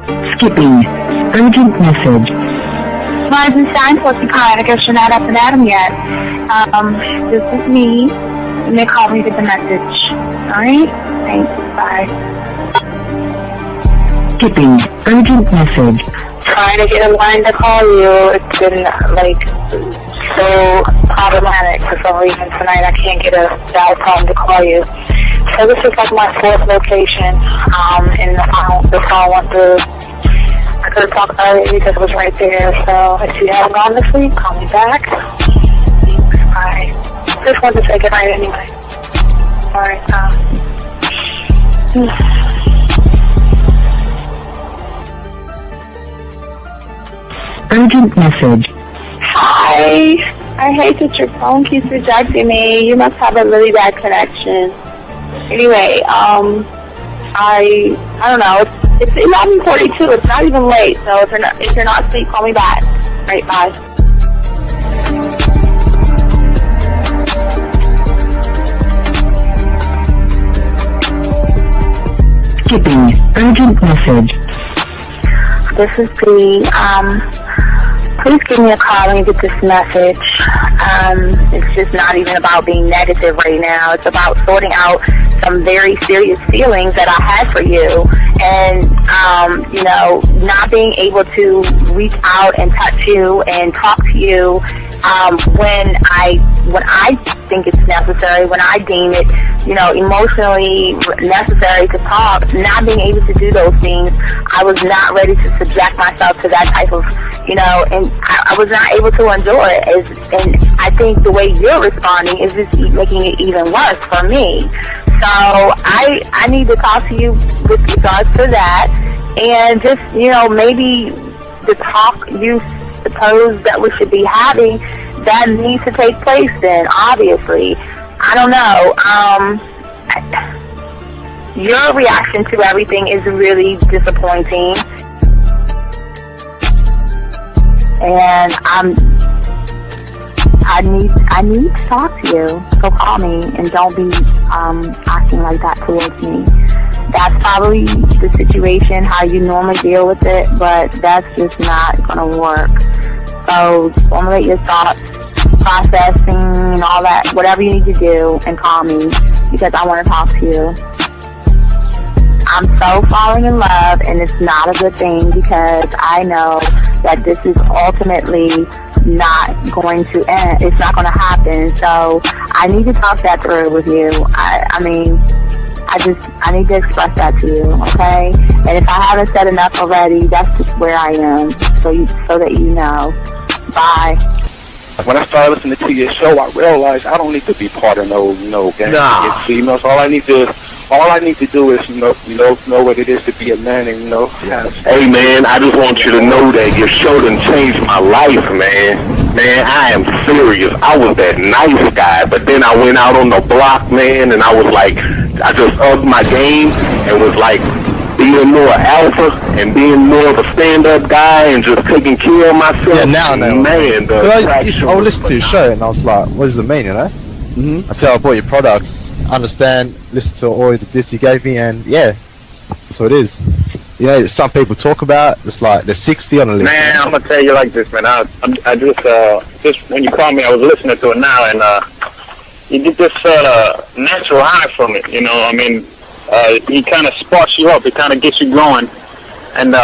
Skipping. Urgent message. Eisenstein, what's the kind? I guess you're not up and at 'em yet. This is me. You may call me with the message. Alright? Thanks. Bye. Skipping. Urgent message. Trying to get a line to call you. It's been, so problematic for some reason tonight. I can't get a dial tone to call you. So this is like my fourth location, and the phone went through. I could have talked earlier because it was right there. So if you haven't gone this week, call me back. Thanks. Bye. Just wanted to say goodnight anyway. Alright, Urgent message. Hi. I hate that your phone keeps rejecting me. You must have a really bad connection. Anyway, I don't know. It's 11:42. It's not even late. So if you're not asleep, call me back. Right, bye. Skipping. Urgent message. This is Bree. Please give me a call when you get this message. It's just not even about being negative right now. It's about sorting out some very serious feelings that I had for you. And, not being able to reach out and touch you and talk to you when I think it's necessary, when I deem it, emotionally necessary to talk. Not being able to do those things, I was not ready to subject myself to that type of, and I was not able to endure it. And I think the way you're responding is just making it even worse for me. So I need to talk to you with regards to that, and just, maybe the talk you suppose that we should be having, that needs to take place then, obviously. I don't know. Your reaction to everything is really disappointing. And I need to talk to you. So call me and don't be acting like that towards me. That's probably the situation, how you normally deal with it, but that's just not going to work. So formulate your thoughts, processing and all that, whatever you need to do, and call me because I want to talk to you. I'm so falling in love, and it's not a good thing because I know that this is ultimately not going to end. It's not going to happen. So I need to talk that through with you. I need to express that to you, okay? And if I haven't said enough already, that's just where I am, so that you know. Bye. When I started listening to your show, I realized I don't need to be part of no gang against females. All I need to do is know what it is to be a man, and Hey man, I just want you to know that your show done changed my life, man. Man, I am serious. I was that nice guy, but then I went out on the block, man, and I was like, I just upped my game and was like being more alpha and being more of a stand-up guy and just taking care of myself. Yeah, now, man. I listened to your show and I was like, what does it mean, Mm-hmm. Until I bought your products, understand, listen to all the diss you gave me, and yeah, that's what it is. Some people talk about it's like they're 60 on the list. Man, I'm gonna tell you like this, man. I just when you called me, I was listening to it now, and you get this natural high from it. He kind of sparks you up. It kind of gets you going, and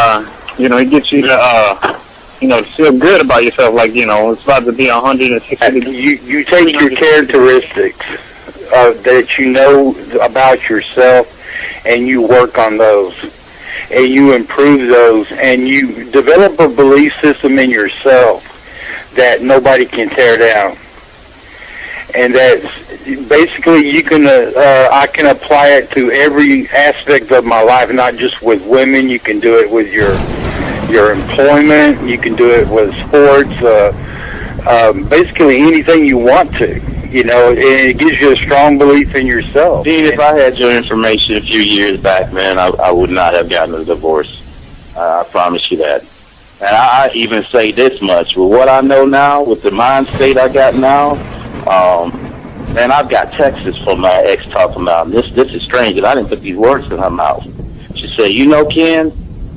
it gets you to to feel good about yourself, it's about to be 160 degrees. You take your characteristics that you know about yourself, and you work on those, and you improve those, and you develop a belief system in yourself that nobody can tear down. And that's basically I can apply it to every aspect of my life, not just with women. You can do it with your employment. You can do it with sports. Basically anything you want to. And it gives you a strong belief in yourself. Dean, if I had your information a few years back, man, I would not have gotten a divorce. I promise you that. And I even say this much: with what I know now, with the mind state I got now, man, I've got texts from my ex talking about this is strange, and I didn't put these words in her mouth. She said, Ken,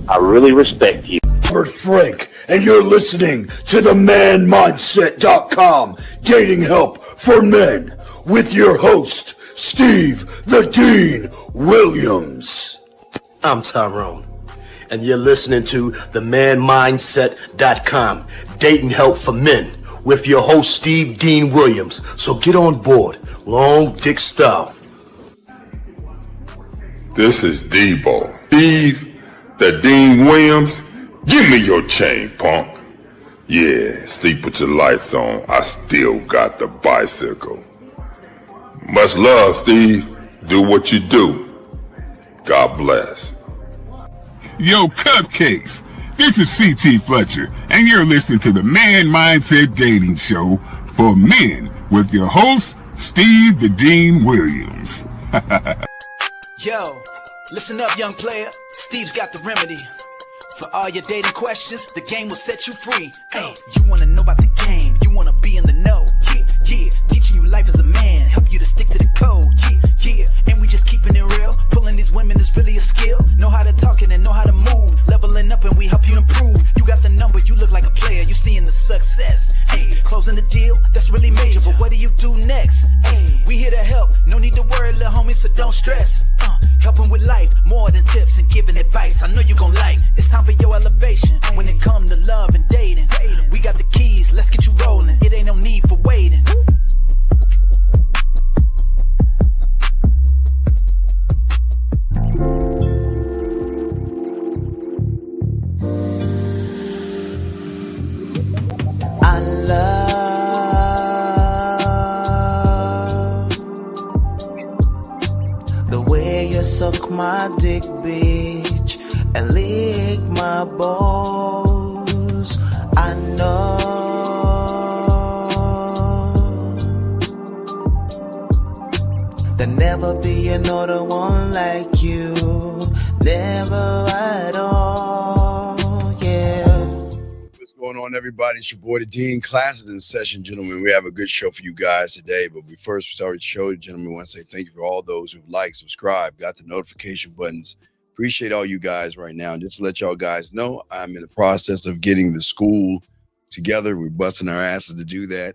I really respect you. Robert Frank, and you're listening to the manmindset.com dating help for men with your host, Steve the Dean Williams. I'm Tyrone, and you're listening to the manmindset.com dating help for men with your host, Steve Dean Williams. So get on board, long dick style. This is Debo. Steve the Dean Williams. Give me your chain, punk. Yeah, sleep with your lights on. I still got the bicycle. Much love, Steve. Do what you do. God bless. Yo, cupcakes. This is C.T. Fletcher, and you're listening to the Man Mindset Dating Show for men with your host, Steve the Dean Williams. Yo, listen up, young player. Steve's got the remedy. For all your dating questions, the game will set you free. Hey, you wanna know about the game, you wanna be in the know. Yeah, yeah, teaching you life as a man, help you to stick to the code. Yeah, yeah, and we just keeping it real. Pulling these women is really a skill. Know how to talk and know how to move. Leveling up and we help you improve. You got the number, you look like a player, you seeing the success. Hey, closing the deal, that's really major, but what do you do next? Hey, we here to help, no need to worry, little homie, so don't stress. Helping with life, more than tips and giving advice. I know you gon' like. It's time for your elevation. When it come to love and dating, we got the keys, let's get you rolling. It ain't no need for waiting. I love the way you suck my dick, bitch, and lick my balls. I know there'll never be another one like you, never at all, yeah. What's going on, everybody? It's your boy, the Dean. Classes in session, gentlemen. We have a good show for you guys today, but we first start the show, gentlemen, I want to say thank you for all those who like, subscribe, got the notification buttons. Appreciate all you guys right now. And just to let y'all guys know, I'm in the process of getting the school together. We're busting our asses to do that.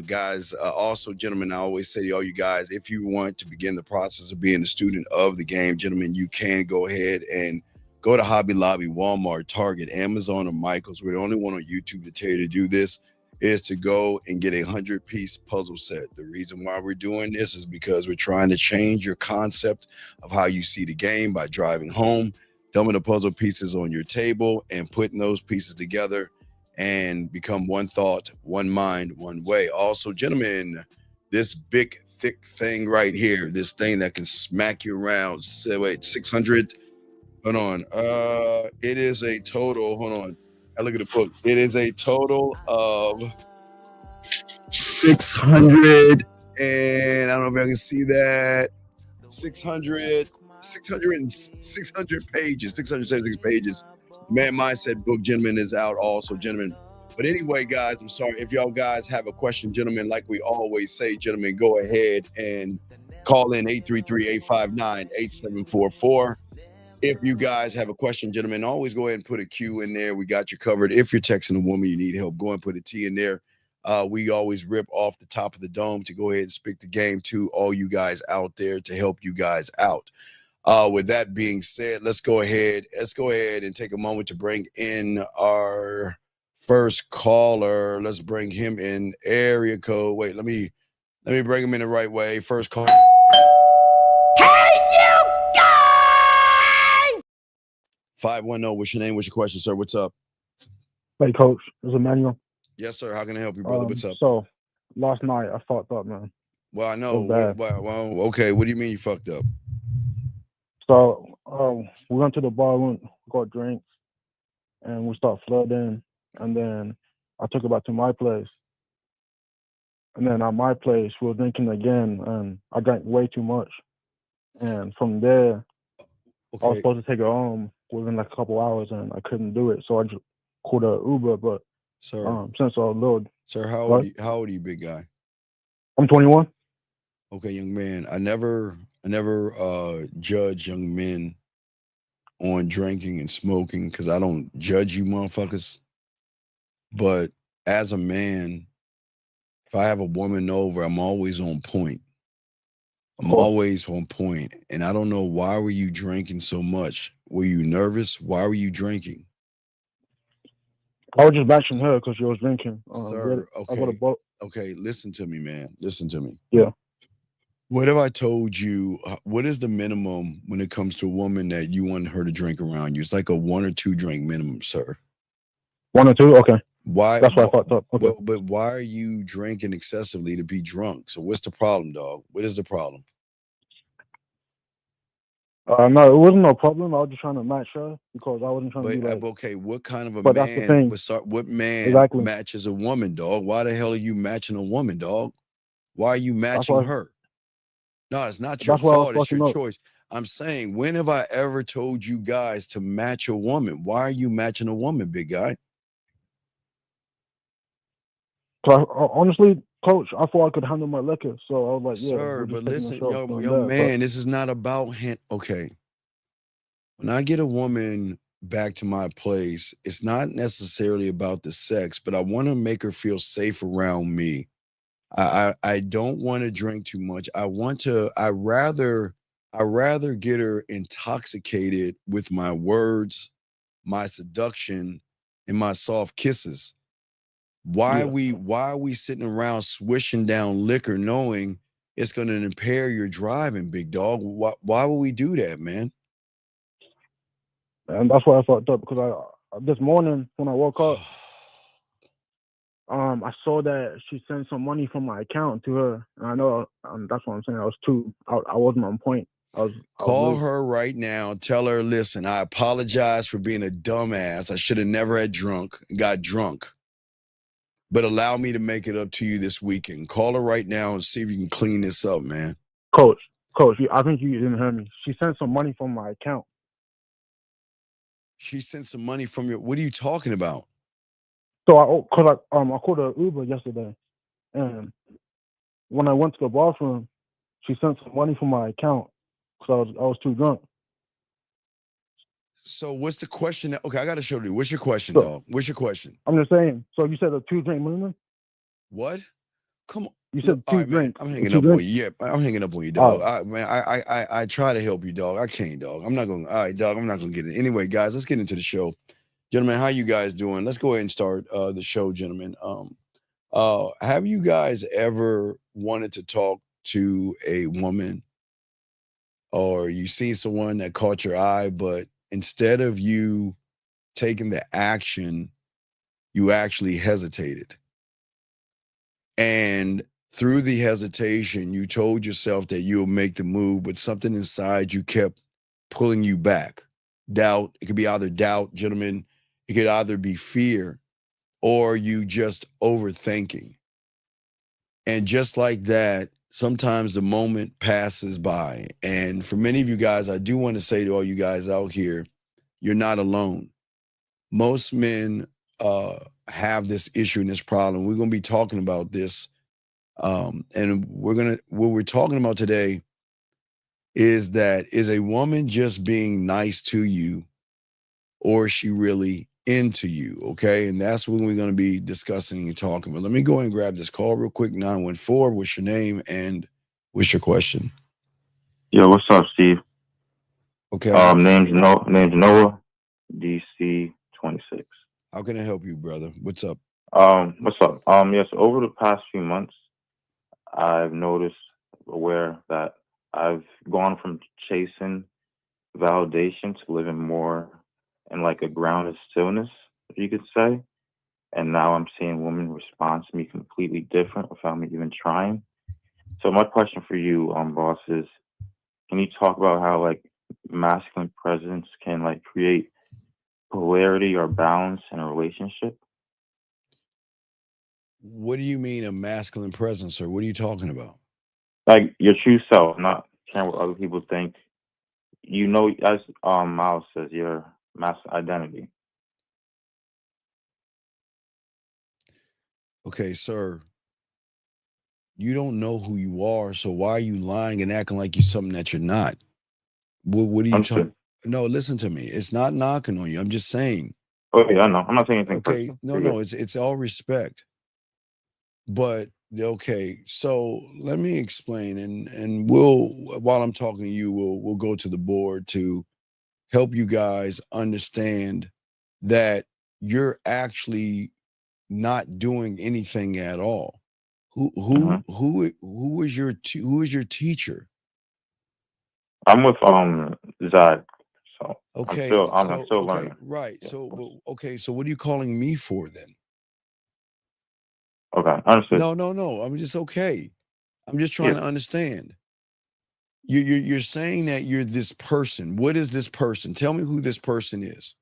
Guys, also, gentlemen, I always say to all you guys, if you want to begin the process of being a student of the game, gentlemen, you can go ahead and go to Hobby Lobby, Walmart, Target, Amazon, or Michael's. We're the only one on YouTube to tell you to do this, is to go and get a 100-piece puzzle set. The reason why we're doing this is because we're trying to change your concept of how you see the game by driving home, dumping the puzzle pieces on your table, and putting those pieces together and become one thought, one mind, one way. Also, gentlemen, this big, thick thing right here, this thing that can smack you around, say, wait, 600, hold on, it is a total, hold on, I look at the book. It is a total of 600, and I don't know if I can see that. 600 pages, 676 pages. Man Mindset book, gentlemen, is out also, gentlemen. But anyway, guys, I'm sorry. If y'all guys have a question, gentlemen, like we always say, gentlemen, go ahead and call in 833-859-8744. If you guys have a question, gentlemen, always go ahead and put a Q in there. We got you covered. If you're texting a woman, you need help, go and put a T in there. We always rip off the top of the dome to go ahead and speak the game to all you guys out there to help you guys out. With that being said, let's go ahead and take a moment to bring in our first caller. Let's bring him in. Area code. Wait, let me bring him in the right way. First call. Hey, you guys! 510, what's your name? What's your question, sir? What's up? Hey, Coach. This is Emmanuel. Yes, sir. How can I help you, brother? What's up? So, last night I fucked up, man. Well, I know. Well, okay. What do you mean you fucked up? So, we went to the bar, got drinks, and we started flirting. And then I took her back to my place. And then at my place, we were drinking again, and I drank way too much. And from there, I was supposed to take her home within like a couple hours, and I couldn't do it. So I just called an Uber, but since I was loaded. Sir, how old are you, big guy? I'm 21. Okay, young man. I never judge young men on drinking and smoking because I don't judge you motherfuckers. But as a man, if I have a woman over, I'm always on point. I'm always on point. And I don't know, why were you drinking so much? Were you nervous? Why were you drinking? I was just matching her because she was drinking. Sir, I got a boat. okay, listen to me, man. Listen to me. Yeah. What have I told you? What is the minimum when it comes to a woman that you want her to drink around you? It's like a 1 or 2 drink minimum, sir. 1 or 2? Okay. Why? That's why I fucked up. Okay. But why are you drinking excessively to be drunk? So what's the problem, dog? What is the problem? No, it wasn't no problem. I was just trying to match her because I wasn't trying to be like. Okay, what kind of a but man? That's the thing. What man Exactly. matches a woman, dog? Why the hell are you matching a woman, dog? Why are you matching her? No, it's not your fault. It's your choice. I'm saying, when have I ever told you guys to match a woman? Why are you matching a woman, big guy? Honestly, Coach, I thought I could handle my liquor, so I was like, "Yeah." Sir, but listen, yo, man, this is not about him. Okay, when I get a woman back to my place, it's not necessarily about the sex, but I want to make her feel safe around me. I don't want to drink too much. I rather get her intoxicated with my words, my seduction, and my soft kisses. Why are we sitting around swishing down liquor knowing it's going to impair your driving, big dog? Why would we do that, man? And that's why I fucked up, because this morning when I woke up, I saw that she sent some money from my account to her, and I know that's what I'm saying. I wasn't on point. Call her right now. Tell her, listen, I apologize for being a dumbass. I should have never got drunk. But allow me to make it up to you this weekend. Call her right now and see if you can clean this up, man. Coach, I think you didn't hear me. She sent some money from my account. She sent some money from your. What are you talking about? So I called her Uber yesterday, and when I went to the bathroom, she sent some money from my account because I was too drunk. So what's the question? Okay, I got to show you. What's your question, dog? What's your question? I'm just saying. So you said a 2-drink minimum? What? Come on. You said 2 drinks. I'm hanging up on you. Yeah, I'm hanging up on you, dog. I try to help you, dog. I can't, dog. I'm not going. All right, dog. I'm not going to get it. Anyway, guys, let's get into the show, gentlemen. How you guys doing? Let's go ahead and start the show, gentlemen. Have you guys ever wanted to talk to a woman, or you see someone that caught your eye, but instead of you taking the action, you actually hesitated? And through the hesitation, you told yourself that you'll make the move, but something inside you kept pulling you back. Doubt. It could be either doubt, gentlemen. It could either be fear, or you just overthinking. And just like that, sometimes the moment passes by. And for many of you guys, I do want to say to all you guys out here, you're not alone. Most men have this issue and this problem. We're going to be talking about this. And what we're talking about today is that, is a woman just being nice to you, or is she really into you? Okay. And that's what we're going to be discussing and talking about. Let me go ahead and grab this call real quick. 914, what's your name and what's your question? Yo, what's up, Steve? Okay. Name's Noah, DC 26. How can I help you, brother? What's up? What's up? Yes, over the past few months, I've aware that I've gone from chasing validation to living more in like a grounded stillness, if you could say. And now I'm seeing women respond to me completely different without me even trying. So my question for you, boss, is, can you talk about how like masculine presence can like create polarity or balance in a relationship? What do you mean a masculine presence, or what are you talking about? Like your true self, not caring what other people think. You know, as Miles says, your masculine identity. Okay, sir. You don't know who you are, so why are you lying and acting like you're something that you're not? What are you talking? No, listen to me. It's not knocking on you. I'm just saying. Oh yeah, I know. I'm not saying anything Okay, personal. no, it's all respect. But okay, so let me explain, and we'll, while I'm talking to you, we'll go to the board to help you guys understand that you're actually not doing anything at all. Who is your teacher? I'm with Zad, so Okay, I'm still learning. right. So okay, so what are you calling me for then? Okay, understood. No. I'm just okay. I'm just trying to understand. You're saying that you're this person. What is this person? Tell me who this person is.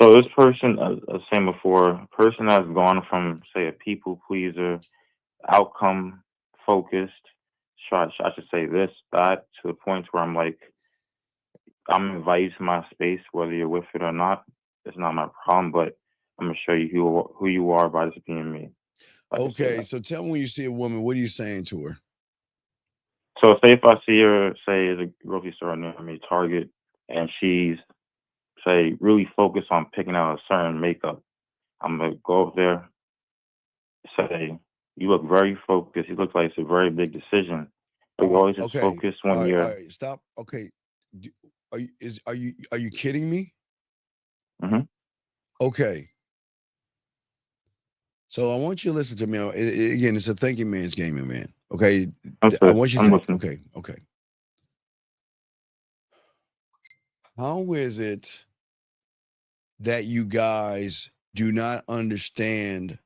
So this person, as I was saying before, person has gone from, say, a people pleaser, outcome focused, I should say this, that, to the point where I'm like, I'm invited to my space, whether you're with it or not. It's not my problem, but I'm gonna show you who you are by just being me. Okay, so tell me when you see a woman, what are you saying to her? So say if I see her, say, at a grocery store near me, Target, and she's, say, really focused on picking out a certain makeup, I'm gonna go up there, say, you look very focused. You look like it's a very big decision. But you always just focus when you're. All right, stop. Okay, are you kidding me? Mm-hmm. Okay. So I want you to listen to me. Again, it's a thinking man's game, man. Okay, I want you to think. Okay. How is it that you guys do not understand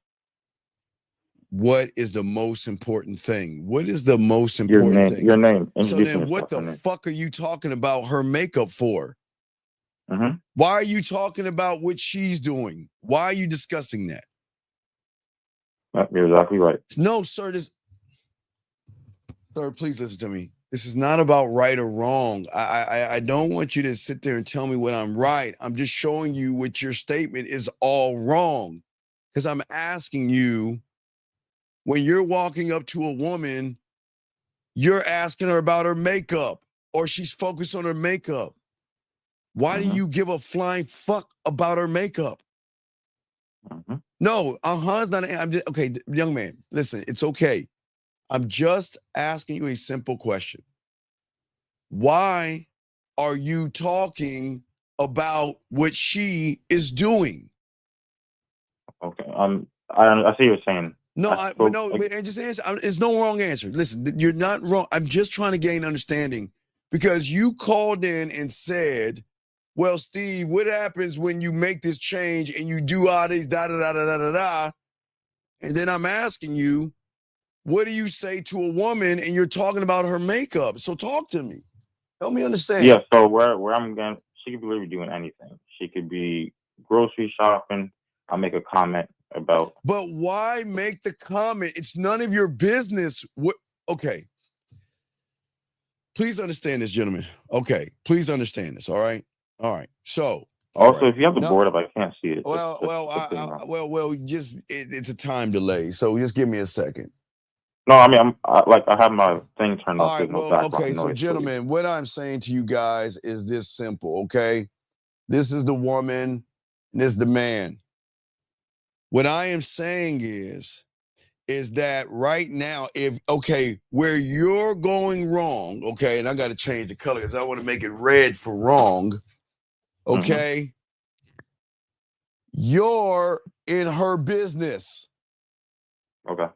what is the most important thing? What is the most important thing? Your name. So then what the fuck are you talking about her makeup for? Mm-hmm. Why are you talking about what she's doing? Why are you discussing that? You're exactly right. No, sir. Sir, please listen to me. This is not about right or wrong. I don't want you to sit there and tell me what I'm right. I'm just showing you what your statement is all wrong. Because I'm asking you, when you're walking up to a woman, you're asking her about her makeup, or she's focused on her makeup. Why do you give a flying fuck about her makeup? No, it's not. I'm just, okay, young man, listen, it's okay. I'm just asking you a simple question. Why are you talking about what she is doing? Okay. I see what you're saying. Just answer. It's no wrong answer. Listen, you're not wrong. I'm just trying to gain understanding, because you called in and said, well, Steve, what happens when you make this change and you do all these da-da-da-da-da-da-da? And then I'm asking you, what do you say to a woman and you're talking about her makeup? So talk to me. Help me understand. Yeah, so where I'm going, she could be literally doing anything. She could be grocery shopping. I'll make a comment about. But why make the comment? It's none of your business. Okay. Please understand this, gentlemen. Okay. Please understand this. All right. So. Also, if you have the board up, I can't see it. It's a time delay. So just give me a second. No, I mean, I have my thing turned off. All right, okay, so gentlemen, what I'm saying to you guys is this simple, okay? This is the woman, and this is the man. What I am saying is that right now, where you're going wrong, okay, and I got to change the color because I want to make it red for wrong, okay? You're in her business. Okay.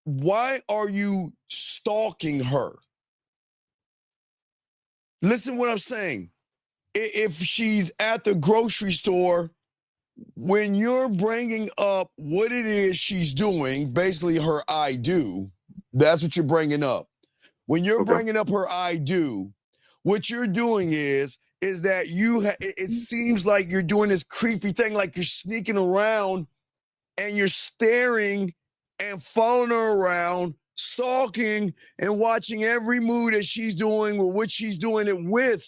Why are you stalking her? Listen what I'm saying. If she's at the grocery store, when you're bringing up what it is she's doing, basically her I do, that's what you're bringing up. When you're bringing up her I do, what you're doing is that it seems like you're doing this creepy thing, like you're sneaking around and you're staring and following her around, stalking and watching every move that she's doing or what she's doing it with.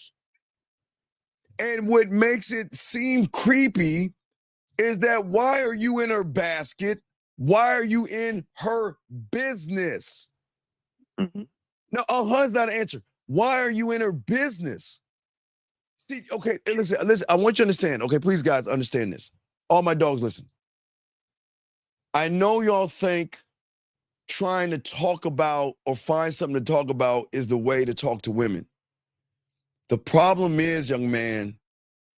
And what makes it seem creepy is that why are you in her basket? Why are you in her business? Mm-hmm. No, is not an answer. Why are you in her business? See, okay, listen, I want you to understand. Okay, please, guys, understand this. All my dogs, listen. I know y'all think trying to talk about or find something to talk about is the way to talk to women. The problem is, young man,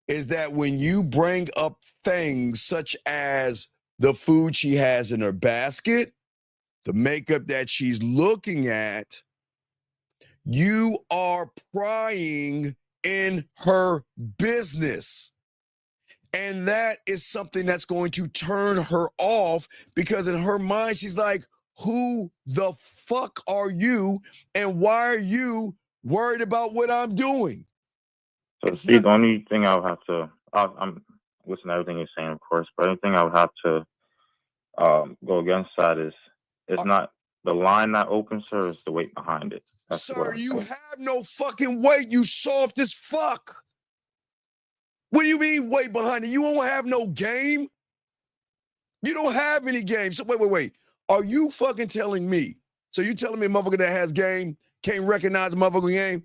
is that when you bring up things such as the food she has in her basket, the makeup that she's looking at, you are prying in her business. And that is something that's going to turn her off, because in her mind, she's like, who the fuck are you? And why are you worried about what I'm doing? So, Steve, the only thing I would have to, I'm listening to everything you're saying, of course, but the only thing I would have to go against that is, it's not the line that opens her, it's the weight behind it. That's Sir, you have no fucking weight. You soft as fuck. What do you mean weight behind it? You don't have no game? You don't have any game. So wait. Are you fucking telling me? So you telling me a motherfucker that has game can't recognize a motherfucker game?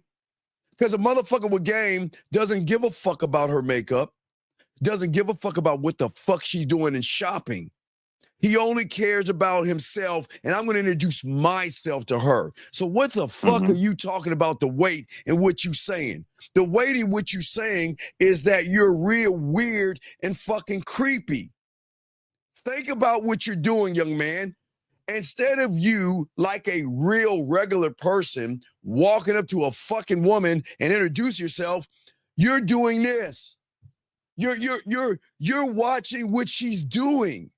Because a motherfucker with game doesn't give a fuck about her makeup, doesn't give a fuck about what the fuck she's doing in shopping. He only cares about himself, and I'm going to introduce myself to her. So what the fuck are you talking about the weight in what you saying? The weight in what you saying is that you're real weird and fucking creepy. Think about what you're doing, young man. Instead of you, like a real regular person, walking up to a fucking woman and introduce yourself, you're doing this. You're watching what she's doing.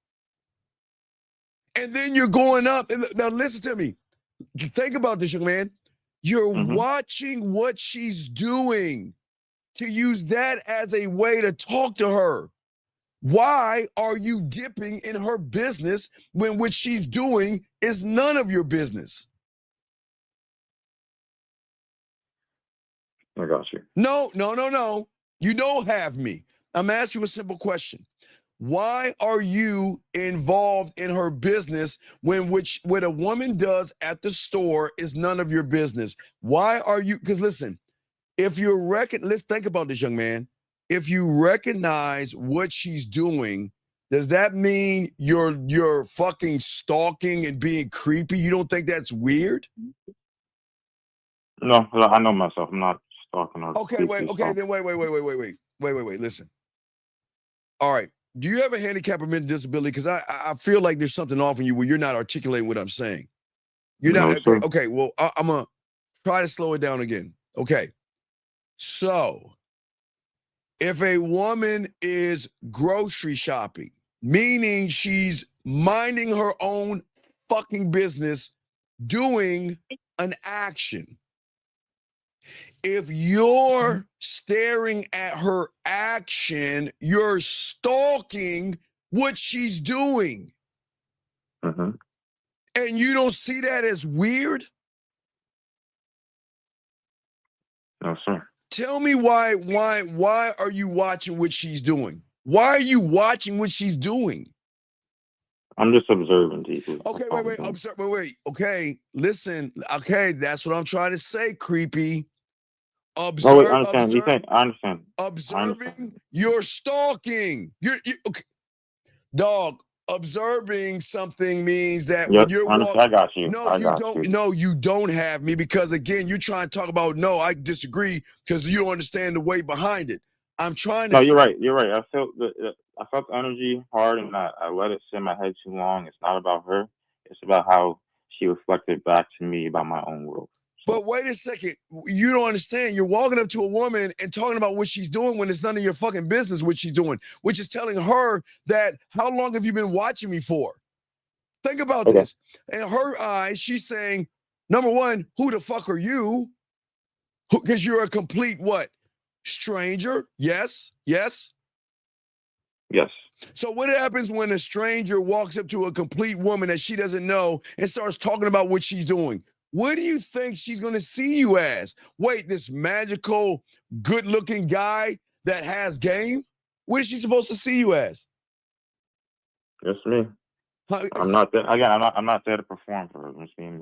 And then you're going up. And now listen to me. Think about this, young man. You're watching what she's doing to use that as a way to talk to her. Why are you dipping in her business when what she's doing is none of your business? I got you. No. You don't have me. I'm asking you a simple question. Why are you involved in her business when what a woman does at the store is none of your business? Why are you? Because listen, let's think about this, young man. If you recognize what she's doing, does that mean you're fucking stalking and being creepy? You don't think that's weird? No, I know myself. I'm not stalking her. Okay, wait. Listen. All right. Do you have a handicap or mental disability? Because I feel like there's something off in you where you're not articulating what I'm saying. You're not. Okay, well, I'm going to try to slow it down again. Okay. So, if a woman is grocery shopping, meaning she's minding her own fucking business, doing an action, if you're staring at her action, you're stalking what she's doing. And you don't see that as weird? No, sir. Tell me why are you watching what she's doing? Why are you watching what she's doing? I'm just observing deeply. Okay, wait. Okay, listen. Okay, that's what I'm trying to say, creepy. I understand. Observing, you're stalking. You're okay. Dog, observing something means that when you're walking, I got you. No, you don't have me, because again, you're trying to talk about, no, I disagree because you don't understand the way behind it. I'm trying to. No, you're right. I felt the energy hard, and I let it sit in my head too long. It's not about her. It's about how she reflected back to me about my own world. But wait a second. You don't understand. You're walking up to a woman and talking about what she's doing when it's none of your fucking business what she's doing, which is telling her that, how long have you been watching me for? Think about this. In her eyes, she's saying, number one, who the fuck are you? Because you're a complete what? Stranger? Yes. So what happens when a stranger walks up to a complete woman that she doesn't know and starts talking about what she's doing? What do you think she's going to see you as? Wait, this magical, good-looking guy that has game? What is she supposed to see you as? That's me. I'm not there again. I'm not there to perform for her.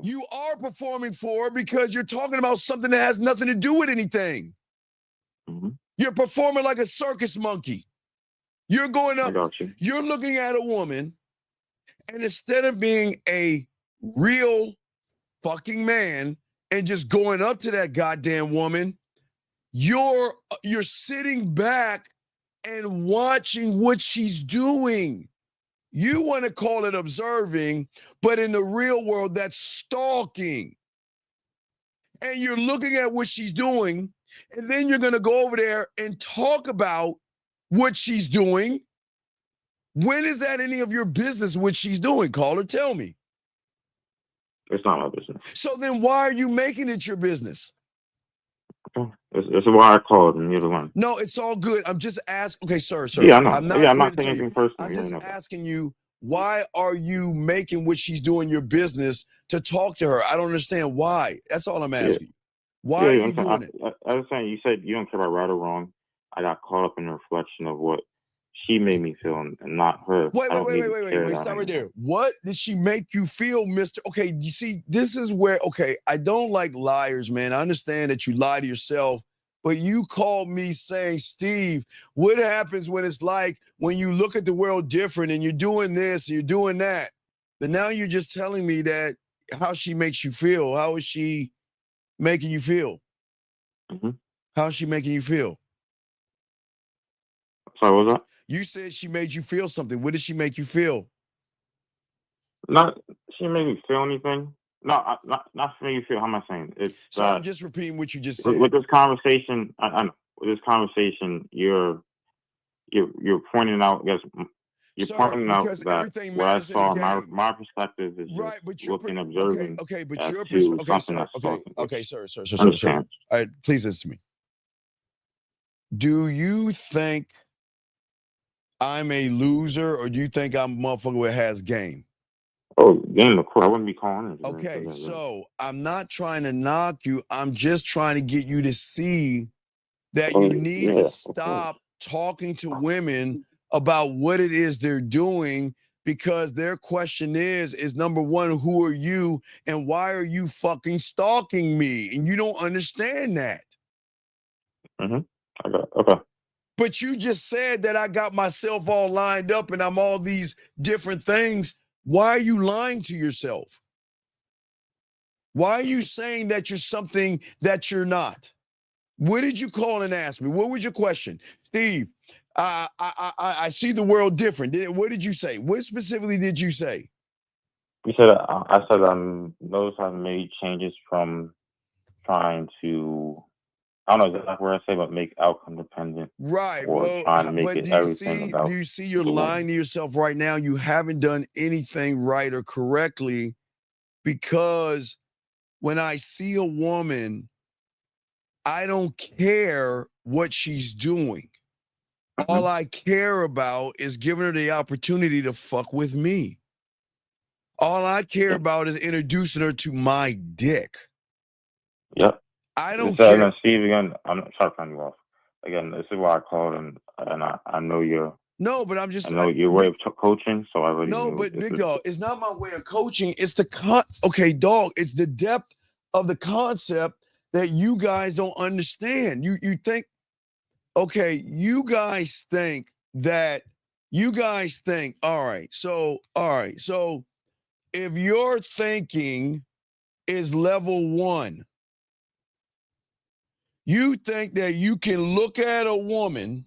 You are performing for her because you're talking about something that has nothing to do with anything. Mm-hmm. You're performing like a circus monkey. You're going up. You're looking at a woman, and instead of being a real fucking man and just going up to that goddamn woman, you're sitting back and watching what she's doing. You want to call it observing, but in the real world, that's stalking. And you're looking at what she's doing, and then you're going to go over there and talk about what she's doing. When is that any of your business what she's doing? Call or tell me. It's not my business. So then why are you making it your business? It's why I called and you're the one. No, it's all good. I'm just asking. Okay, sir. Yeah, I know. I'm not saying anything personal. I'm just asking you, why are you making what she's doing your business to talk to her? I don't understand why. That's all I'm asking. Why are you doing it? I was saying, you said you don't care about right or wrong. I got caught up in the reflection of what she made me feel and not her. Wait. Stop right there. What did she make you feel, Mr.? Okay, you see, this is where, I don't like liars, man. I understand that you lie to yourself, but you called me saying, Steve, what happens when it's like when you look at the world different and you're doing this and you're doing that? But now you're just telling me that how she makes you feel. How is she making you feel? Mm-hmm. How is she making you feel? Sorry, what was that? You said she made you feel something. What did she make you feel? She made me feel anything. No, not for you feel. How am I saying? It's so I'm just repeating what you just said. With this conversation, I know. With this conversation, you're pointing out. You're pointing out that what I saw, my perspective is right, but you're looking, observing. Okay, but your perspective. Okay, sir. All right, please listen to me. Do you think I'm a loser, or do you think I'm a motherfucker that has game? Oh, game, of course. I wouldn't be calling it. Okay, so I'm not trying to knock you. I'm just trying to get you to see that you need to stop talking to women about what it is they're doing, because their question is number one, who are you and why are you fucking stalking me? And you don't understand that. Mm-hmm. Okay. But you just said that I got myself all lined up and I'm all these different things. Why are you lying to yourself? Why are you saying that you're something that you're not? What did you call and ask me? What was your question? Steve, I see the world different. What did you say? What specifically did you say? You said, I said, notice I've made changes from trying to, I don't know exactly what I say, but make outcome dependent. Right. Or trying to make it everything about. Do you see you're lying to yourself right now? You haven't done anything right or correctly, because when I see a woman, I don't care what she's doing. Mm-hmm. All I care about is giving her the opportunity to fuck with me. All I care about is introducing her to my dick. Yep. I don't care. Again, Steve, again, I'm not trying to cut you off. Again, this is why I called, and I know you're. No, but I'm just. I know your way of coaching, so I already. No, but big dog, it's not my way of coaching. It's the Okay, dog. It's the depth of the concept that you guys don't understand. You think. Okay, you guys think. All right. So if your thinking is level 1. You think that you can look at a woman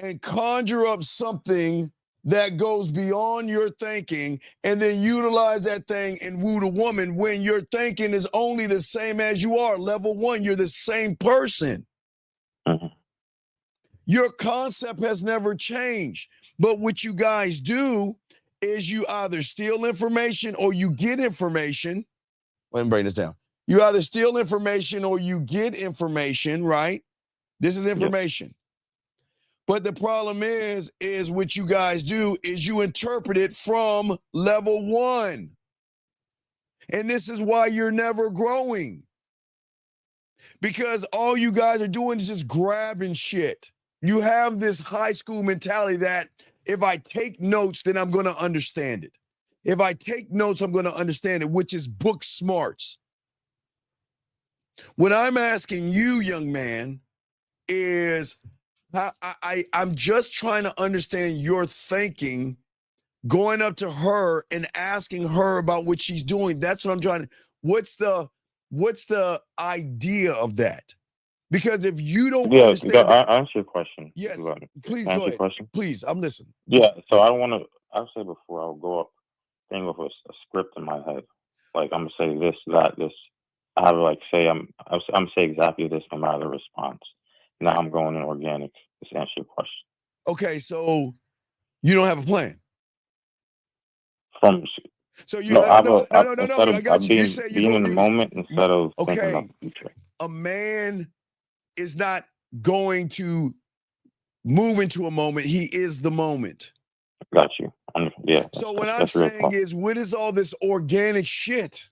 and conjure up something that goes beyond your thinking and then utilize that thing and woo the woman, when your thinking is only the same as you are. Level 1, you're the same person. Mm-hmm. Your concept has never changed. But what you guys do is you either steal information or you get information. Let me bring this down. You either steal information or you get information, right? This is information. Yep. But the problem is what you guys do is you interpret it from level 1. And this is why you're never growing. Because all you guys are doing is just grabbing shit. You have this high school mentality that If I take notes, then I'm going to understand it. If I take notes, I'm going to understand it, which is book smarts. What I'm asking you, young man, is I'm just trying to understand your thinking, going up to her and asking her about what she's doing. That's what I'm trying to. What's the idea of that? Because if you don't understand, I'll answer your question. Yes, please answer go ahead. Question. Please, I'm listening. Yeah, so I don't want to. I've said before, I'll go up thing with a script in my head. Like I'm gonna say this, that, this. I have like say I'm say exactly this no matter the response. Now I'm going in organic. Just answer your question. Okay, so you don't have a plan. So you no. no. I got you. You say you're being in the moment instead of thinking about the future. A man is not going to move into a moment. He is the moment. Got you. Yeah. So what I'm saying is, what is all this organic shit?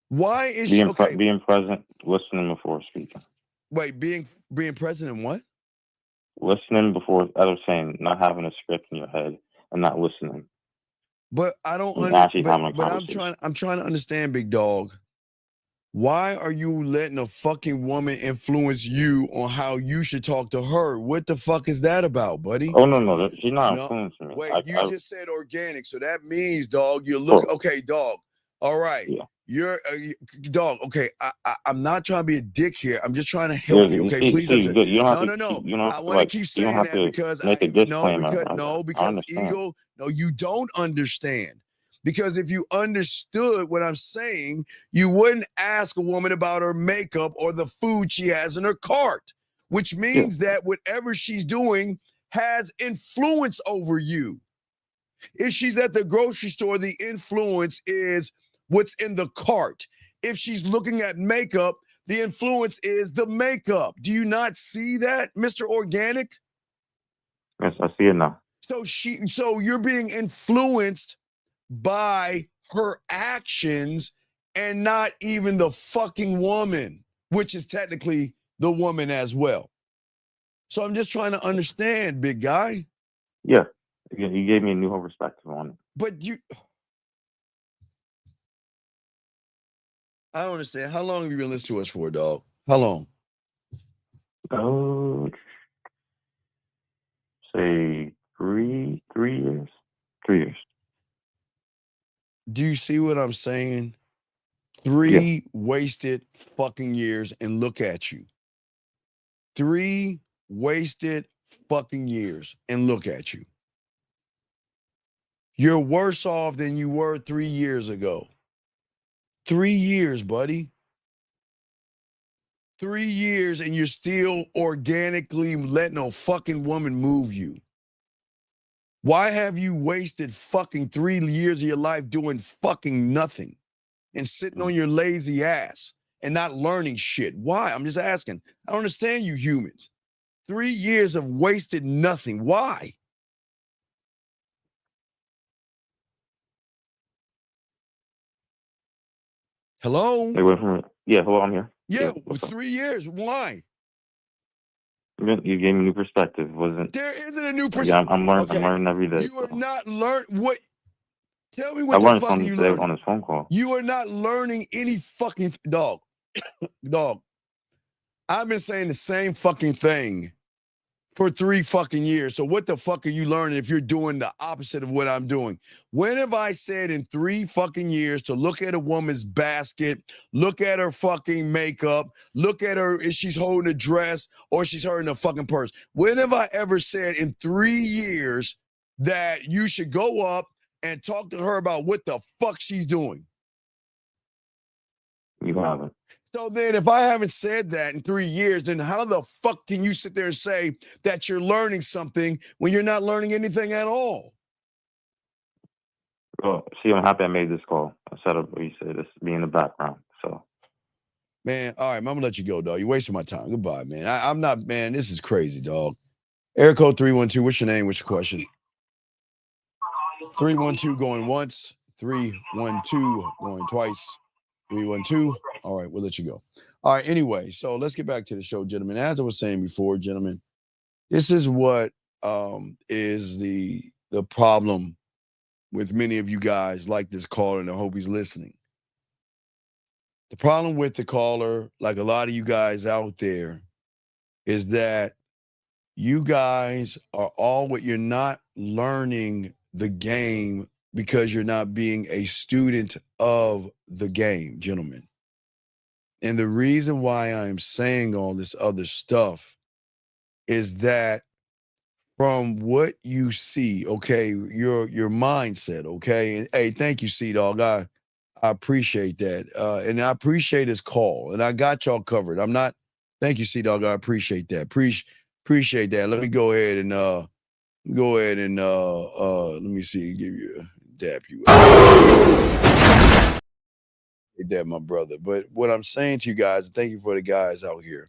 Why is being present, listening before speaking? Wait, being present in what? Listening before, as I was saying, not having a script in your head and not listening. But I don't understand. But I'm trying to understand, big dog. Why are you letting a fucking woman influence you on how you should talk to her? What the fuck is that about, buddy? Oh no, she's not influencing me. Wait, you just said organic, so that means, dog, you're looking. Okay, dog. All right, yeah. You're dog. Okay, I'm not trying to be a dick here. I'm just trying to help you. Okay, please. No. I want to keep saying that because because ego. No, you don't understand. Because if you understood what I'm saying, you wouldn't ask a woman about her makeup or the food she has in her cart, which means that whatever she's doing has influence over you. If she's at the grocery store, the influence is what's in the cart. If she's looking at makeup, the influence is the makeup. Do you not see that, Mr. Organic? Yes, I see it now. So you're being influenced by her actions and not even the fucking woman, which is technically the woman as well. So I'm just trying to understand, big guy. Yeah, you gave me a new whole perspective on it. But I don't understand. How long have you been listening to us for, dog? How long? Say 3 years. 3 years. Do you see what I'm saying? 3 wasted fucking years, and look at you. 3 wasted fucking years, and look at you. You're worse off than you were 3 years ago. 3 years, buddy. 3 years, and you're still organically letting a fucking woman move you. Why have you wasted fucking 3 years of your life doing fucking nothing and sitting on your lazy ass and not learning shit? Why? I'm just asking. I don't understand you humans. 3 years of wasted nothing. Why? Hello? Hello, I'm here. Yeah, 3 years. Why? You gave me a new perspective. There isn't a new perspective. Yeah, I'm learning every day. You are not what? Tell me I what learned the fuck something you today learning. on this phone call. You are not learning any fucking dog. Dog. I've been saying the same fucking thing for 3 fucking years. So what the fuck are you learning if you're doing the opposite of what I'm doing? When have I said in 3 fucking years to look at a woman's basket, look at her fucking makeup, look at her if she's holding a dress or she's holding a fucking purse? When have I ever said in 3 years that you should go up and talk to her about what the fuck she's doing? You haven't. So then if I haven't said that in 3 years, then how the fuck can you sit there and say that you're learning something when you're not learning anything at all? Well, see, I'm happy I made this call instead of what you said, this be in the background. So, man, all right, I'm gonna let you go, dog. You're wasting my time. Goodbye, man. I'm not, man. This is crazy, dog. Area code 312. What's your name? What's your question? 312 going once. 312 going twice. 312. All right, we'll let you go. All right, anyway, so let's get back to the show, gentlemen. As I was saying before, gentlemen, this is what is the problem with many of you guys like this caller, and I hope he's listening. The problem with the caller, like a lot of you guys out there, is that you guys are you're not learning the game because you're not being a student of the game, gentlemen. And the reason why I'm saying all this other stuff is that from what you see, okay, your mindset, okay? And hey, thank you, C-Dog. I appreciate that. And I appreciate his call. And I got y'all covered. Thank you, C-Dog. I appreciate that. Appreciate that. Let me go ahead and let me see, give you a dap you up. That, my brother. But what I'm saying to you guys, thank you for the guys out here.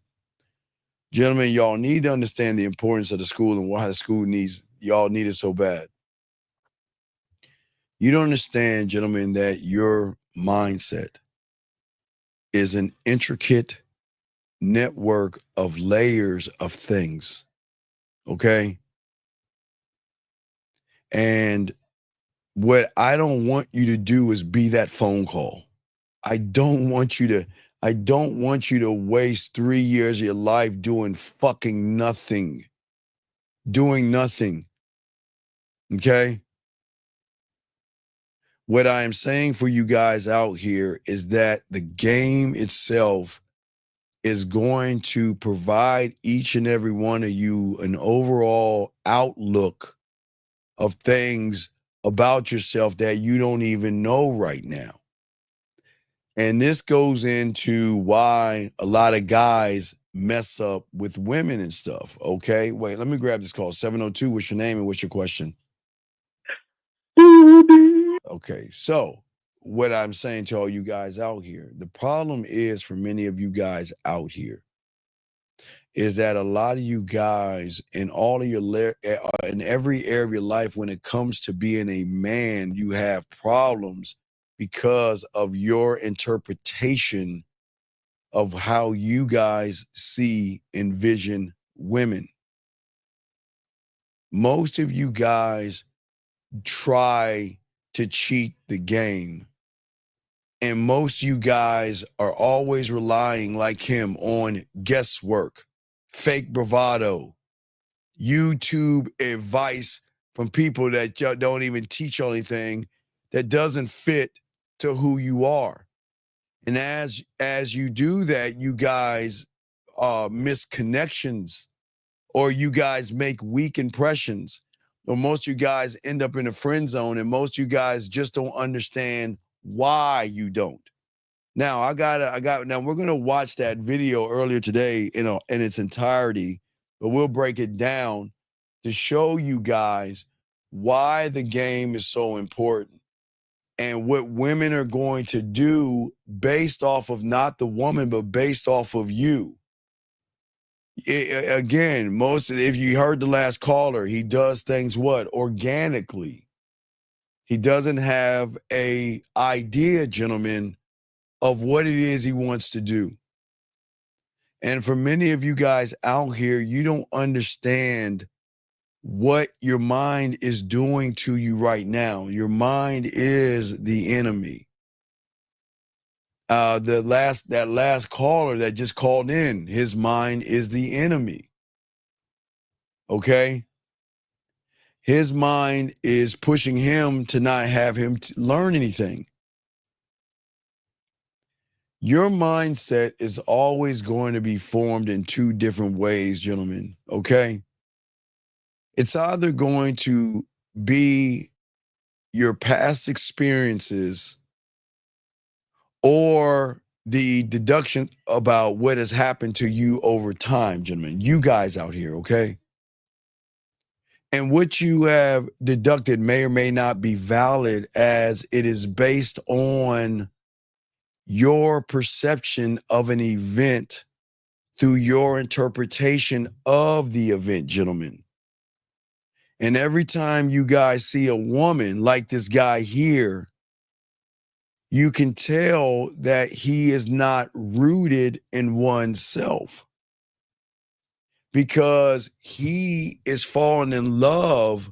Gentlemen, y'all need to understand the importance of the school and why the school y'all need it so bad. You don't understand, gentlemen, that your mindset is an intricate network of layers of things. Okay? And what I don't want you to do is be that phone call. I don't want you to waste 3 years of your life doing fucking nothing. Doing nothing. Okay? What I am saying for you guys out here is that the game itself is going to provide each and every one of you an overall outlook of things about yourself that you don't even know right now. And this goes into why a lot of guys mess up with women and stuff. Okay, wait, let me grab this call. 702, what's your name and what's your question? Okay, so what I'm saying to all you guys out here, the problem is for many of you guys out here is that a lot of you guys in all of your in every area of your life, when it comes to being a man, you have problems because of your interpretation of how you guys envision women. Most of you guys try to cheat the game. And most of you guys are always relying, like him, on guesswork, fake bravado, YouTube advice from people that don't even teach you anything that doesn't fit to who you are. And as you do that, you guys miss connections, or you guys make weak impressions, or most of you guys end up in a friend zone, and most of you guys just don't understand why you don't. Now now we're gonna watch that video earlier today in its entirety, but we'll break it down to show you guys why the game is so important and what women are going to do based off of not the woman, but based off of you. Again, if you heard the last caller, he does things organically. He doesn't have a idea, gentlemen, of what it is he wants to do. And for many of you guys out here, you don't understand what your mind is doing to you right now. Your mind is the enemy. That last caller that just called in, his mind is the enemy. Okay? His mind is pushing him to not have him learn anything. Your mindset is always going to be formed in two different ways, gentlemen, okay? It's either going to be your past experiences or the deduction about what has happened to you over time, gentlemen. You guys out here, okay? And what you have deducted may or may not be valid, as it is based on your perception of an event through your interpretation of the event, gentlemen. And every time you guys see a woman like this guy here, you can tell that he is not rooted in oneself. because he is falling in love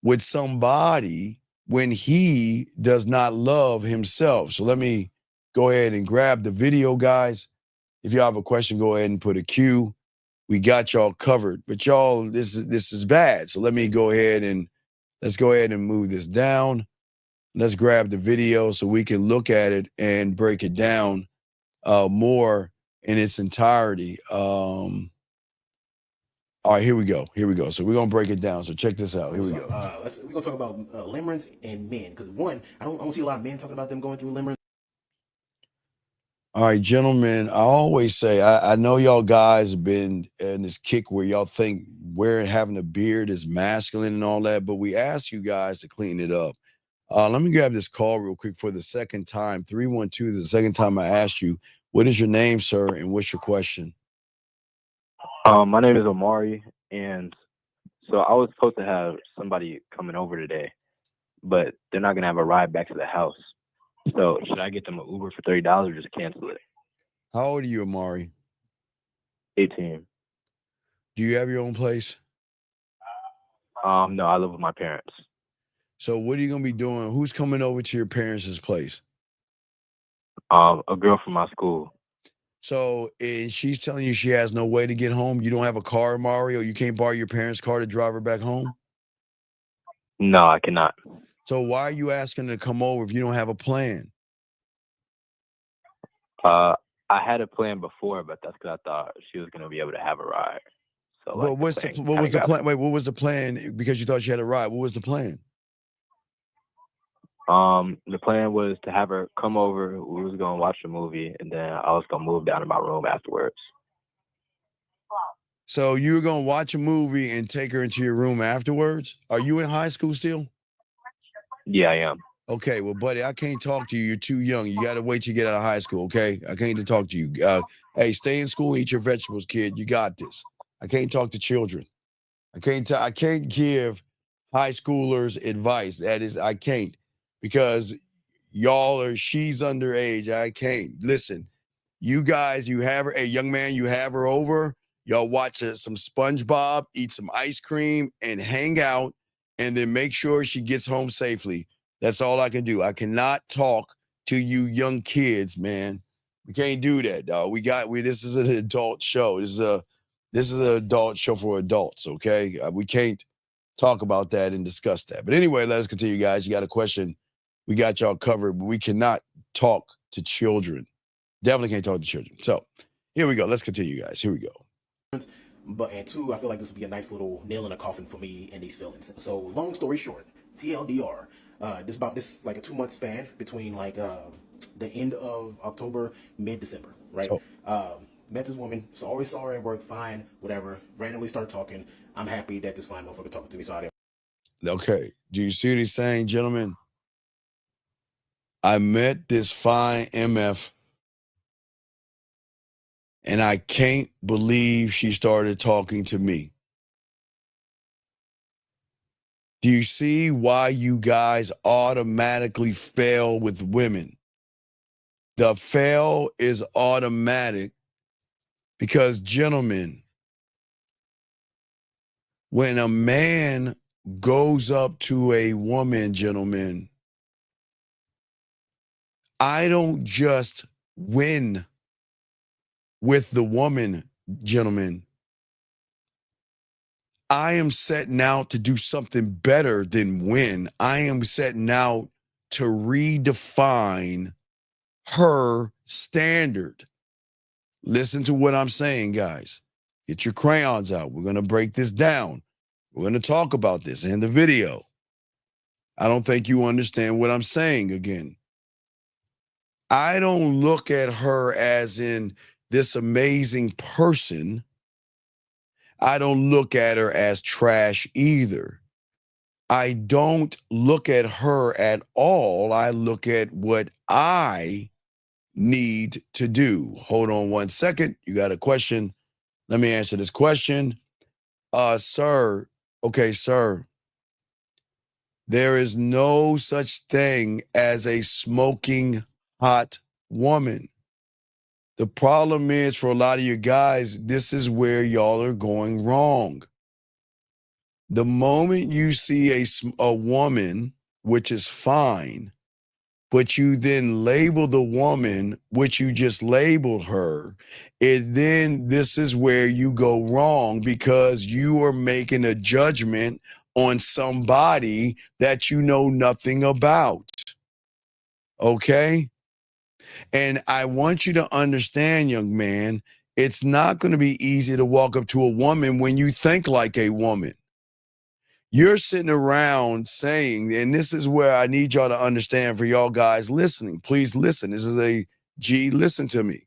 with somebody when he does not love himself. So let me go ahead and grab the video, guys. If you have a question, go ahead and put a Q. We got y'all covered, but y'all, this is bad. So let me go ahead and let's go ahead and move this down. Let's grab the video so we can look at it and break it down more in its entirety. All right, here we go. Here we go. So we're gonna break it down. So check this out. Here we go. We're gonna talk about limerence and men, because one, I don't see a lot of men talking about them going through limerence. All right, gentlemen, I always say, I know y'all guys have been in this kick where y'all think wearing having a beard is masculine and all that, but we ask you guys to clean it up. Let me grab this call real quick for the second time. 312, the second time I asked you, what is your name, sir, and what's your question? My name is Omari, and so I was supposed to have somebody coming over today, but they're not going to have a ride back to the house. So should I get them an Uber for $30 or just cancel it? How old are you, Amari? 18. Do you have your own place? No, I live with my parents. So what are you going to be doing? Who's coming over to your parents' place? A girl from my school. So and she's telling you she has no way to get home? You don't have a car, Amari, or you can't borrow your parents' car to drive her back home? No, I cannot. So why are you asking her to come over if you don't have a plan? I had a plan before, but that's because I thought she was going to be able to have a ride. So, But what was the plan? Wait, what was the plan? Because you thought she had a ride. What was the plan? The plan was to have her come over. We was going to watch the movie, and then I was going to move down to my room afterwards. So you were going to watch a movie and take her into your room afterwards? Are you in high school still? Yeah, I am. Okay, well, buddy, I can't talk to you. You're too young. You got to wait till you get out of high school, okay? I can't talk to you. Hey, stay in school, eat your vegetables, kid. You got this. I can't talk to children. I can't give high schoolers advice. That is, I can't, because she's underage. I can't. Listen, you guys, you have her, hey, young man, you have her over. Y'all watch some SpongeBob, eat some ice cream, and hang out, and then make sure she gets home safely. That's all I can do. I cannot talk to you young kids, man. We can't do that, dog. This is an adult show. This is an adult show for adults, okay? We can't talk about that and discuss that. But anyway, let us continue, guys. You got a question, we got y'all covered, but we cannot talk to children. Definitely can't talk to children. So here we go. Let's continue, guys. Here we go. And two, I feel like this would be a nice little nail in the coffin for me and these feelings. So long story short, TLDR. This like a 2-month span between like the end of October, mid-December, right? Met this woman, so always saw her at work, fine, whatever. Randomly start talking. I'm happy that this fine motherfucker talking to me, so I didn't. Okay, do you see what he's saying, gentlemen? I met this fine MF, and I can't believe she started talking to me. Do you see why you guys automatically fail with women? The fail is automatic because, gentlemen, when a man goes up to a woman, gentlemen, I don't just win with the woman, gentlemen. I am setting out to do something better than win. I am setting out to redefine her standard. Listen to what I'm saying, guys. Get your crayons out. We're going to break this down. We're going to talk about this in the video. I don't think you understand what I'm saying again. I don't look at her as in this amazing person. I don't look at her as trash either. I don't look at her at all. I look at what I need to do. Hold on one second. You got a question? Let me answer this question. Sir. Okay, sir. There is no such thing as a smoking hot woman. The problem is for a lot of you guys, this is where y'all are going wrong. The moment you see a woman, which is fine, but you then label the woman, which you just labeled her, then this is where you go wrong, because you are making a judgment on somebody that you know nothing about. Okay? And I want you to understand, young man, it's not going to be easy to walk up to a woman when you think like a woman. You're sitting around saying, and this is where I need y'all to understand, for y'all guys listening, please listen. This is a G, listen to me.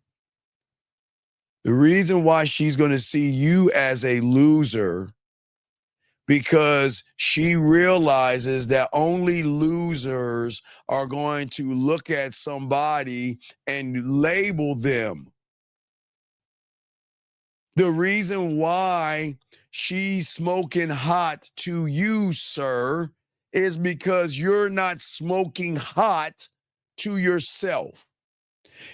The reason why she's going to see you as a loser, because she realizes that only losers are going to look at somebody and label them. The reason why she's smoking hot to you, sir, is because you're not smoking hot to yourself.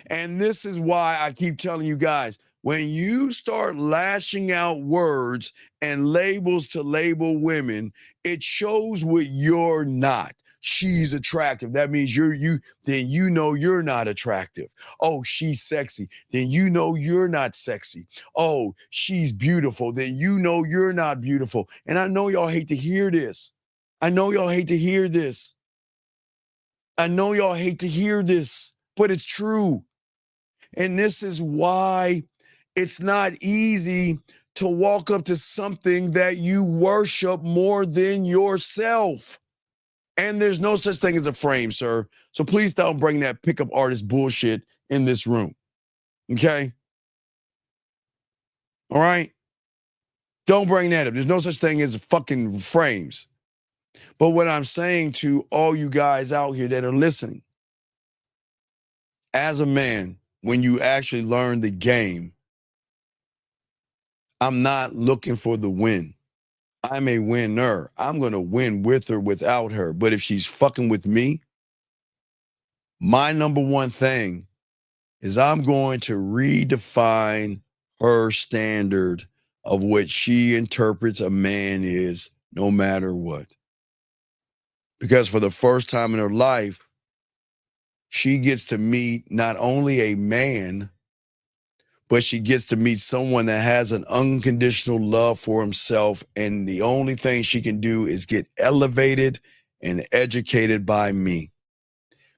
And this is why I keep telling you guys, when you start lashing out words and labels to label women, it shows what you're not. She's attractive. That means then you know you're not attractive. Oh, she's sexy. Then you know you're not sexy. Oh, she's beautiful. Then you know you're not beautiful. And I know y'all hate to hear this. I know y'all hate to hear this. I know y'all hate to hear this, but it's true. And this is why it's not easy to walk up to something that you worship more than yourself. And there's no such thing as a frame, sir. So please don't bring that pickup artist bullshit in this room. Okay? All right? Don't bring that up. There's no such thing as fucking frames. But what I'm saying to all you guys out here that are listening, as a man, when you actually learn the game, I'm not looking for the win. I'm a winner. I'm going to win with or without her. But if she's fucking with me, my number one thing is I'm going to redefine her standard of what she interprets a man is, no matter what. Because for the first time in her life, she gets to meet not only a man, but she gets to meet someone that has an unconditional love for himself. And the only thing she can do is get elevated and educated by me,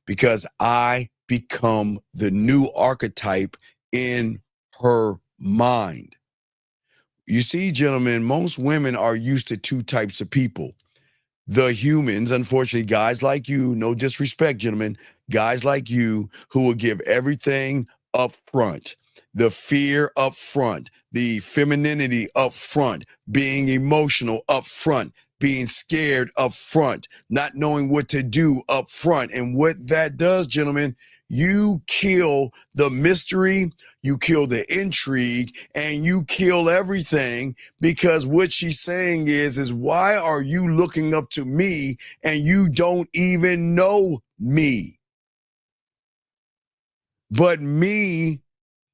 because I become the new archetype in her mind. You see, gentlemen, most women are used to two types of people. The humans, unfortunately, guys like you, no disrespect, gentlemen, guys like you who will give everything up front. The fear up front, the femininity up front, being emotional up front, being scared up front, not knowing what to do up front. And what that does, gentlemen, you kill the mystery, you kill the intrigue, and you kill everything, because what she's saying is why are you looking up to me and you don't even know me? But me,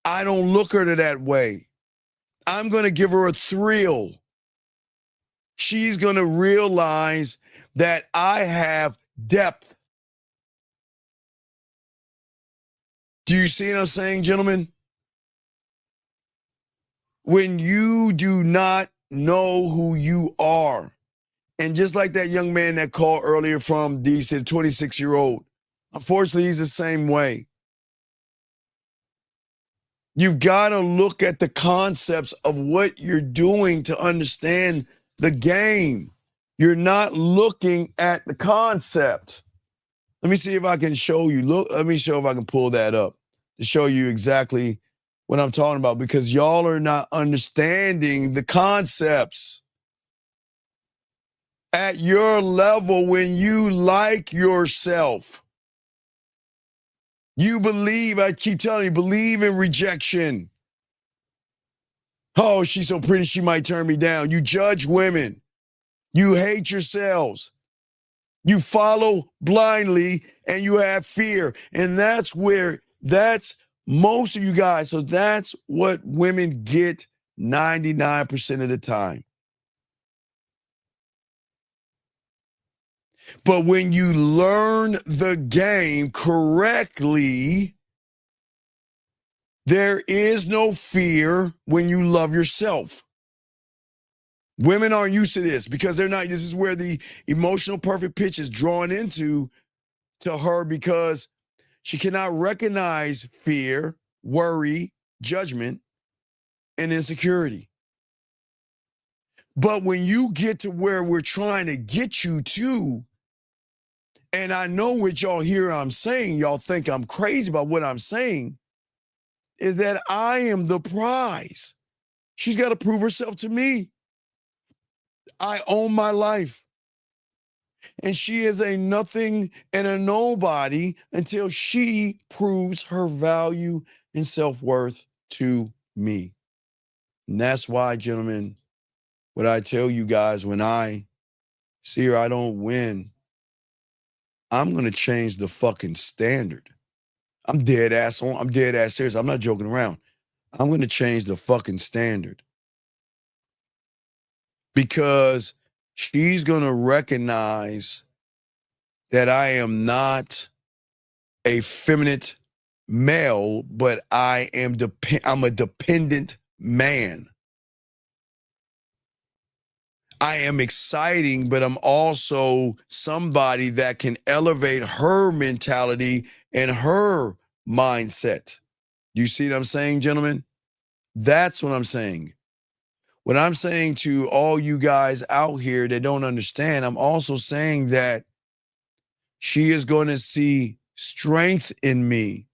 I don't look at her that way. I'm going to give her a thrill. She's going to realize that I have depth. Do you see what I'm saying, gentlemen? When you do not know who you are, and just like that young man that called earlier from DC, the 26-year-old, unfortunately, he's the same way. You've got to look at the concepts of what you're doing to understand the game. You're not looking at the concept. Let me see if I can show you. Look, let me show if I can pull that up to show you exactly what I'm talking about, because y'all are not understanding the concepts. At your level, when you like yourself, you believe, I keep telling you, believe in rejection. Oh, she's so pretty, she might turn me down. You judge women. You hate yourselves. You follow blindly and you have fear. And that's Most of you guys, so that's what women get 99% of the time. But when you learn the game correctly, there is no fear when you love yourself. Women aren't used to this because they're not. This is where the emotional perfect pitch is drawn into to her because she cannot recognize fear, worry, judgment, and insecurity. But when you get to where we're trying to get you to, and I know what y'all hear I'm saying, y'all think I'm crazy about what I'm saying, is that I am the prize. She's got to prove herself to me. I own my life. And she is a nothing and a nobody until she proves her value and self-worth to me. And that's why, gentlemen, what I tell you guys, when I see her, I don't win, I'm going to change the fucking standard. I'm dead ass serious. I'm not joking around. I'm going to change the fucking standard. Because she's going to recognize that I am not a feminine male, but I'm a dependent man. I am exciting, but I'm also somebody that can elevate her mentality and her mindset. You see what I'm saying, gentlemen? That's what I'm saying. What I'm saying to all you guys out here that don't understand, I'm also saying that she is going to see strength in me.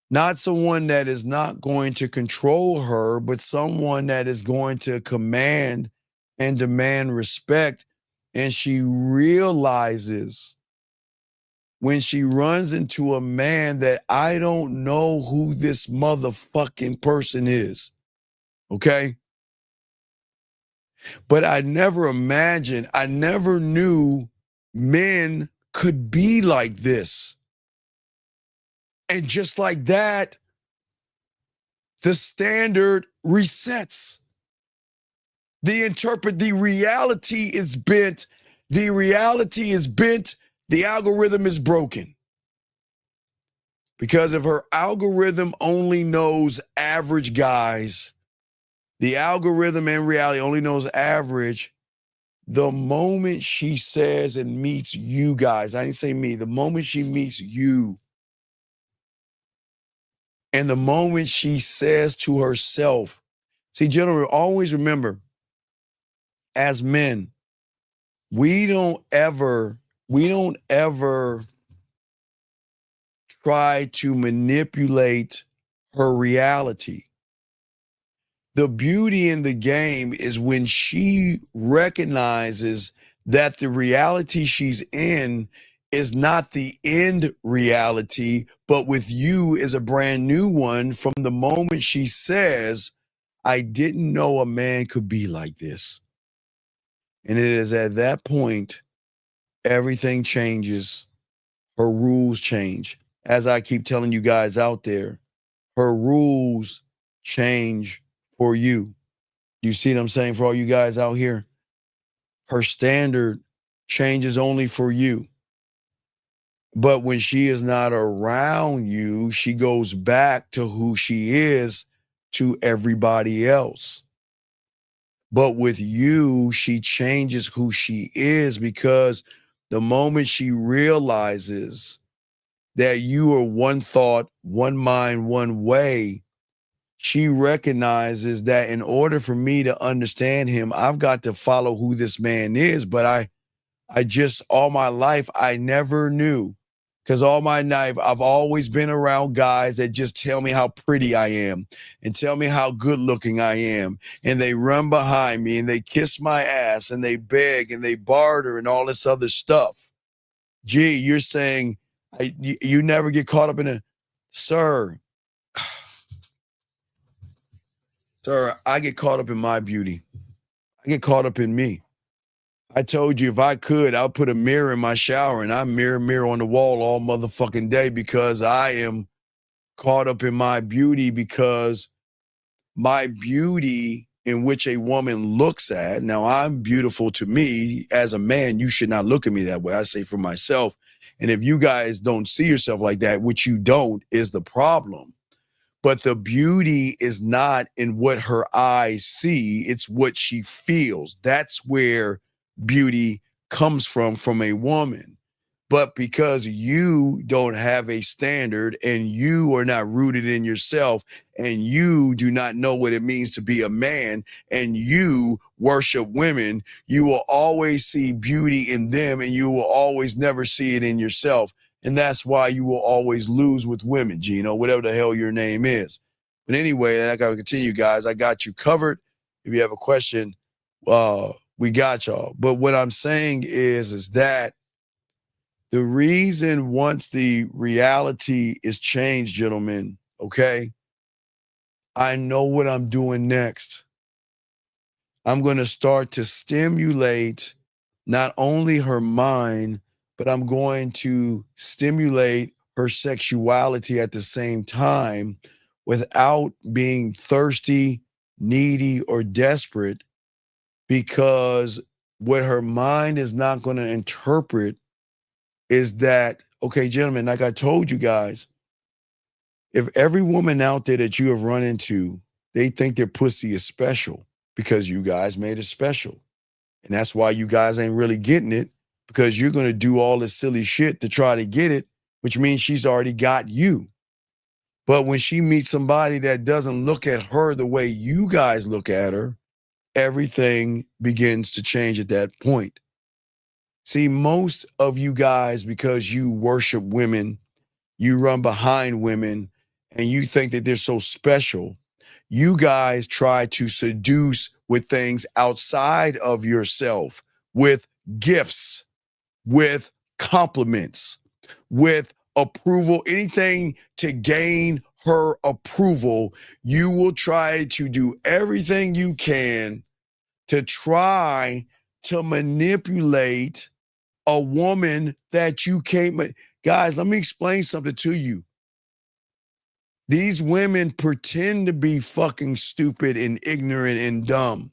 Not someone that is not going to control her, but someone that is going to command and demand respect. And she realizes when she runs into a man that I don't know who this motherfucking person is. Okay? But I never imagined, I never knew men could be like this. And just like that, the standard resets. The reality is bent. The reality is bent. The algorithm is broken. Because if her algorithm only knows average guys, the algorithm and reality only knows average, the moment she says and meets you guys, I didn't say me, the moment she meets you, and the moment she says to herself, see, gentlemen, always remember, as men, we don't ever try to manipulate her reality. The beauty in the game is when she recognizes that the reality she's in is not the end reality, but with you is a brand new one from the moment she says, I didn't know a man could be like this. And it is at that point, everything changes. Her rules change. As I keep telling you guys out there, her rules change for you. You see what I'm saying for all you guys out here? Her standard changes only for you. But when she is not around you, she goes back to who she is to everybody else. But with you, she changes who she is because the moment she realizes that you are one thought, one mind, one way, she recognizes that in order for me to understand him, I've got to follow who this man is. But I just, all my life, I never knew. Because all my life, I've always been around guys that just tell me how pretty I am and tell me how good looking I am. And they run behind me and they kiss my ass and they beg and they barter and all this other stuff. Gee, you're saying you never get caught up in a, sir, I get caught up in my beauty. I get caught up in me. I told you if I could, I'll put a mirror in my shower and I mirror on the wall all motherfucking day because I am caught up in my beauty because my beauty in which a woman looks at, now I'm beautiful to me. As a man, you should not look at me that way. I say for myself. And if you guys don't see yourself like that, which you don't, is the problem. But the beauty is not in what her eyes see, it's what she feels. That's where beauty comes from a woman. But because you don't have a standard and you are not rooted in yourself and you do not know what it means to be a man and you worship women, you will always see beauty in them and you will always never see it in yourself. And that's why you will always lose with women, Gino, whatever the hell your name is. But anyway, I got to continue, guys. I got you covered. If you have a question, we got y'all. But what I'm saying is that the reason once the reality is changed, gentlemen, okay, I know what I'm doing next. I'm going to start to stimulate not only her mind, but I'm going to stimulate her sexuality at the same time without being thirsty, needy, or desperate, because what her mind is not going to interpret is that, okay, gentlemen, like I told you guys, if every woman out there that you have run into, they think their pussy is special because you guys made it special. And that's why you guys ain't really getting it, because you're going to do all this silly shit to try to get it, which means she's already got you. But when she meets somebody that doesn't look at her the way you guys look at her, everything begins to change at that point. See, most of you guys, because you worship women, you run behind women, and you think that they're so special, you guys try to seduce with things outside of yourself, with gifts, with compliments, with approval, anything to gain her approval. You will try to do everything you can to try to manipulate a woman that you can't. Guys, let me explain something to you. These women pretend to be fucking stupid and ignorant and dumb.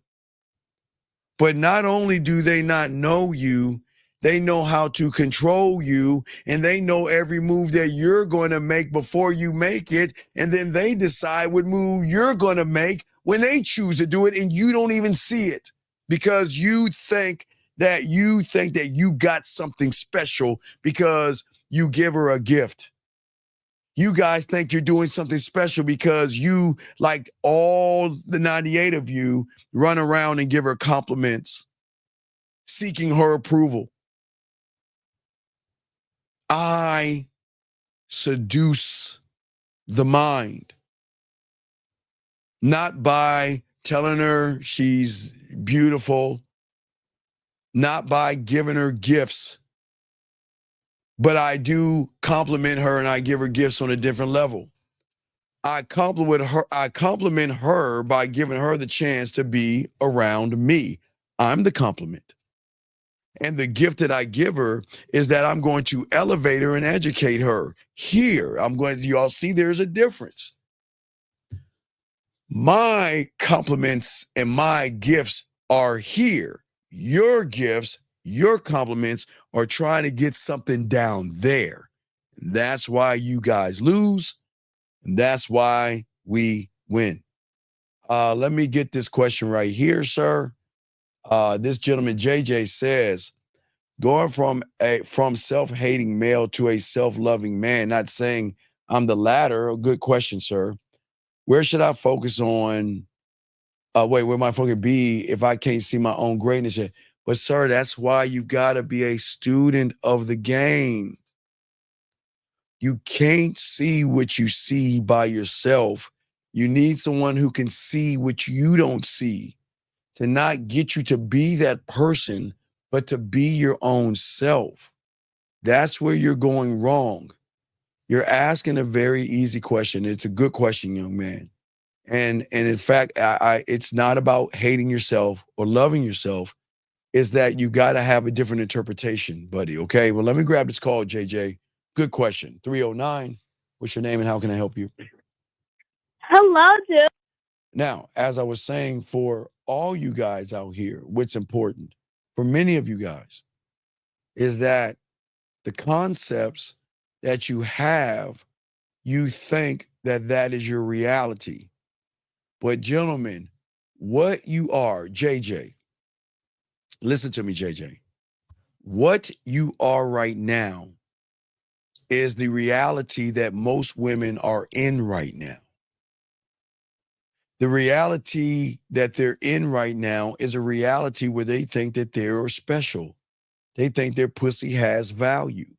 But not only do they not know you, they know how to control you, and they know every move that you're going to make before you make it. And then they decide what move you're going to make when they choose to do it, and you don't even see it because you think that you got something special because you give her a gift. You guys think you're doing something special because you, like all the 98 of you, run around and give her compliments, seeking her approval. I seduce the mind, not by telling her she's beautiful, not by giving her gifts, but I do compliment her and I give her gifts on a different level. I compliment her by giving her the chance to be around me. I'm the compliment. And the gift that I give her is that I'm going to elevate her and educate her. Here, y'all see there's a difference. My compliments and my gifts are here. Your gifts, your compliments are trying to get something down there. That's why you guys lose. And that's why we win. Let me get this question right here, sir. This gentleman, JJ, says, going from self-hating male to a self-loving man, not saying I'm the latter. A good question, sir. Where should I focus on? Where my focus be if I can't see my own greatness yet? But sir, that's why you gotta be a student of the game. You can't see what you see by yourself. You need someone who can see what you don't see, to not get you to be that person, but to be your own self. That's where you're going wrong. You're asking a very easy question. It's a good question, young man. And in fact, it's not about hating yourself or loving yourself. It's that you got to have a different interpretation, buddy. Okay, well, let me grab this call, JJ. Good question. 309, What's your name and how can I help you? Hello, dude. Now, as I was saying, for all you guys out here, what's important for many of you guys is that the concepts that you have, you think that that is your reality. But gentlemen, what you are, JJ, listen to me, JJ. What you are right now is the reality that most women are in right now. The reality that they're in right now is a reality where they think that they're special. They think their pussy has value.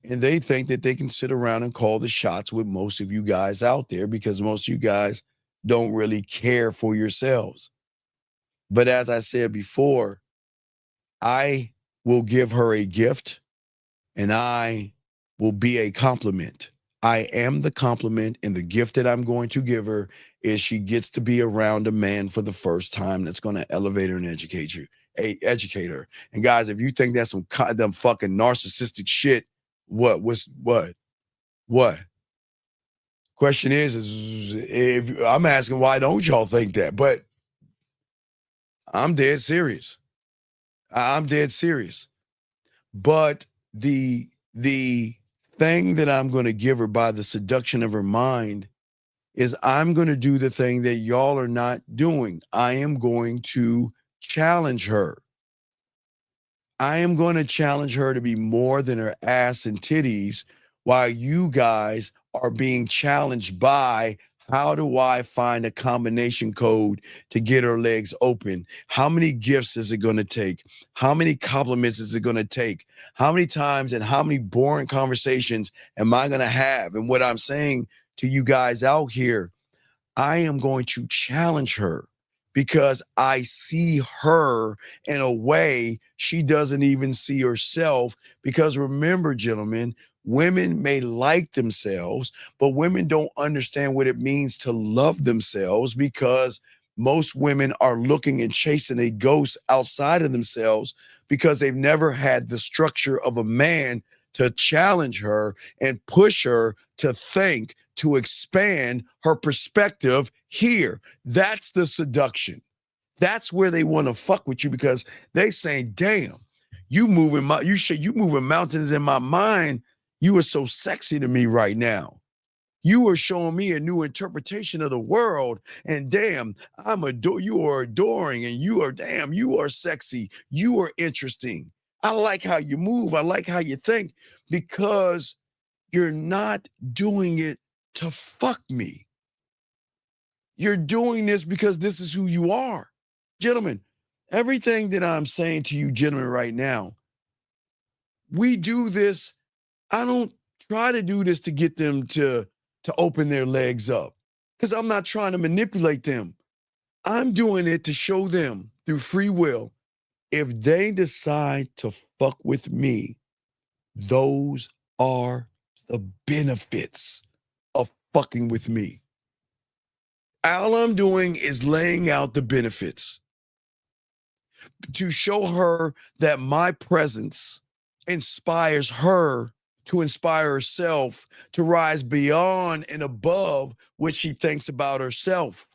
And they think that they can sit around and call the shots with most of you guys out there because most of you guys don't really care for yourselves. But as I said before, I will give her a gift and I will be a compliment. I am the compliment, and the gift that I'm going to give her is she gets to be around a man for the first time that's going to elevate her and educate her. And guys, if you think that's some fucking narcissistic shit, what? Question is if I'm asking why don't y'all think that? But I'm dead serious. I'm dead serious. But the thing that I'm going to give her by the seduction of her mind is I'm going to do the thing that y'all are not doing. I am going to challenge her. I am going to challenge her to be more than her ass and titties while you guys are being challenged by how do I find a combination code to get her legs open? How many gifts is it going to take? How many compliments is it going to take? How many times and how many boring conversations am I going to have? And what I'm saying to you guys out here, I am going to challenge her because I see her in a way she doesn't even see herself. Because remember, gentlemen, women may like themselves, but women don't understand what it means to love themselves because most women are looking and chasing a ghost outside of themselves because they've never had the structure of a man to challenge her and push her to think, to expand her perspective here. That's the seduction. That's where they want to fuck with you because they saying, damn, you moving mountains in my mind. You are so sexy to me right now. You are showing me a new interpretation of the world. And damn, you are adoring, and you are sexy. You are interesting. I like how you move. I like how you think, because you're not doing it to fuck me. You're doing this because this is who you are. Gentlemen, everything that I'm saying to you gentlemen right now, we do this. I don't try to do this to get them to open their legs up because I'm not trying to manipulate them. I'm doing it to show them through free will. If they decide to fuck with me, those are the benefits of fucking with me. All I'm doing is laying out the benefits to show her that my presence inspires her to inspire herself to rise beyond and above what she thinks about herself,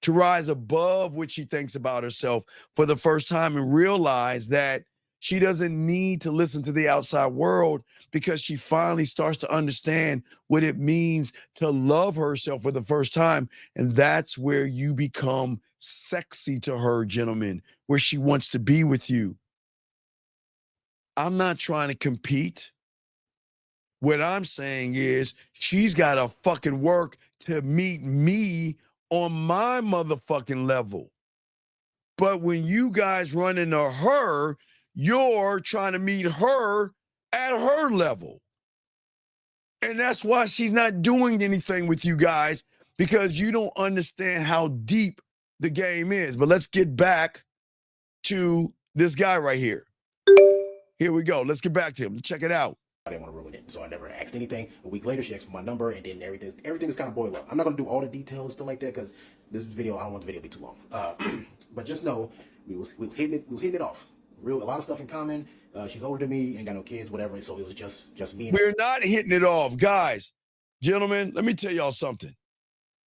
to rise above what she thinks about herself for the first time and realize that she doesn't need to listen to the outside world because she finally starts to understand what it means to love herself for the first time. And that's where you become sexy to her, gentlemen, where she wants to be with you. I'm not trying to compete. What I'm saying is she's got to fucking work to meet me on my motherfucking level. But when you guys run into her, you're trying to meet her at her level. And that's why she's not doing anything with you guys, because you don't understand how deep the game is. But let's get back to this guy right here. Here we go. Let's get back to him. Check it out. I didn't want to ruin it, so I never asked anything. A week later, she asked for my number, and then everything is kind of boiled up. I'm not going to do all the details, stuff like that, because this video, I don't want the video to be too long. But just know, we was hitting it off. A lot of stuff in common. She's older than me, ain't got no kids, whatever. So it was just me. We're not hitting it off, guys. Gentlemen, let me tell y'all something.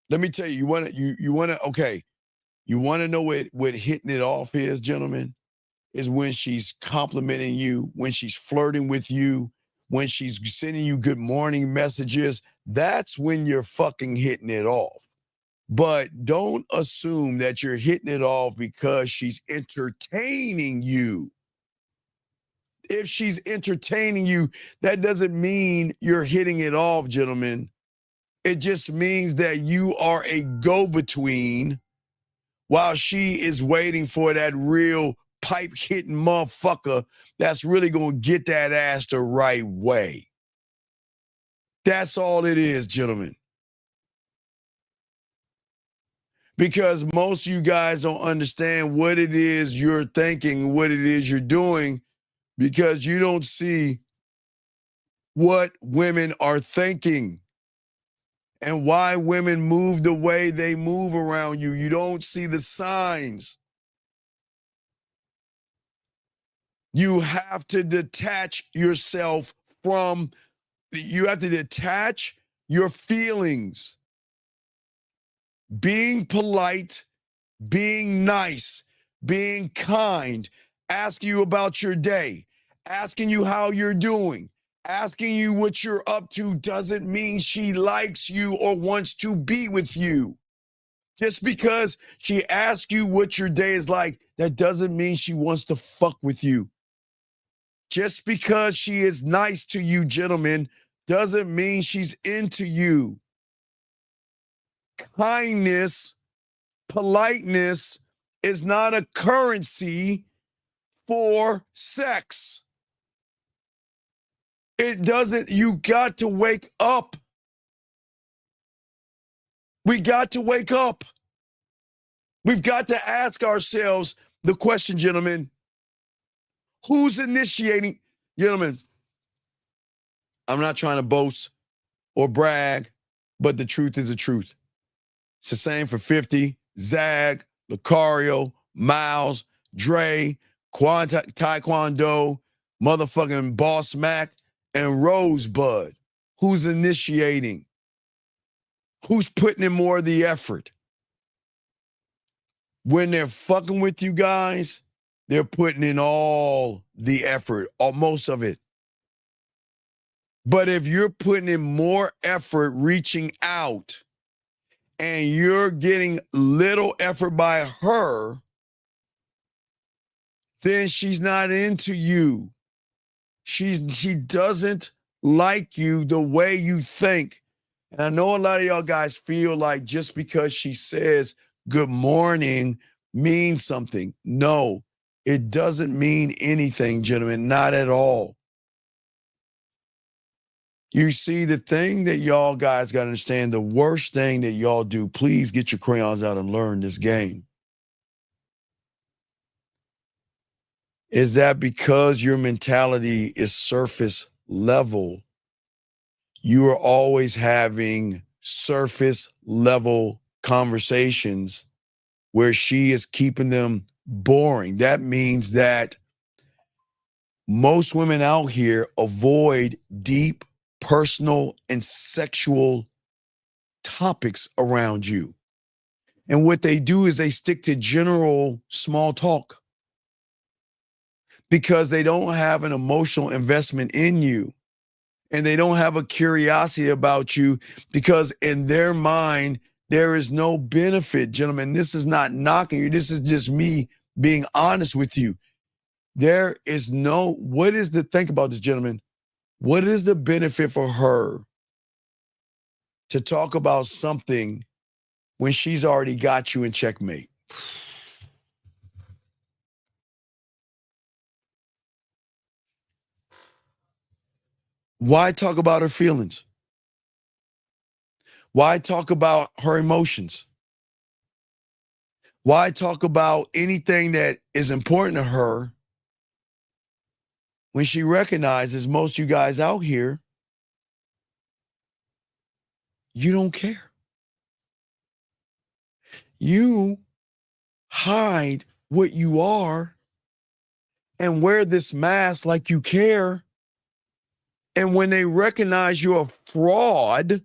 Let me tell you, you want to know what hitting it off is, gentlemen? Is when she's complimenting you, when she's flirting with you, when she's sending you good morning messages. That's when you're fucking hitting it off. But don't assume that you're hitting it off because she's entertaining you. If she's entertaining you, that doesn't mean you're hitting it off, gentlemen. It just means that you are a go-between while she is waiting for that real pipe-hitting motherfucker that's really going to get that ass the right way. That's all it is, gentlemen. Because most of you guys don't understand what it is you're thinking, what it is you're doing, because you don't see what women are thinking and why women move the way they move around you. You don't see the signs. You have to detach yourself from, you have to detach your feelings. Being polite, being nice, being kind, asking you about your day, asking you how you're doing, asking you what you're up to doesn't mean she likes you or wants to be with you. Just because she asks you what your day is like, that doesn't mean she wants to fuck with you. Just because she is nice to you, gentlemen, doesn't mean she's into you. Kindness, politeness is not a currency for sex. It doesn't, you got to wake up. We got to wake up. We've got to ask ourselves the question, gentlemen, who's initiating? Gentlemen, I'm not trying to boast or brag, but the truth is the truth. It's the same for 50, Zag, Lucario, Miles, Dre, Taekwondo, motherfucking Boss Mac, and Rosebud. Who's initiating? Who's putting in more of the effort? When they're fucking with you guys, they're putting in all the effort, or most of it. But if you're putting in more effort reaching out and you're getting little effort by her, then she's not into you. She doesn't like you the way you think. And I know a lot of y'all guys feel like just because she says good morning means something. No, it doesn't mean anything, gentlemen, not at all. You see, the thing that y'all guys got to understand, the worst thing that y'all do, please get your crayons out and learn this game, is that because your mentality is surface level, you are always having surface level conversations where she is keeping them boring. That means that most women out here avoid deep, personal, and sexual topics around you. And what they do is they stick to general small talk because they don't have an emotional investment in you. And they don't have a curiosity about you because in their mind, there is no benefit, gentlemen. This is not knocking you. This is just me being honest with you. There is no, think about this, gentlemen. What is the benefit for her to talk about something when she's already got you in checkmate? Why talk about her feelings? Why talk about her emotions? Why talk about anything that is important to her when she recognizes most of you guys out here, you don't care. You hide what you are and wear this mask like you care. And when they recognize you're a fraud,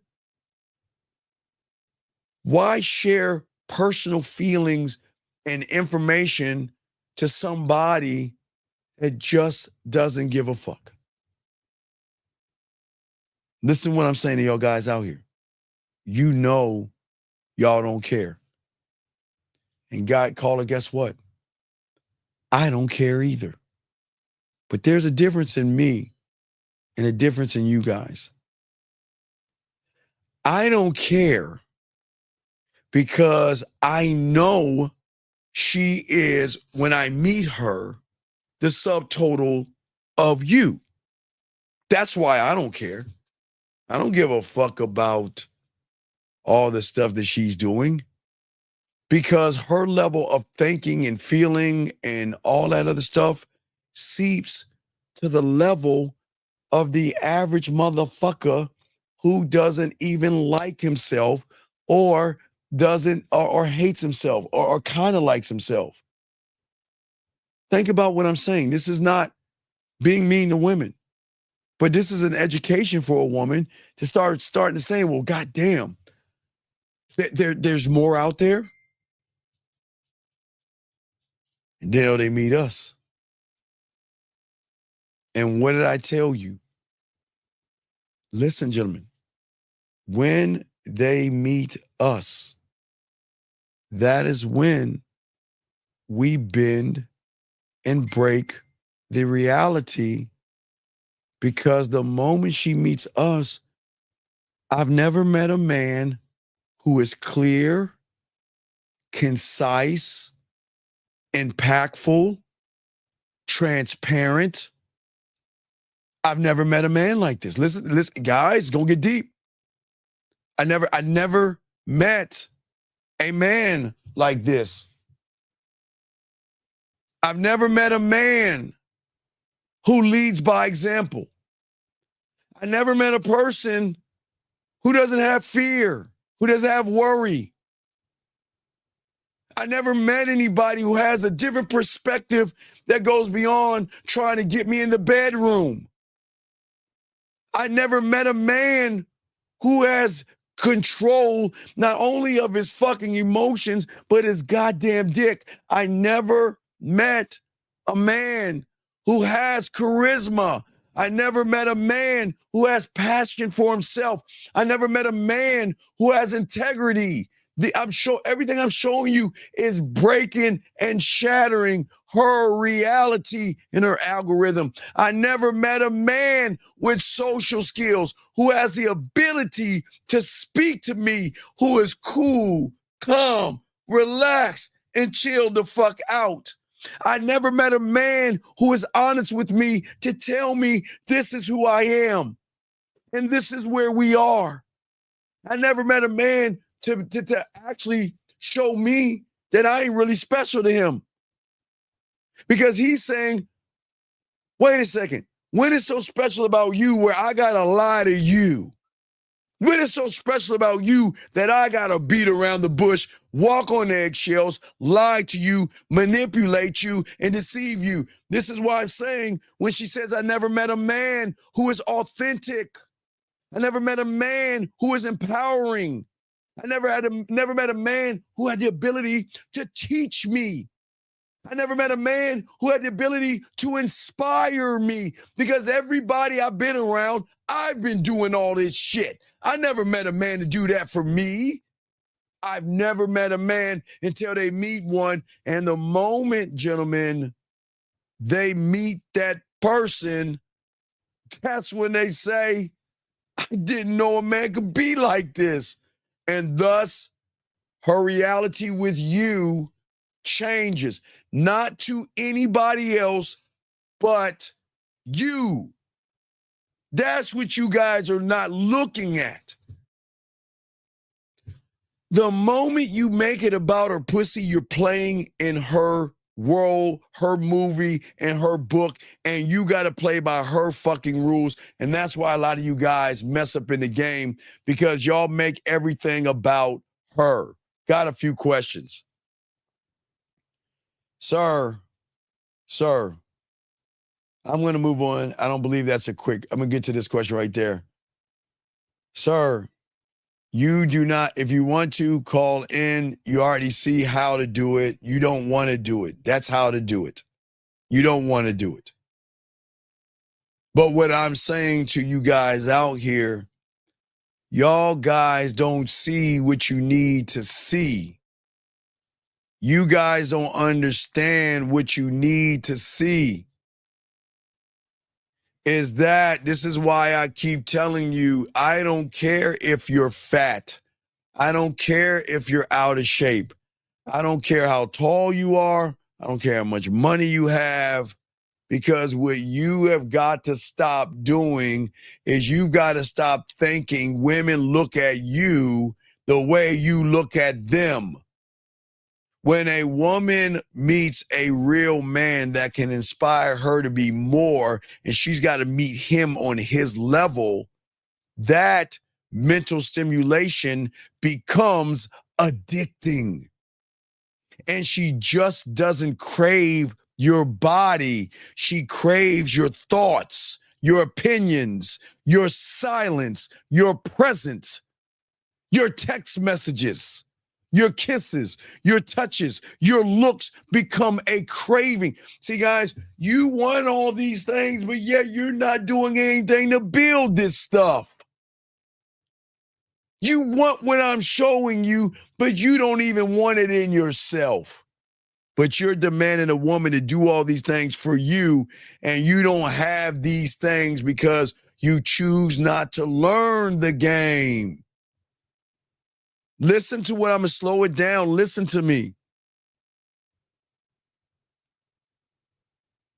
Why share personal feelings and information to somebody that just doesn't give a fuck? Listen to what I'm saying to y'all guys out here. You know y'all don't care. And God, caller, guess what? I don't care either. But there's a difference in me and a difference in you guys. I don't care because I know she is, when I meet her, the subtotal of you. That's why I don't care. I don't give a fuck about all the stuff that she's doing, because her level of thinking and feeling and all that other stuff seeps to the level of the average motherfucker who doesn't even like himself or doesn't or hates himself or kind of likes himself. Think about what I'm saying. This is not being mean to women, but this is an education for a woman to starting to say, well, goddamn, there's more out there. And then they meet us. And what did I tell you? Listen, gentlemen, when they meet us, that is when we bend and break the reality, because the moment she meets us, I've never met a man who is clear, concise, impactful, transparent. I've never met a man like this. Listen, guys, it's gonna get deep. I never met a man like this. I've never met a man who leads by example. I never met a person who doesn't have fear, who doesn't have worry. I never met anybody who has a different perspective that goes beyond trying to get me in the bedroom. I never met a man who has control not only of his fucking emotions, but his goddamn dick. I never met a man who has charisma. I never met a man who has passion for himself. I never met a man who has integrity. Everything I'm showing you is breaking and shattering her reality in her algorithm. I never met a man with social skills who has the ability to speak to me, who is cool, calm, relaxed, and chill the fuck out. I never met a man who is honest with me to tell me this is who I am and this is where we are. I never met a man to actually show me that I ain't really special to him. Because he's saying, wait a second, what is so special about you where I gotta lie to you? What is so special about you that I gotta beat around the bush, walk on eggshells, lie to you, manipulate you, and deceive you? This is why I'm saying when she says, I never met a man who is authentic. I never met a man who is empowering. I never met a man who had the ability to teach me. I never met a man who had the ability to inspire me, because everybody I've been around, I've been doing all this shit. I never met a man to do that for me. I've never met a man until they meet one. And the moment, gentlemen, they meet that person, that's when they say, I didn't know a man could be like this. And thus, her reality with you changes, not to anybody else, but you. That's what you guys are not looking at. The moment you make it about her pussy, you're playing in her role, her movie, and her book, and you got to play by her fucking rules. And that's why a lot of you guys mess up in the game, because y'all make everything about her. Got a few questions. Sir, I'm going to move on. I don't believe that's I'm going to get to this question right there. Sir, You do not, if you want to call in, you already see how to do it. You don't want to do it. That's how to do it. You don't want to do it. But what I'm saying to you guys out here, y'all guys don't see what you need to see. You guys don't understand what you need to see. This is why I keep telling you, I don't care if you're fat. I don't care if you're out of shape. I don't care how tall you are. I don't care how much money you have, because what you have got to stop doing is you've got to stop thinking women look at you the way you look at them. When a woman meets a real man that can inspire her to be more, and she's got to meet him on his level, that mental stimulation becomes addicting. And she just doesn't crave your body. She craves your thoughts, your opinions, your silence, your presence, your text messages, your kisses, your touches, your looks become a craving. See, guys, you want all these things, but yet you're not doing anything to build this stuff. You want what I'm showing you, but you don't even want it in yourself. But you're demanding a woman to do all these things for you, and you don't have these things because you choose not to learn the game. Listen to what I'm going to slow it down. Listen to me.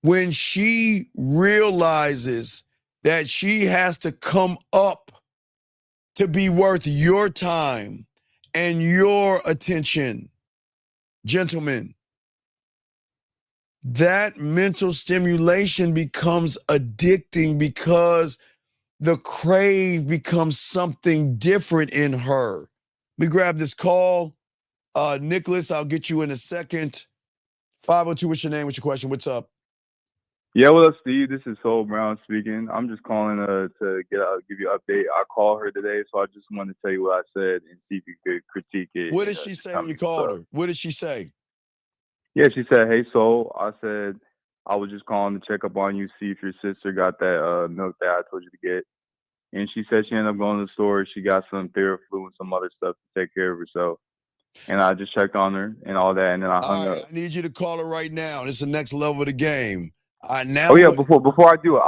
When she realizes that she has to come up to be worth your time and your attention, gentlemen, that mental stimulation becomes addicting because the crave becomes something different in her. Let me grab this call. Nicholas, I'll get you in a second. 502, what's your name? What's your question? What's up? Yeah, what up, Steve? This is Soul Brown speaking. I'm just calling to give you an update. I called her today, so I just wanted to tell you what I said and see if you could critique it. What did she say when you called her? What did she say? Yeah, she said, "Hey, Soul." I said, "I was just calling to check up on you, see if your sister got that milk that I told you to get." And she said she ended up going to the store. She got some Theraflu and some other stuff to take care of herself. And I just checked on her and all that, and then I hung up. I need you to call her right now. It's the next level of the game. Before I do it,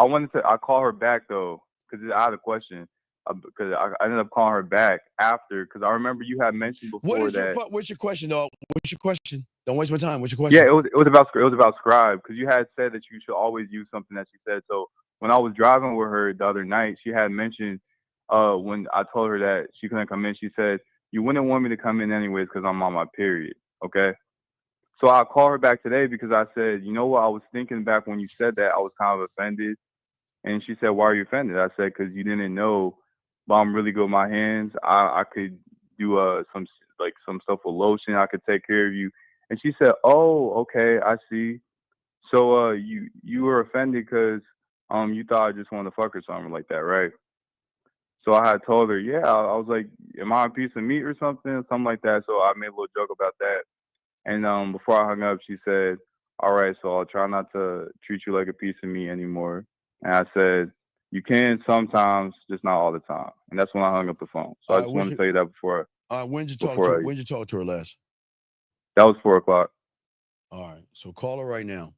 I call her back though, because I had a question. Because I ended up calling her back after, because I remember you had mentioned before what's your question, dog? What's your question? Don't waste my time. What's your question? Yeah, it was about Scribe, because you had said that you should always use something that she said. So when I was driving with her the other night, she had mentioned when I told her that she couldn't come in, she said, "You wouldn't want me to come in anyways because I'm on my period." Okay. So I called her back today because I said, you know what, I was thinking back when you said that, I was kind of offended. And she said, "Why are you offended?" I said, "Because you didn't know, but I'm really good with my hands. I could do some stuff with lotion. I could take care of you." And she said, "Oh, okay, I see. So you were offended because you thought I just wanted to fuck or something like that, right?" So I had told her, yeah, I was like, "Am I a piece of meat or something like that?" So I made a little joke about that. And before I hung up, she said, "All right, so I'll try not to treat you like a piece of meat anymore." And I said, "You can sometimes, just not all the time." And that's when I hung up the phone. So I just want to tell you that before. When did you talk to her? When did you talk to her last? That was 4:00. All right, so call her right now.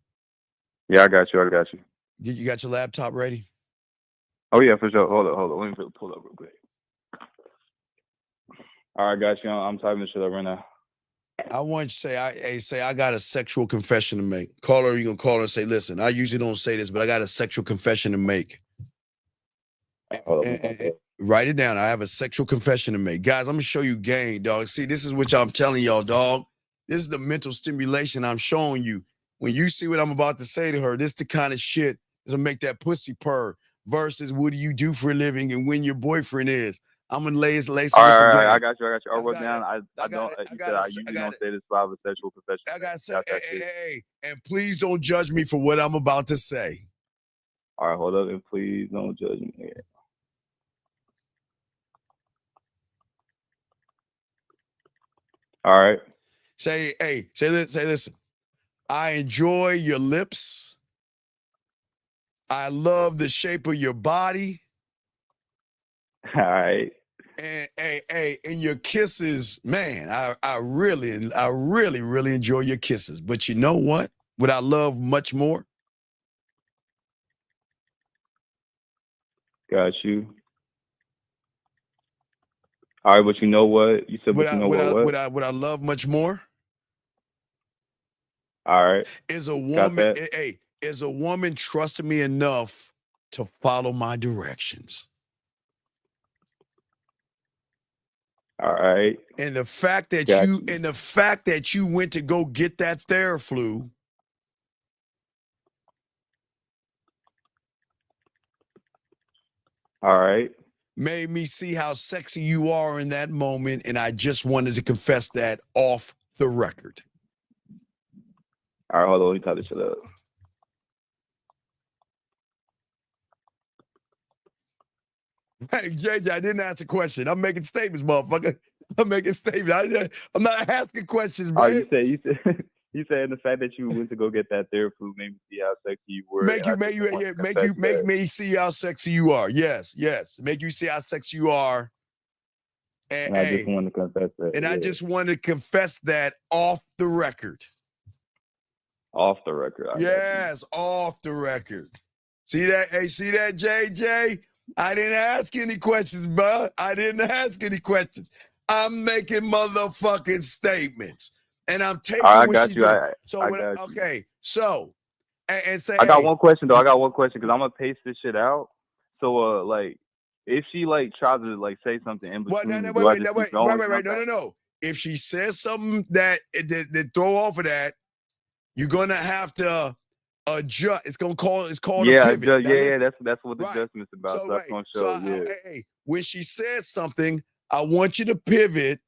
Yeah, I got you. You got your laptop ready? Oh yeah, for sure. Hold on. Let me pull up real quick. All right, got you. I'm typing this shit up right now. I want you to say, I got a sexual confession to make. Call her, you're going to call her and say, "Listen, I usually don't say this, but I got a sexual confession to make." And write it down. I have a sexual confession to make. Guys, I'm going to show you game, dog. See, this is what I'm telling y'all, dog. This is the mental stimulation I'm showing you. When you see what I'm about to say to her, this the kind of shit that's going to make that pussy purr versus what do you do for a living and when your boyfriend is. I'm gonna lay some. All right, I got you. I wrote down. I don't. You said I usually don't say this, but I have a sexual confession. I gotta say, hey, and please don't judge me for what I'm about to say. All right, hold up, and please don't judge me. All right. Say listen. I enjoy your lips. I love the shape of your body. All right. And your kisses, man, I really enjoy your kisses. But you know what? What I love much more? Got you. All right, but you know what? You said, but you know what? What I love much more? All right. Is a Got woman, that. is a woman trusting me enough to follow my directions. All right. And the fact that you went to go get that Theraflu. All right. Made me see how sexy you are in that moment, and I just wanted to confess that off the record. All right, hold on, let me tie this shit up. Hey, JJ, I didn't ask a question. I'm making statements, motherfucker. I'm making statements. I'm not asking questions, bro. Oh, you said the fact that you went to go get that Theraflu made me see how sexy you were. Make me see how sexy you are. Yes. Make you see how sexy you are. And I just wanted to confess that. And I just wanted to confess that off the record. Off the record. Yes, off the record. See that? Hey, see that, JJ? I didn't ask any questions, bro. I didn't ask any questions. I'm making motherfucking statements. And I'm taking I what got she's you. doing. Okay. So, and say, I got one question, though. I got one question because I'm going to paste this shit out. So, like, if she, like, tries to, like, say something in between, wait. No. If she says something that throw off of that, you're going to have to adjust. It's called a pivot. That's what the adjustment's about. So that's going to show, Hey, when she says something, I want you to pivot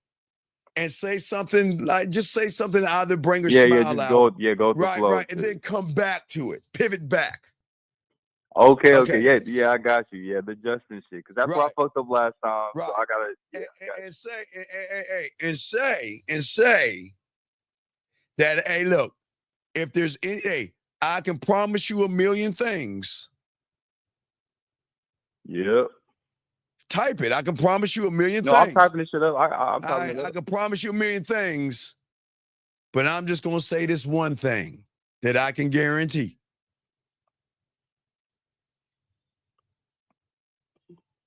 and say something just say something to either bring a smile out. Go with the flow. Right, and then come back to it. Pivot back. Okay. Yeah, I got you. Yeah, the adjusting shit, because that's what I fucked up last time. Right. So I gotta say that. Hey, look, if there's any, I can promise you a million things. Yep. Type it. I can promise you a million things. No, I'm typing this shit up. I'm typing it up. I can promise you a million things, but I'm just going to say this one thing that I can guarantee.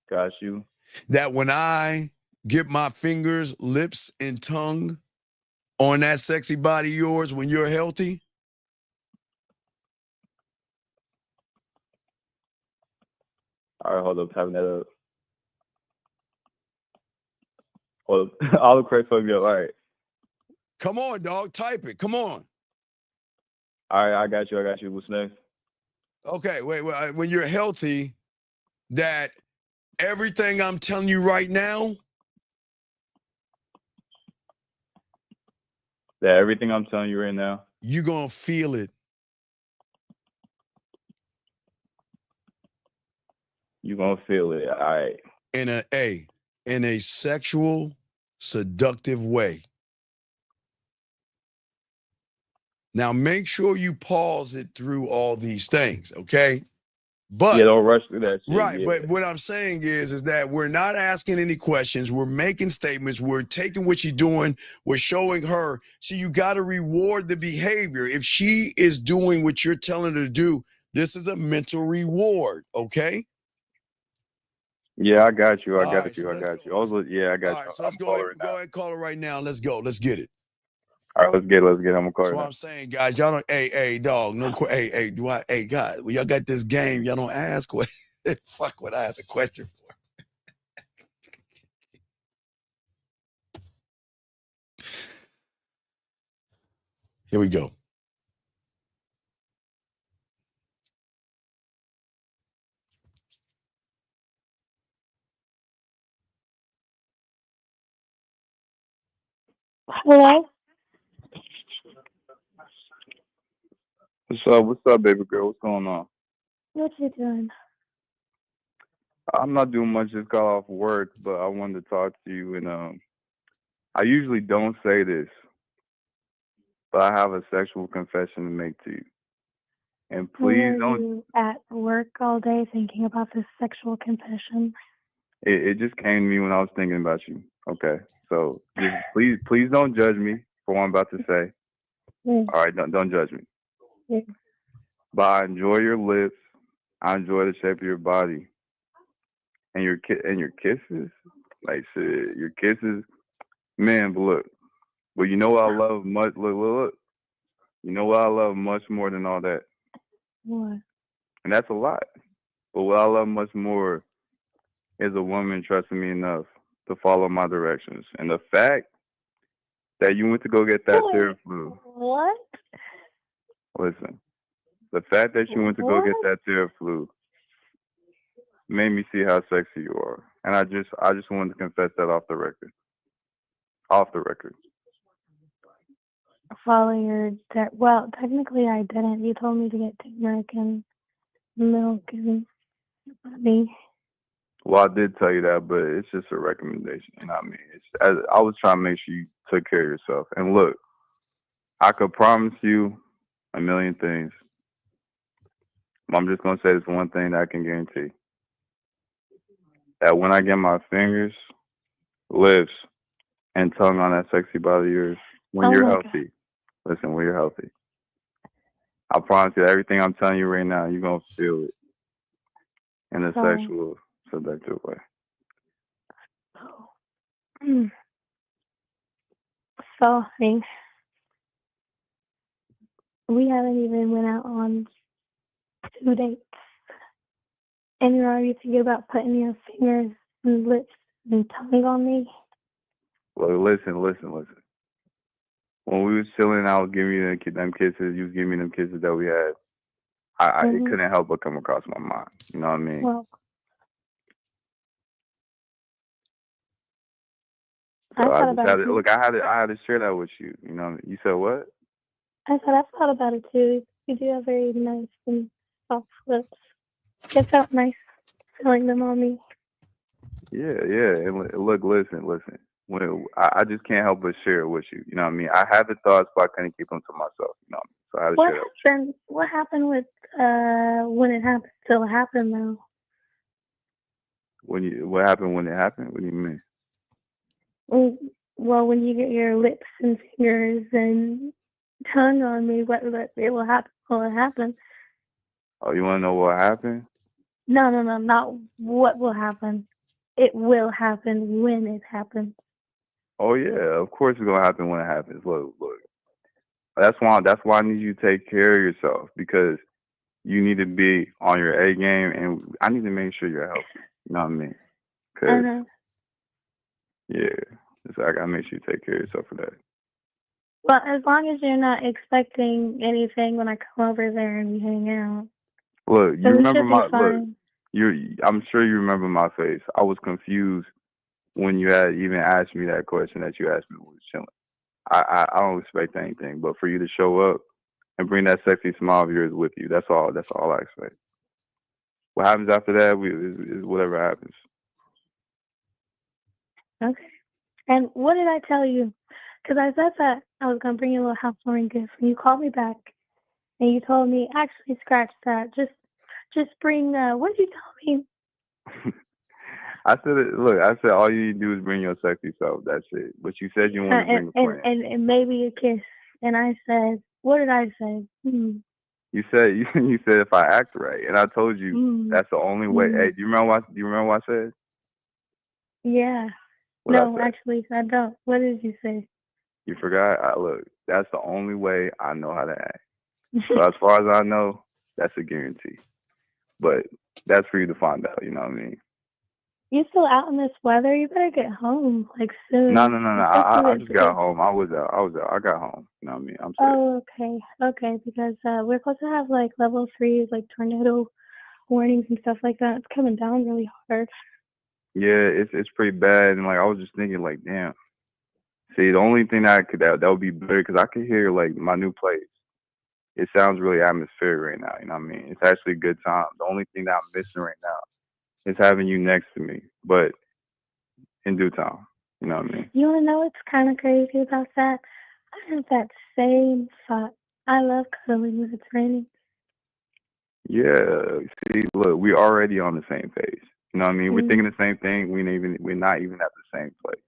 Got you. That when I get my fingers, lips, and tongue on that sexy body of yours when you're healthy, all right, hold up, typing that up. Hold up. All the correct fuck me up. All right. Come on, dog. Type it. Come on. All right, I got you. What's next? Okay, wait. When you're healthy, that everything I'm telling you right now. That everything I'm telling you right now. You're going to feel it. You're going to feel it. All right. In a sexual, seductive way. Now, make sure you pause it through all these things, okay? But don't rush through that shit. Right, yeah. But what I'm saying is that we're not asking any questions. We're making statements. We're taking what she's doing. We're showing her. So you got to reward the behavior. If she is doing what you're telling her to do, this is a mental reward, okay? Yeah, I got you. I got you. So I got you. Also, yeah, I got you. All right, so let's go ahead and call her right now. Let's go. Let's get it. All right, let's get it. I'm gonna call her. That's what I'm saying, guys. Y'all don't. Hey, dog. No. Hey, guys. When y'all got this game, y'all don't ask questions. Fuck what I ask a question for. Here we go. Hello? What's up, baby girl? What's going on? What you doing? I'm not doing much. Just got off work, but I wanted to talk to you and I usually don't say this, but I have a sexual confession to make to you. And please Were don't. you at work all day thinking about this sexual confession? It just came to me when I was thinking about you. Okay, so just please don't judge me for what I'm about to say. Yeah. All right, don't judge me. Yeah. But I enjoy your lips. I enjoy the shape of your body, and your kisses. Like shit, your kisses, man. But you know what I love much. Look. You know what I love much more than all that, What? and that's a lot. But what I love much more is a woman trusting me enough to follow my directions, and the fact that you went to go get that Theraflu. What? Listen, the fact that you went to go get that Theraflu made me see how sexy you are, and I just wanted to confess that off the record. Off the record. Follow your well, technically I didn't. You told me to get turmeric and milk and honey. Well, I did tell you that, but it's just a recommendation. You know what I mean? I was trying to make sure you took care of yourself. And look, I could promise you a million things. I'm just going to say this one thing that I can guarantee. That when I get my fingers, lips, and tongue on that sexy body of yours, when you're healthy, listen, when you're healthy, I promise you everything I'm telling you right now, you're going to feel it in a sexual, seductive way. So, we haven't even went out on 2 dates. And you're already thinking about putting your fingers and lips and tongue on me? Well, listen. When we was chilling, I was giving you them kisses. You was giving me them kisses that we had. It couldn't help but come across my mind. You know what I mean? Well, so I just had to, look. I had to share that with you. You know, you said what? I said I thought about it too. You do have very nice and soft lips. It felt nice feeling them on me. Yeah. And look, listen. When I just can't help but share it with you. You know what I mean? I had the thoughts, but I couldn't keep them to myself. You know what I mean? So I had to share that. What happened with when it happened? Still happened though. What happened when it happened? What do you mean? Well, when you get your lips and fingers and tongue on me, it will happen. Will it happen? Oh, you want to know what happened? No, not what will happen. It will happen when it happens. Oh yeah, of course it's gonna happen when it happens. Look. That's why I need you to take care of yourself, because you need to be on your A game, and I need to make sure you're healthy. You know what I mean? Cause I gotta make sure you take care of yourself for that. Well, as long as you're not expecting anything when I come over there and we hang out. Look, you remember my look. I'm sure you remember my face. I was confused when you had even asked me that question that you asked me when we was chilling. I don't expect anything, but for you to show up and bring that sexy smile of yours with you, that's all I expect. What happens after that is whatever happens. Okay. And what did I tell you? Because I said that I was going to bring you a little housewarming gift, and you called me back, and you told me, actually, scratch that. Just bring, what did you tell me? I said all you need to do is bring your sexy self. That's it. But you said you wanted to bring a friend. And maybe a kiss. And I said, what did I say? You said if I act right, and I told you that's the only way. Hey, do you remember what I said? Yeah. No, actually, I don't. What did you say? You forgot? Look, that's the only way I know how to act. So as far as I know, that's a guarantee. But that's for you to find out. You know what I mean? You still out in this weather? You better get home soon. No. I just got home. I was out. I got home. You know what I mean? I'm sorry. Oh, okay. Because we're supposed to have level 3s, tornado warnings and stuff like that. It's coming down really hard. Yeah, it's pretty bad. And I was just thinking, damn. See, the only thing that would be better, because I could hear my new place. It sounds really atmospheric right now. You know what I mean? It's actually a good time. The only thing that I'm missing right now is having you next to me, but in due time. You know what I mean? You want to know what's kind of crazy about that? I have that same thought. I love cuddling when it's raining. Yeah. See, look, we already on the same page. You know what I mean? We're thinking the same thing. We're not even at the same place.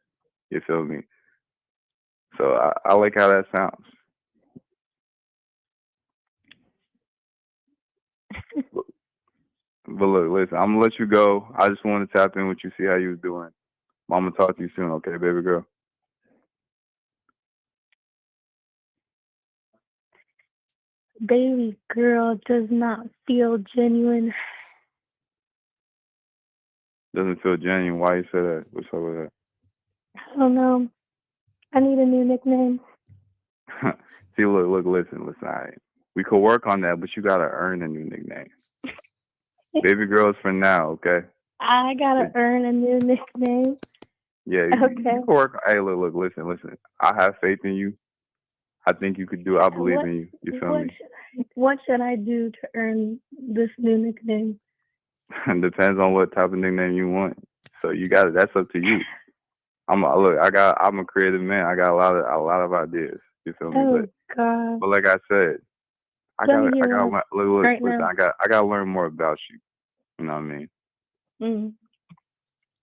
You feel me? So I like how that sounds. But look, listen, I'm gonna let you go. I just want to tap in with you, see how you was doing. I'm gonna talk to you soon, okay, baby girl? Baby girl does not feel genuine. Doesn't feel genuine. Why you say that? What's up with that? I don't know. I need a new nickname. See, look, listen. All right. We could work on that, but you gotta earn a new nickname. Baby girl's for now, okay? I gotta earn a new nickname. Yeah, Okay. you can work. Hey, look, listen. I have faith in you. I think you could do. I believe in you. You feel me? What should I do to earn this new nickname? Depends on what type of nickname you want. So you got it. That's up to you. I'm a creative man. I got a lot of ideas. You feel me? Oh God. But like I said, I gotta learn more about you. You know what I mean?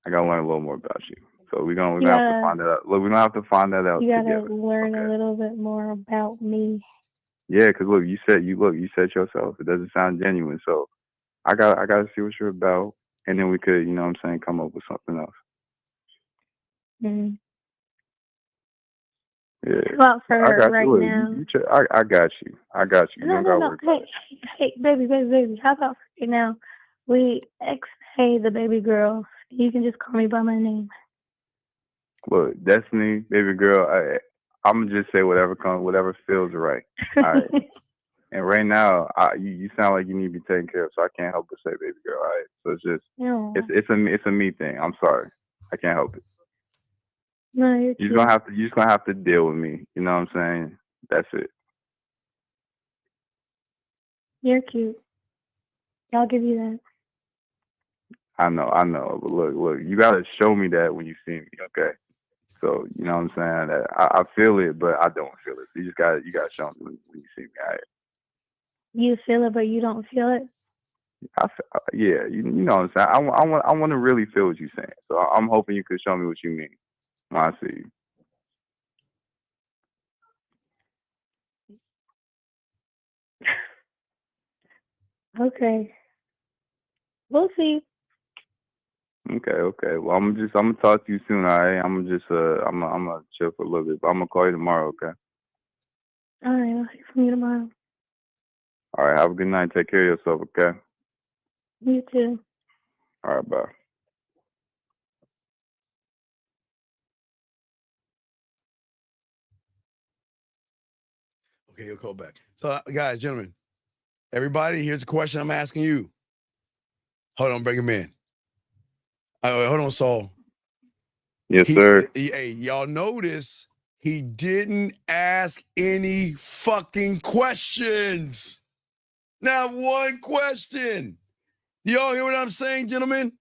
I gotta learn a little more about you. So we're gonna have to find that out. Look, we're gonna have to find that out You gotta together. learn a little bit more about me. Yeah, because look, you said yourself. It doesn't sound genuine. So I gotta see what you're about, and then we could, you know what I'm saying, come up with something else. Yeah. Well, for I got right you. now. I got you. I got you. No. Hey, baby. How about right now? We say the baby girl. You can just call me by my name. Look, Destiny, baby girl. I'm gonna just say whatever feels right. All right. And right now, you sound like you need to be taken care of, so I can't help but say baby girl. All right. So it's just it's a me thing. I'm sorry. I can't help it. No, you're just gonna have to deal with me. You know what I'm saying? That's it. You're cute. I'll give you that. I know. But look, you gotta show me that when you see me, okay? So you know what I'm saying? That I feel it, but I don't feel it. You gotta show me when you see me. All right? You feel it, but you don't feel it. Yeah, you know what I'm saying. I want to really feel what you're saying. So I'm hoping you could show me what you mean when I see you. Okay. We'll see. Okay. Well, I'm gonna talk to you soon. All right. I'm gonna chill for a little bit, but I'm gonna call you tomorrow. Okay. All right. I'll hear from you tomorrow. All right. Have a good night. Take care of yourself. Okay. You too. All right. Bye. Okay, you'll call back. So, guys, gentlemen, everybody, here's a question I'm asking you. Hold on, bring him in. Hold on, Saul. Yes, sir. Hey, y'all notice he didn't ask any fucking questions. Not one question. Y'all hear what I'm saying, gentlemen?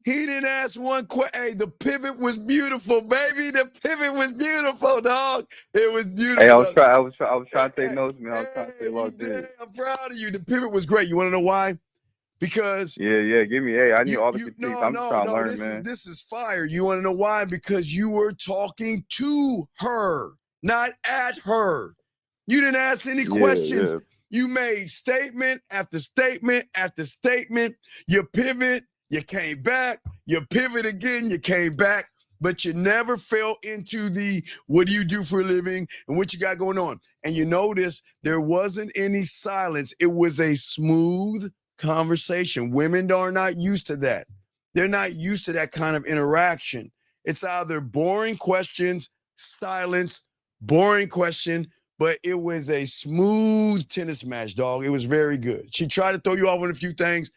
He didn't ask one question. Hey, the pivot was beautiful, baby. The pivot was beautiful, dog. It was beautiful. Hey, I was trying to take notes, man. I was trying to stay logged in. I'm proud of you. The pivot was great. You want to know why? Because give me. Hey, I need all the critiques. I'm just trying to learn, man. This is fire. You want to know why? Because you were talking to her, not at her. You didn't ask any questions. Yeah. You made statement after statement after statement. You pivot, you came back. You pivot again, you came back. But you never fell into the what do you do for a living and what you got going on. And you notice there wasn't any silence. It was a smooth conversation. Women are not used to that. They're not used to that kind of interaction. It's either boring questions, silence, boring question, but it was a smooth tennis match, dog. It was very good. She tried to throw you off on a few things.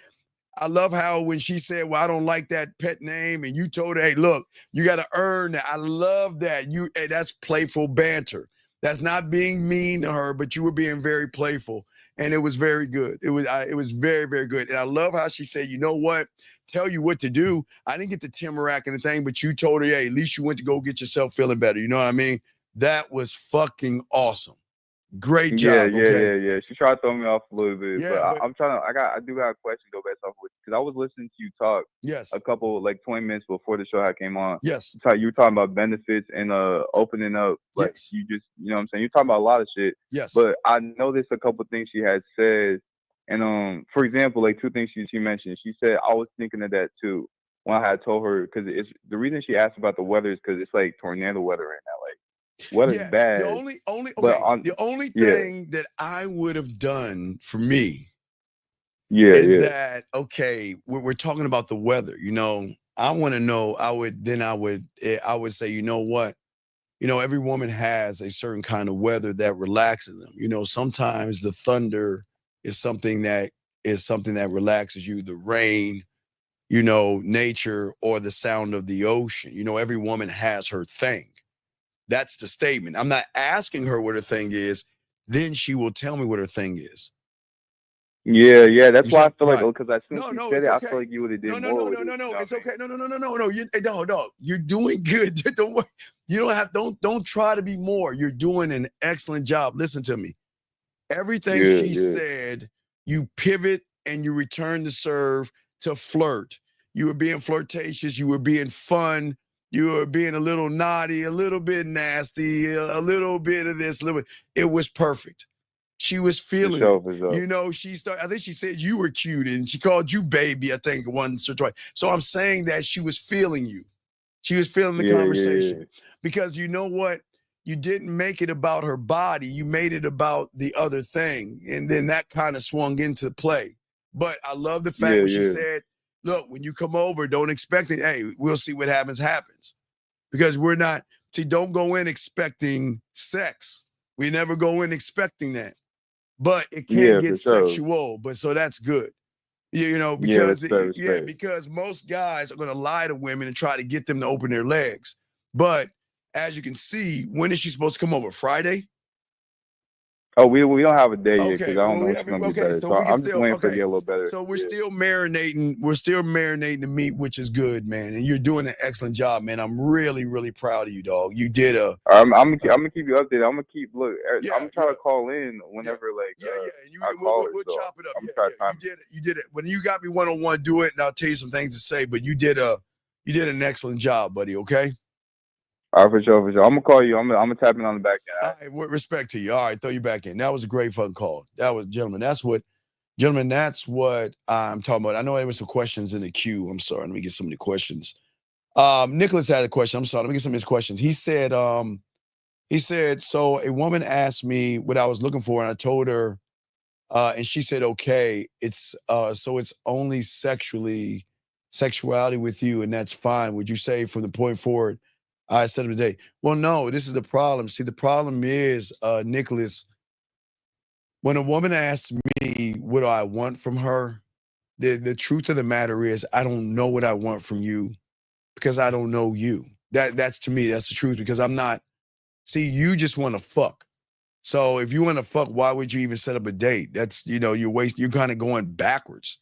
I love how when she said, well, I don't like that pet name, and you told her, hey, look, you got to earn that. I love that. Hey, that's playful banter. That's not being mean to her, but you were being very playful, and it was very good. It was very, very good. And I love how she said, you know what? Tell you what to do. I didn't get the Timerack and the thing, but you told her, hey, at least you went to go get yourself feeling better. You know what I mean? That was fucking awesome. Great job. Yeah. She tried to throw me off a little bit, Yeah, but I'm trying to. I do have a question though, based off of because I was listening to you talk. Yes. A couple 20 minutes before the show had came on. Yes. You were talking about benefits and opening up. Like you just, you know what I'm saying. You're talking about a lot of shit. Yes. But I noticed a couple things she had said, and for example, like two things she mentioned. She said I was thinking of that too when I had told her because it's the reason she asked about the weather is because it's like tornado weather right now. Like weather's bad. The only thing that I would have done for me is that, okay, we're talking about the weather, you know, I want to know, I would say, you know what, you know, every woman has a certain kind of weather that relaxes them. You know, sometimes the thunder is something that relaxes you, the rain, you know, nature, or the sound of the ocean. You know, every woman has her thing. That's the statement. I'm not asking her what her thing is. Then she will tell me what her thing is. Yeah. That's why I feel like, because as soon as you said it, I feel like you would have did more. No. It's okay. No. You're doing good. Don't worry. You don't try to be more. You're doing an excellent job. Listen to me. Everything she said, you pivot and you return to serve to flirt. You were being flirtatious. You were being fun. You were being a little naughty, a little bit nasty, a little bit of this, a little bit. It was perfect. She was feeling it. You know, I think she said you were cute and she called you baby, I think, once or twice. So I'm saying that she was feeling you. She was feeling the conversation. Because you know what? You didn't make it about her body. You made it about the other thing. And then that kind of swung into play. But I love the fact when she said, look, when you come over, don't expect it. Hey, we'll see what happens. Because don't go in expecting sex. We never go in expecting that. But it can get sexual. But so that's good. You know, because because most guys are going to lie to women and try to get them to open their legs. But as you can see, when is she supposed to come over? Friday? Oh, we don't have a day yet because I don't know what's going to be better. So I'm just waiting for it to get a little better. So we're still marinating. We're still marinating the meat, which is good, man. And you're doing an excellent job, man. I'm really, really proud of you, dog. You did I'm gonna keep you updated. I'm gonna keep I'm gonna try to call in whenever I call her. We'll chop it up. I'm gonna try you did it. When you got me one-on-one, do it, and I'll tell you some things to say. But you did an excellent job, buddy. Okay. All right, for sure. I'm gonna call you. I'm gonna tap in on the back end. All right, with respect to you. All right, throw you back in. That was a great fucking call. That was, gentlemen. That's what I'm talking about. I know there were some questions in the queue. I'm sorry. Let me get some of the questions. Nicholas had a question. I'm sorry. Let me get some of his questions. He said, so a woman asked me what I was looking for, and I told her, and she said, okay, it's only sexuality with you, and that's fine. Would you say from the point forward? I said today, well, no, this is the problem. See, the problem is, Nicholas, when a woman asks me what do I want from her, the truth of the matter is I don't know what I want from you because I don't know you. That's to me, that's the truth, because you just want to fuck. So if you want to fuck, why would you even set up a date? That's, you're kind of going backwards.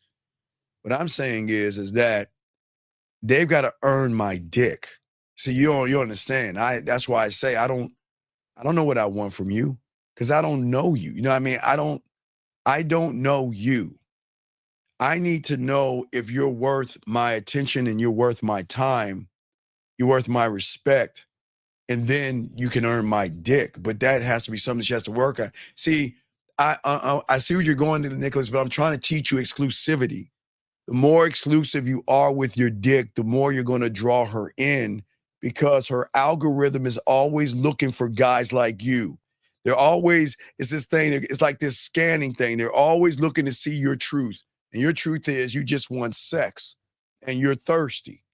What I'm saying is that they've got to earn my dick. See, you understand. That's why I say I don't know what I want from you because I don't know you. You know what I mean? I don't know you. I need to know if you're worth my attention and you're worth my time, you're worth my respect, and then you can earn my dick. But that has to be something she has to work on. See, I see what you're going to, Nicholas, but I'm trying to teach you exclusivity. The more exclusive you are with your dick, the more you're going to draw her in. Because her algorithm is always looking for guys like you. It's this thing, it's like this scanning thing. They're always looking to see your truth. And your truth is you just want sex and you're thirsty.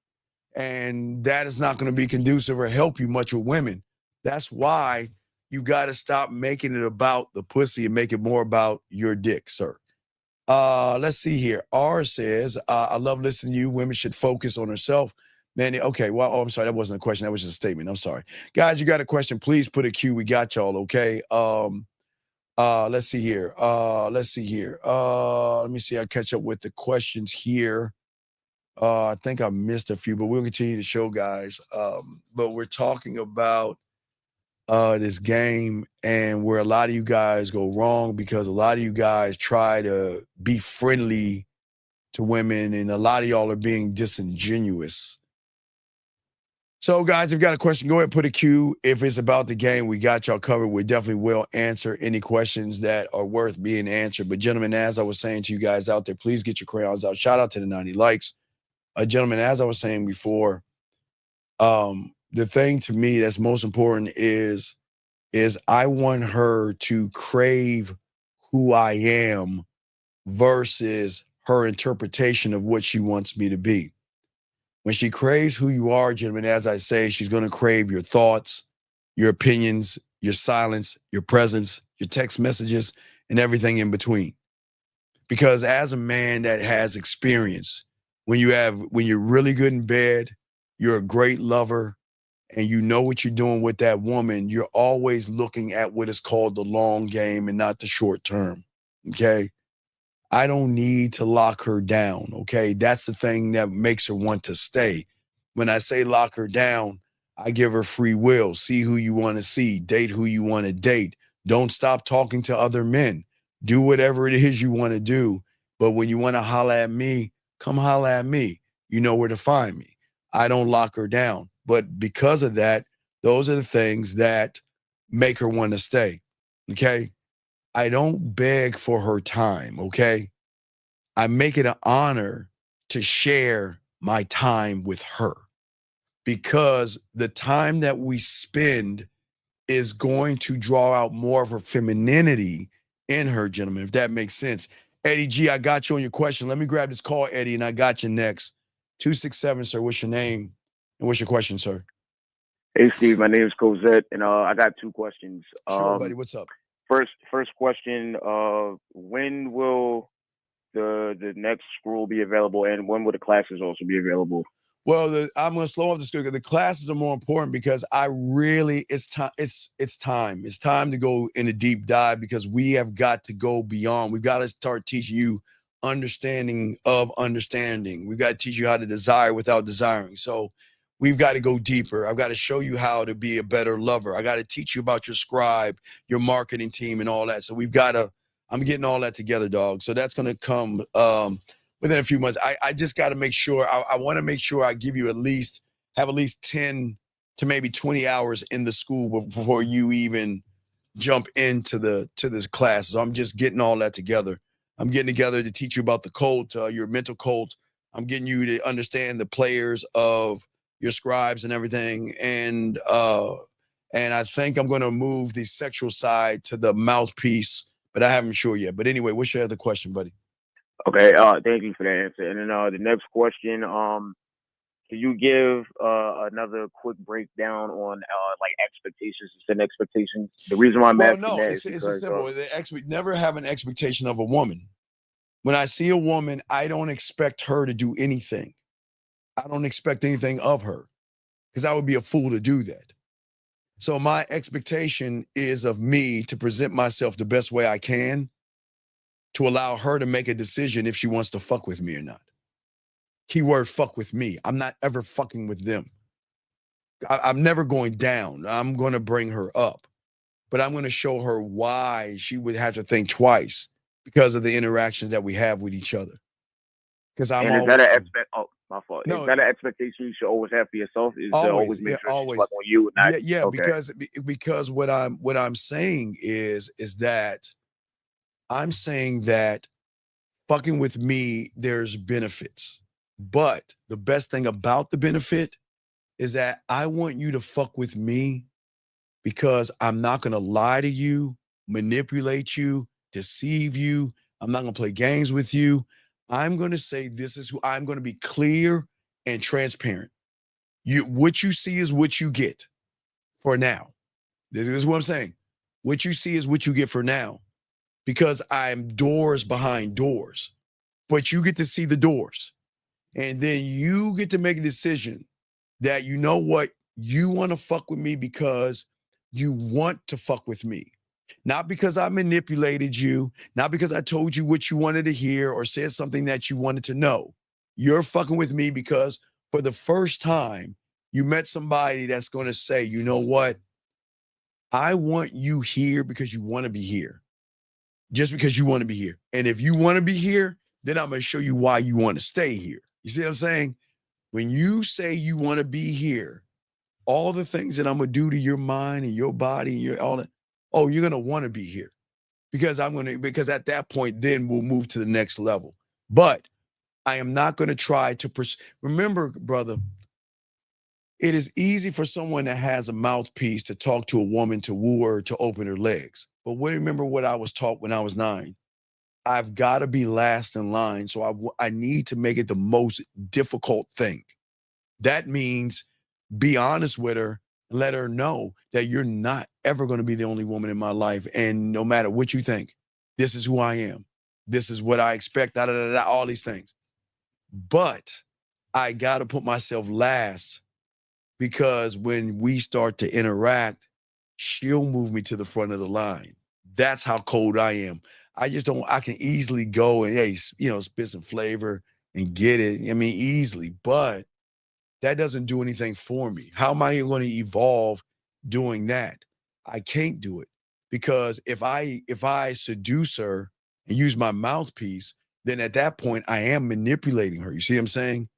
And that is not going to be conducive or help you much with women. That's why you got to stop making it about the pussy and make it more about your dick, sir. Let's see here. R says, I love listening to you. Women should focus on herself, Man, okay. Well, I'm sorry. That wasn't a question. That was just a statement. I'm sorry. Guys, you got a question, please put a Q. We got y'all, okay? Let's see here. Let me see. I'll catch up with the questions here. I think I missed a few, but we'll continue to show, guys. But we're talking about this game and where a lot of you guys go wrong because a lot of you guys try to be friendly to women and a lot of y'all are being disingenuous. So, guys, if you've got a question, go ahead and put a Q. If it's about the game, we got y'all covered. We definitely will answer any questions that are worth being answered. But, gentlemen, as I was saying to you guys out there, please get your crayons out. Shout out to the 90 likes. Gentlemen, as I was saying before, the thing to me that's most important is I want her to crave who I am versus her interpretation of what she wants me to be. When she craves who you are, gentlemen, as I say, she's going to crave your thoughts, your opinions, your silence, your presence, your text messages, and everything in between. Because as a man that has experience, when you're really good in bed, you're a great lover, and you know what you're doing with that woman, you're always looking at what is called the long game and not the short term, okay? I don't need to lock her down, okay? That's the thing that makes her want to stay. When I say lock her down, I give her free will. See who you want to see. Date who you want to date. Don't stop talking to other men. Do whatever it is you want to do. But when you want to holler at me, come holler at me. You know where to find me. I don't lock her down. But because of that, those are the things that make her want to stay, okay? I don't beg for her time, okay? I make it an honor to share my time with her because the time that we spend is going to draw out more of her femininity in her, gentlemen, if that makes sense. Eddie G, I got you on your question. Let me grab this call, Eddie, and I got you next. 267, sir. What's your name? And what's your question, sir? Hey, Steve, my name is Cosette, and I got two questions. Sure, buddy. What's up? First question, when will the next school be available, and when will the classes also be available? Well, I'm going to slow up the school. The classes are more important because it's time. It's time to go in a deep dive because we have got to go beyond. We've got to start teaching you understanding of understanding. We've got to teach you how to desire without desiring. So we've got to go deeper. I've got to show you how to be a better lover. I got to teach you about your scribe, your marketing team, and all that. So I'm getting all that together, dog. So that's going to come within a few months. I just got to make sure, I want to make sure I give you at least 10 to maybe 20 hours in the school before you even jump into this class. So I'm just getting all that together. I'm getting together to teach you about the cult, your mental cult. I'm getting you to understand the players of your scribes and everything. And I think I'm going to move the sexual side to the mouthpiece, but I haven't sure yet. But anyway, what's your other question, buddy? Okay, thank you for the answer. And then the next question, can you give another quick breakdown on like expectations and expectations? The reason why I'm asking that is because it's simple. Never have an expectation of a woman. When I see a woman, I don't expect her to do anything. I don't expect anything of her because I would be a fool to do that. So my expectation is of me to present myself the best way I can to allow her to make a decision if she wants to fuck with me or not. Keyword fuck with me. I'm not ever fucking with them. I'm never going down. I'm going to bring her up, but I'm going to show her why she would have to think twice because of the interactions that we have with each other. Because I'm and is always, that my fault. No, is that an expectation you should always have for yourself? Is to always make sure she's fuck on you and not okay. because what I'm saying is that I'm saying that fucking with me, there's benefits. But the best thing about the benefit is that I want you to fuck with me because I'm not going to lie to you, manipulate you, deceive you. I'm not going to play games with you. I'm going to say this is who I'm going to be clear and transparent. What you see is what you get for now. This is what I'm saying. What you see is what you get for now because I'm doors behind doors, but you get to see the doors. And then you get to make a decision that you know what, you want to fuck with me because you want to fuck with me. Not because I manipulated you, not because I told you what you wanted to hear or said something that you wanted to know. You're fucking with me because for the first time, you met somebody that's going to say, you know what? I want you here because you want to be here. Just because you want to be here. And if you want to be here, then I'm going to show you why you want to stay here. You see what I'm saying? When you say you want to be here, all the things that I'm going to do to your mind and your body and your all that, oh, you're going to want to be here. Because because at that point, then we'll move to the next level. But I am not going to try to remember, brother, it is easy for someone that has a mouthpiece to talk to a woman, to woo her, to open her legs. But remember what I was taught when I was 9. I've got to be last in line. So I need to make it the most difficult thing. That means be honest with her and let her know that you're not ever going to be the only woman in my life. And no matter what you think, this is who I am. This is what I expect, all these things. But I got to put myself last, because when we start to interact, she'll move me to the front of the line. That's how cold I am. I can easily go and, hey, spit some flavor and get it. I mean, easily, but that doesn't do anything for me. How am I going to evolve doing that? I can't do it, because if I seduce her and use my mouthpiece, then at that point I am manipulating her. You see what I'm saying?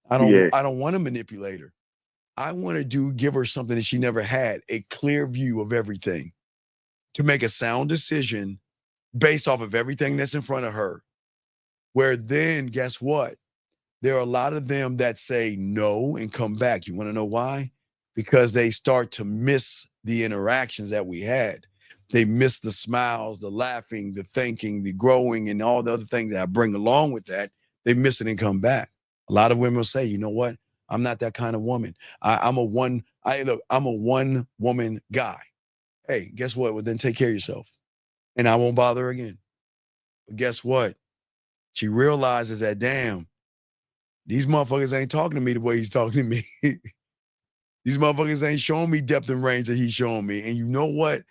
I don't want to manipulate her. I want to give her something that she never had, a clear view of everything, to make a sound decision based off of everything that's in front of her. Where then, guess what? There are a lot of them that say no and come back. You want to know why? Because they start to miss the interactions that we had. They miss the smiles, the laughing, the thinking, the growing, and all the other things that I bring along with that. They miss it and come back. A lot of women will say, you know what? I'm not that kind of woman. I'm a one woman guy. Hey, guess what? Well, then take care of yourself. And I won't bother her again. But guess what? She realizes that, damn, these motherfuckers ain't talking to me the way he's talking to me. These motherfuckers ain't showing me depth and range that he's showing me. And you know what?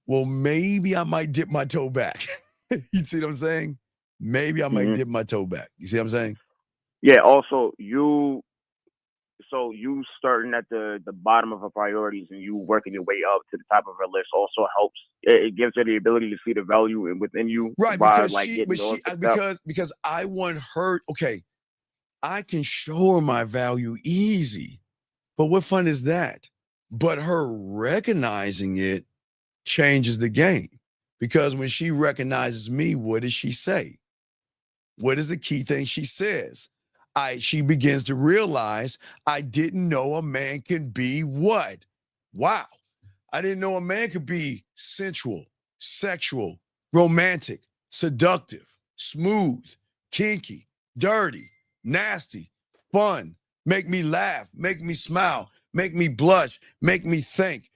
Well, maybe I might dip my toe back. You see what I'm saying? Maybe I might dip my toe back. You see what I'm saying? Yeah. Also, you starting at the bottom of her priorities and you working your way up to the top of her list also helps. It gives her the ability to see the value within you, right? By, Because I want her. Okay, I can show her my value easy, but what fun is that? But her recognizing it changes the game, because when she recognizes me, what does she say? What is the key thing she says? She begins to realize, I didn't know a man can be what? Wow. I didn't know a man could be sensual, sexual, romantic, seductive, smooth, kinky, dirty, nasty, fun, make me laugh, make me smile, make me blush, make me think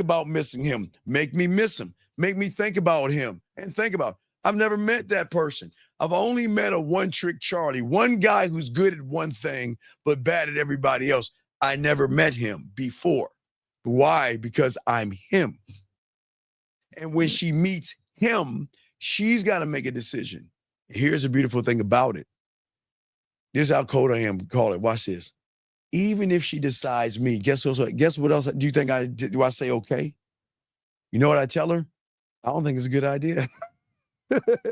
about missing him, make me miss him, make me think about him and think about, I've never met that person. I've only met a one-trick Charlie, one guy who's good at one thing, but bad at everybody else. I never met him before. Why? Because I'm him. And when she meets him, she's got to make a decision. Here's the beautiful thing about it. This is how cold I am. Call it. Watch this. Even if she decides me, guess what else do you think I did? Do I say okay? You know what I tell her? I don't think it's a good idea.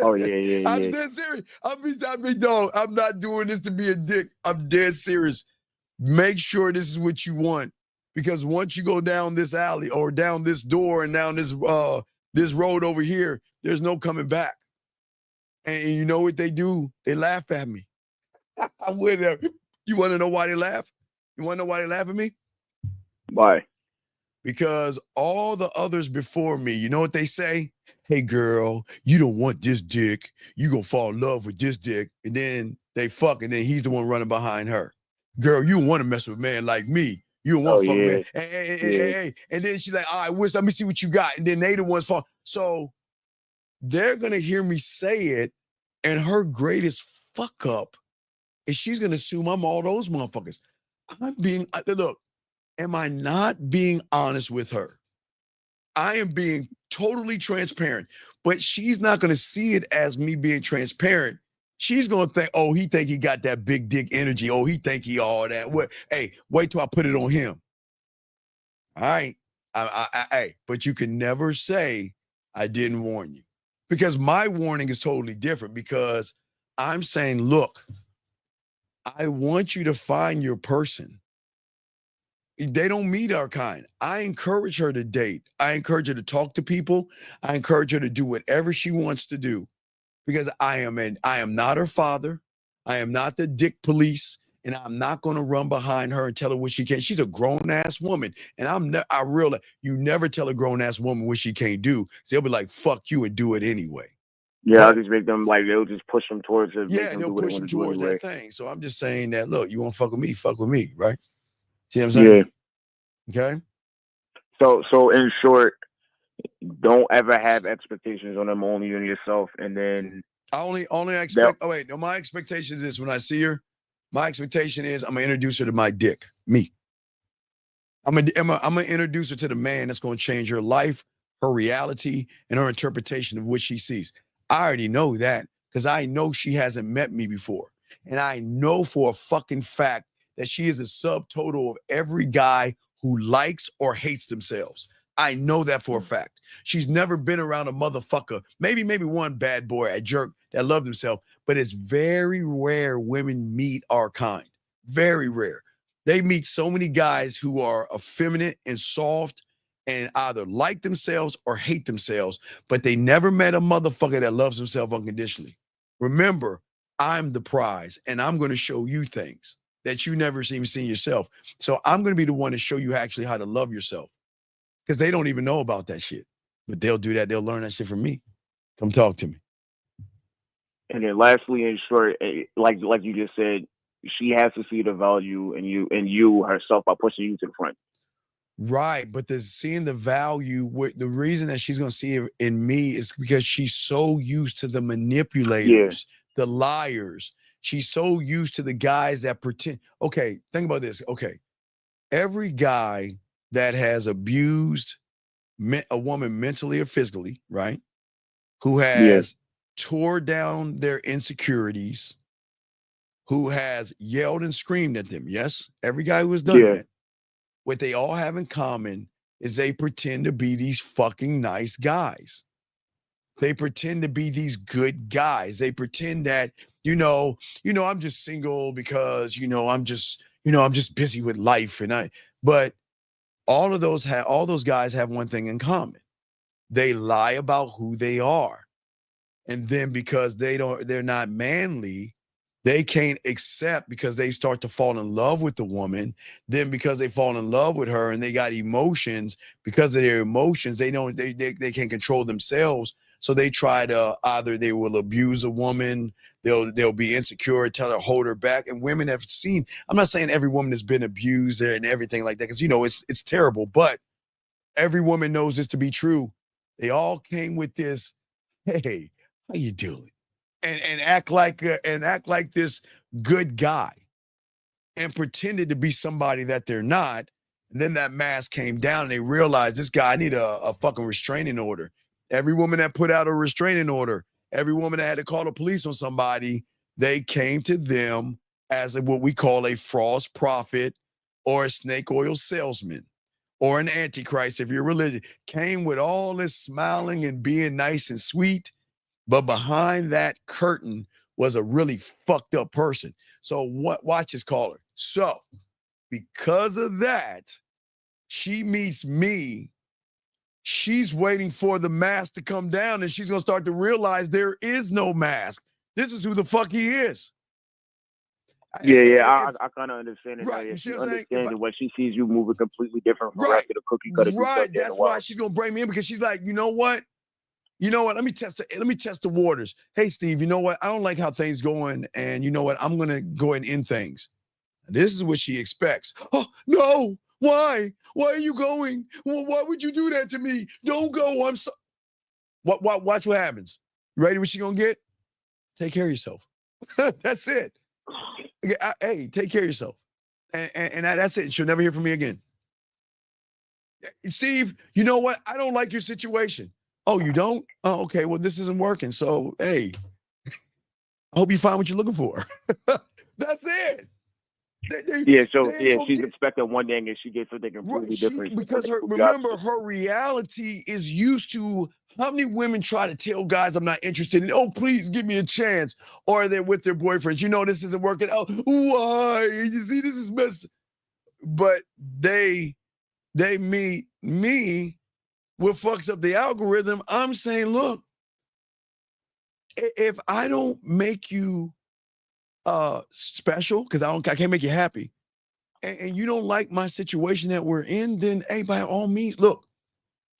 Oh, yeah. I'm dead serious. I'm not doing this to be a dick. I'm dead serious. Make sure this is what you want. Because once you go down this alley or down this door and down this road over here, there's no coming back. And you know what they do? They laugh at me. I wouldn't. You want to know why they laugh? You want to know why they laugh at me? Why? Because all the others before me, you know what they say? Hey, girl, you don't want this dick. You gonna fall in love with this dick. And then they fuck, and then he's the one running behind her. Girl, you don't want to mess with a man like me. You don't want to fuck a man. Hey. And then she's like, all right, let me see what you got. And then they the ones fall. So they're going to hear me say it, and her greatest fuck up is she's going to assume I'm all those motherfuckers. look, am I not being honest with her? I am being totally transparent, but she's not going to see it as me being transparent. She's going to think, oh, he think he got that big dick energy. Oh, he think he all that. What? Hey, wait till I put it on him. All right. Hey, but you can never say I didn't warn you, because my warning is totally different, because I'm saying, look, I want you to find your person. They don't meet our kind. I encourage her to date. I encourage her to talk to people. I encourage her to do whatever she wants to do, because I am not her father. I am not the dick police, and I'm not going to run behind her and tell her what she can't. She's a grown ass woman, and I realize you never tell a grown ass woman what she can't do. So they'll be like, "Fuck you," and do it anyway. Yeah, I'll just make them like they'll just push them towards it. Yeah, make them they'll do what push they them want to do towards anyway. that thing. So I'm just saying that, look, you want to fuck with me? Fuck with me, right? See what I'm saying? Yeah. Okay. So in short, don't ever have expectations on them, only on yourself, and then I only expect. Oh wait, no. My expectation is this: when I see her, my expectation is I'm gonna introduce her to my dick, me. I'm gonna introduce her to the man that's gonna change her life, her reality, and her interpretation of what she sees. I already know that, because I know she hasn't met me before, and I know for a fucking fact that she is a subtotal of every guy who likes or hates themselves. I know that for a fact. She's never been around a motherfucker, maybe one bad boy, a jerk that loved himself, but it's very rare women meet our kind. Very rare. They meet so many guys who are effeminate and soft and either like themselves or hate themselves, but they never met a motherfucker that loves himself unconditionally. Remember, I'm the prize, and I'm going to show you things that you never even seen yourself. So I'm going to be the one to show you actually how to love yourself, because they don't even know about that shit. But they'll do that. They'll learn that shit from me. Come talk to me. And then lastly, in short, like you just said, she has to see the value in you herself by pushing you to the front. Right, but seeing the value, the reason that she's going to see it in me is because she's so used to the manipulators, the liars. She's so used to the guys that pretend. Okay, think about this. Okay, every guy that has abused a woman mentally or physically, right, who has tore down their insecurities, who has yelled and screamed at them, yes, every guy who has done that, what they all have in common is they pretend to be these fucking nice guys. They pretend to be these good guys. They pretend that, I'm just single because, I'm just busy with life. But all those guys have one thing in common. They lie about who they are. And then because they're not manly, they can't accept, because they start to fall in love with the woman. Then because they fall in love with her and they got emotions, because of their emotions, they can't control themselves. So they try to, either they will abuse a woman, they'll be insecure, tell her, hold her back. And women have seen, I'm not saying every woman has been abused and everything like that, because it's terrible, but every woman knows this to be true. They all came with this, hey, how you doing? And act like this good guy, and pretended to be somebody that they're not. And then that mask came down and they realized, this guy, I need a fucking restraining order. Every woman that put out a restraining order, every woman that had to call the police on somebody, they came to them as what we call a false prophet, or a snake oil salesman, or an antichrist, if you're religious, came with all this smiling and being nice and sweet. But behind that curtain was a really fucked up person. So watch this caller. So because of that, she meets me. She's waiting for the mask to come down, and she's going to start to realize there is no mask. This is who the fuck he is. I kind of understand it. Right, Now. you see She what I'm saying? understands it when she sees you moving completely different from the rest of the cookie cutter. Right, that's why she's going to bring me in, because she's like, you know what? Let me test the waters. Hey, Steve, you know what? I don't like how things going, and you know what? I'm going to go and end things. And this is what she expects. Oh, no. Why? Why are you going? Well, why would you do that to me? Don't go. I'm so. Watch what happens. You ready? What she going to get? Take care of yourself. That's it. Hey, take care of yourself. And that's it. She'll never hear from me again. Steve, you know what? I don't like your situation. Oh, you don't? Oh, okay. Well, this isn't working. So, hey, I hope you find what you're looking for. That's it. She's expecting one thing and she gets something completely different. Because remember, her reality is used to how many women try to tell guys I'm not interested in. Oh, please give me a chance. Or they're with their boyfriends. You know, this isn't working out. Why? You see, this is mess. But they meet me, what fucks up the algorithm. I'm saying, look, if I don't make you special, because I can't make you happy, and you don't like my situation that we're in, then hey, by all means, look,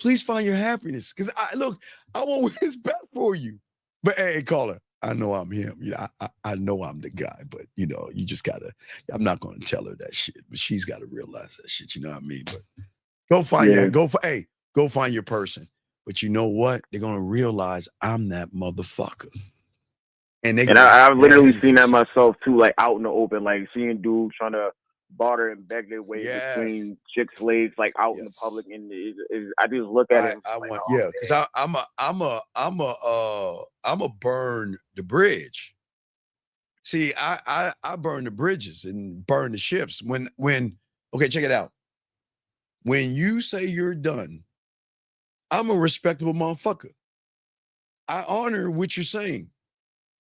please find your happiness. Because I want what's best for you. But hey, caller, I know I'm him. You know, I know I'm the guy, but you know, you just gotta, I'm not gonna tell her that shit, but she's gotta realize that shit, you know what I mean? But go find your person. But you know what? They're gonna realize I'm that motherfucker. And I've literally seen that myself too, like out in the open, like seeing dudes trying to barter and beg their way between chicks' legs, like out in the public, and I just look at it. Because I'm a burn the bridge. See, I burn the bridges and burn the ships. When okay, check it out. When you say you're done, I'm a respectable motherfucker. I honor what you're saying.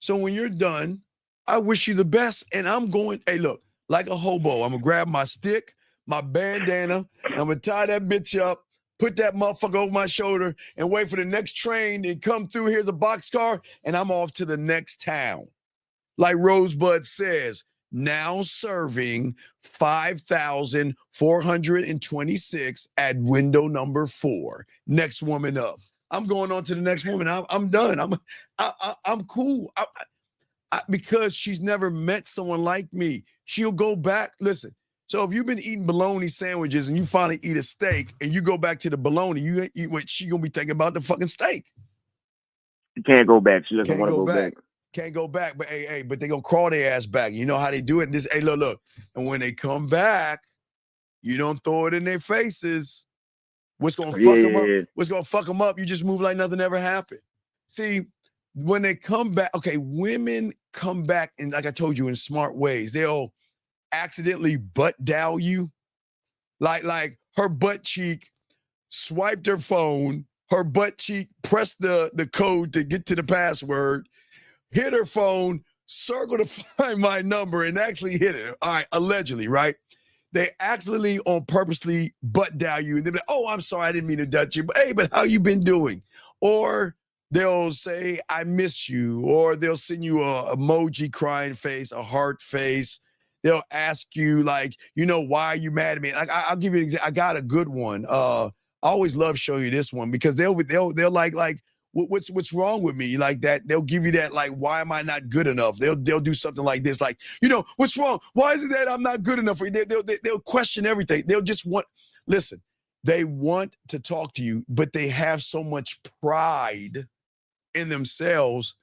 So when you're done, I wish you the best. And I'm going, hey, look, like a hobo, I'm going to grab my stick, my bandana, I'm going to tie that bitch up, put that motherfucker over my shoulder, and wait for the next train to come through. Here's a boxcar, and I'm off to the next town. Like Rosebud says, now serving 5,426 at window number 4. Next woman up. I'm going on to the next woman. I'm done. I'm cool. Because she's never met someone like me. She'll go back. Listen, so if you've been eating bologna sandwiches and you finally eat a steak and you go back to the bologna, you eat what she gonna be thinking about the fucking steak. You can't go back. She doesn't want to go back. Can't go back, but but they gonna crawl their ass back. You know how they do it. And look. And when they come back, you don't throw it in their faces. What's gonna fuck them up? What's gonna fuck them up? You just move like nothing ever happened. See, when they come back, okay, women come back in, like I told you, in smart ways. They'll accidentally butt dial you, like her butt cheek swiped her phone, her butt cheek pressed the code to get to the password, hit her phone, circle to find my number, and actually hit it. All right, allegedly, right? They accidentally on purposely butt dial you, and they're like, "Oh, I'm sorry, I didn't mean to touch you, but hey, but how you been doing?" Or they'll say, "I miss you," or they'll send you a emoji crying face, a heart face. They'll ask you, like, you know, why are you mad at me? Like, I'll give you an example. I got a good one. I always love showing you this one because they'll like. What's wrong with me? Like that, they'll give you that, like, why am I not good enough? They'll do something like this, like, you know, what's wrong? Why is it that I'm not good enough for you? They'll question everything. They'll just listen, they want to talk to you, but they have so much pride in themselves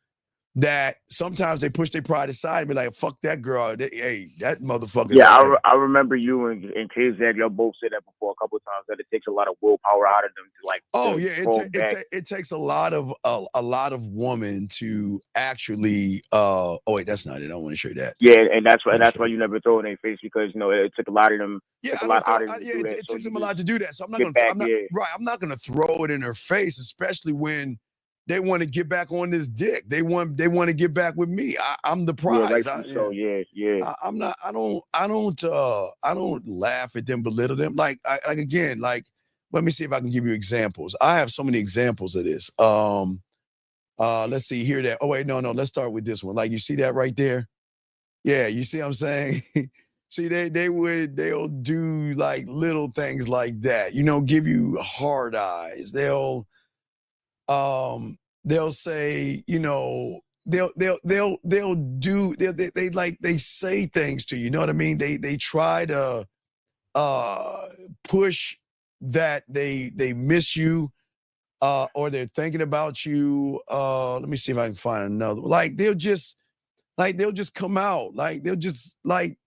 that sometimes they push their pride aside and be like, fuck that girl. Hey, that motherfucker. Yeah, I remember you and KZ, y'all both said that before a couple of times, that it takes a lot of willpower out of them to like. Oh yeah, it takes a lot of women to actually. Oh wait, that's not it. I want to show you that. Yeah, and that's why you never throw it in their face, because you know it took a lot of them. Yeah, it took them a lot to do that. So I'm not gonna throw it in her face, especially when they want to get back on this dick. They want to get back with me. I'm the prize. I don't laugh at them, belittle them. Like again, like, let me see if I can give you examples. I have so many examples of this. Let's see here. That. Oh wait, no. Let's start with this one. Like, you see that right there? Yeah, you see what I'm saying? See, they'll do like little things like that. You know, give you hard eyes. They'll say, you know, they say things to you. You know what I mean? They try to push that they miss you, or they're thinking about you. Let me see if I can find another. Like they'll just come out. Like they'll just like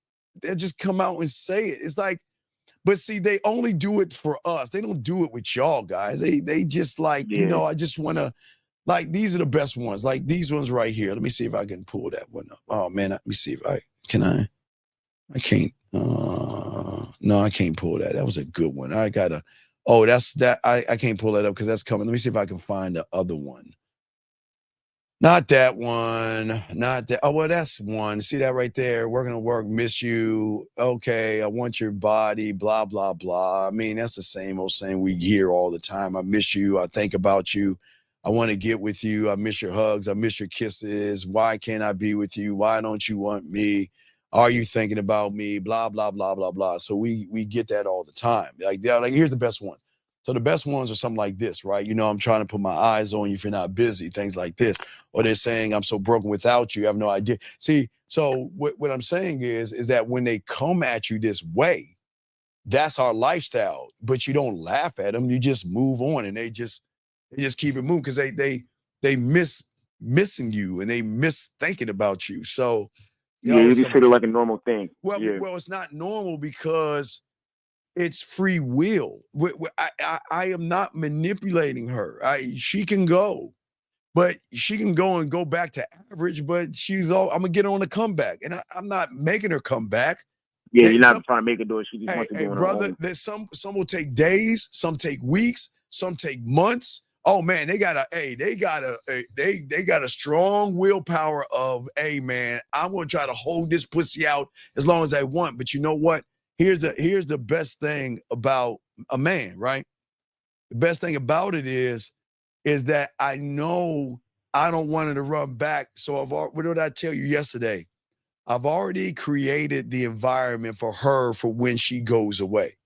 they'll just come out and say it. It's like, but see, they only do it for us. They don't do it with y'all guys. They just like, you know, I just want to, like, these are the best ones. Like these ones right here. Let me see if I can pull that one up. Oh man, let me see if I can't. No, I can't pull that. That was a good one. I gotta. Oh, that's that. I can't pull that up because that's coming. Let me see if I can find the other one. Not that one. Not that. Oh, well, that's one. See that right there? We're gonna work. Miss you. Okay. I want your body. Blah blah blah. I mean, that's the same old saying we hear all the time. I miss you. I think about you. I want to get with you. I miss your hugs. I miss your kisses. Why can't I be with you? Why don't you want me? Are you thinking about me? Blah, blah, blah, blah, blah. So we get that all the time. Like here's the best one. So the best ones are something like this, right? You know, I'm trying to put my eyes on you if you're not busy, things like this. Or they're saying, I'm so broken without you. You have no idea. See, so what I'm saying is that when they come at you this way, that's our lifestyle. But you don't laugh at them. You just move on, and they just keep it moving because they miss missing you, and they miss thinking about you. So you just treat it like a normal thing. Well, it's not normal because it's free will. I am not manipulating her. She can go, but she can go and go back to average. But I'm gonna get her on a comeback, and I'm not making her come back. Yeah, you're not trying to make her do it. She just wants to do it. Brother, there's some will take days, some take weeks, some take months. Oh man, they got a strong willpower of, hey man, I'm gonna try to hold this pussy out as long as I want. But you know what? Here's the best thing about a man, right? The best thing about it is that I know I don't want her to run back. So what did I tell you yesterday? I've already created the environment for her for when she goes away,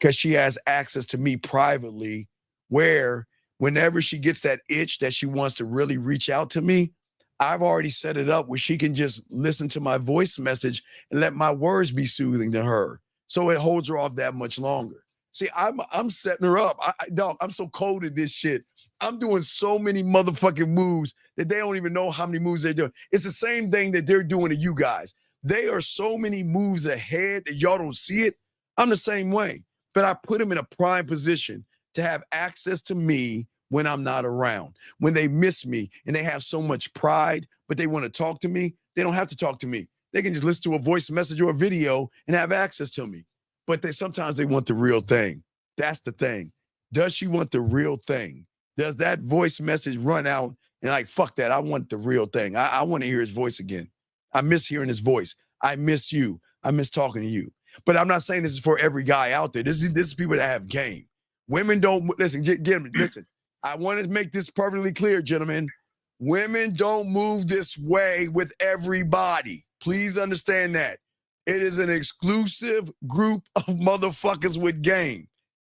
because she has access to me privately, where whenever she gets that itch that she wants to really reach out to me, I've already set it up where she can just listen to my voice message and let my words be soothing to her. So it holds her off that much longer. See, I'm setting her up. Dog, I'm so cold at this shit. I'm doing so many motherfucking moves that they don't even know how many moves they're doing. It's the same thing that they're doing to you guys. They are so many moves ahead that y'all don't see it. I'm the same way, but I put them in a prime position to have access to me when I'm not around. When they miss me and they have so much pride, but they want to talk to me, they don't have to talk to me. They can just listen to a voice message or a video and have access to me. But sometimes they want the real thing. That's the thing. Does she want the real thing? Does that voice message run out and like, fuck that, I want the real thing. I want to hear his voice again. I miss hearing his voice. I miss you. I miss talking to you. But I'm not saying this is for every guy out there. This is people that have game. Women don't listen. Listen. I want to make this perfectly clear, gentlemen. Women don't move this way with everybody. Please understand that. It is an exclusive group of motherfuckers with game.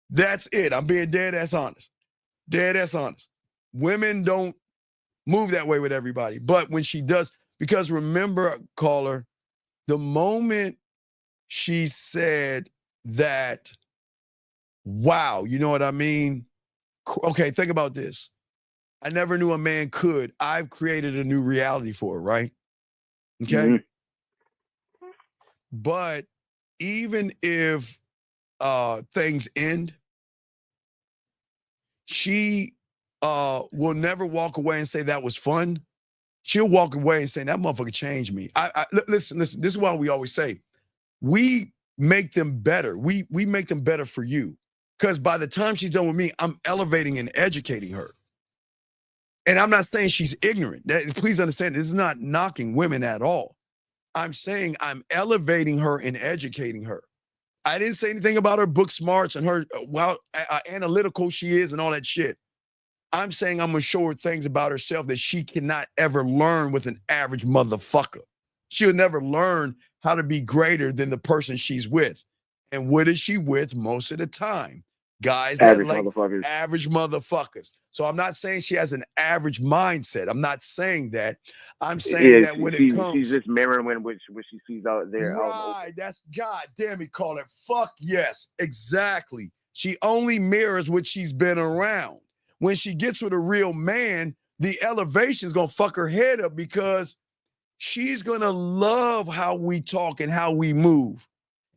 That's it. I'm being dead ass honest. Dead ass honest. Women don't move that way with everybody. But when she does, because remember, caller, the moment she said that, wow, you know what I mean? Okay, think about this. I never knew a man could. I've created a new reality for her, right? Okay. Mm-hmm. But even if things end, she will never walk away and say that was fun. She'll walk away and say that motherfucker changed me. Listen. This is why we always say we make them better. We make them better for you. Because by the time she's done with me, I'm elevating and educating her. And I'm not saying she's ignorant. Please understand, this is not knocking women at all. I'm saying I'm elevating her and educating her. I didn't say anything about her book smarts and her, analytical she is and all that shit. I'm saying I'm going to show her things about herself that she cannot ever learn with an average motherfucker. She'll never learn how to be greater than the person she's with. And what is she with most of the time? Guys that average motherfuckers. So I'm not saying she has an average mindset. I'm not saying that. I'm saying that when it comes, she's just mirroring what she sees out there. Right. That's God damn it, call it. Fuck yes, exactly. She only mirrors what she's been around. When she gets with a real man, the elevation is gonna fuck her head up because she's going to love how we talk and how we move.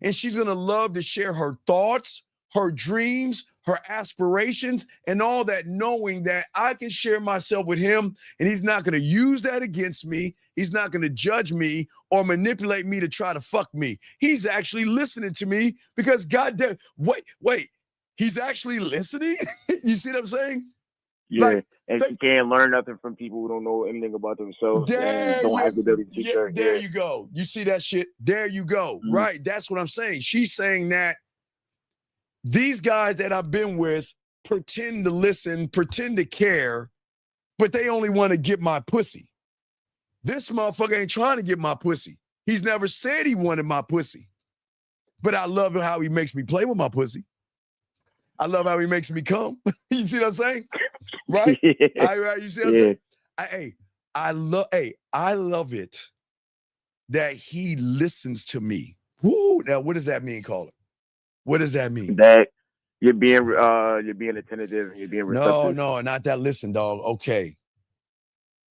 And she's going to love to share her thoughts, her dreams, her aspirations, and all that, knowing that I can share myself with him and he's not going to use that against me. He's not going to judge me or manipulate me to try to fuck me. He's actually listening to me because goddamn, wait, he's actually listening? You see what I'm saying? Yeah, Like, and she can't learn nothing from people who don't know anything about themselves and there don't have the ability to teach her. there you go. You see that shit? There you go. Mhm. Right. That's what I'm saying. She's saying that these guys that I've been with pretend to listen, pretend to care, but they only want to get my pussy. This motherfucker ain't trying to get my pussy. He's never said he wanted my pussy. But I love how he makes me play with my pussy. I love how he makes me come. You see what I'm saying? Right? Right, you see what I'm saying? I love it that he listens to me. Woo, now what does that mean, caller? What does that mean? That you're being attentive, you're being receptive. No, not that. Listen, dog. Okay.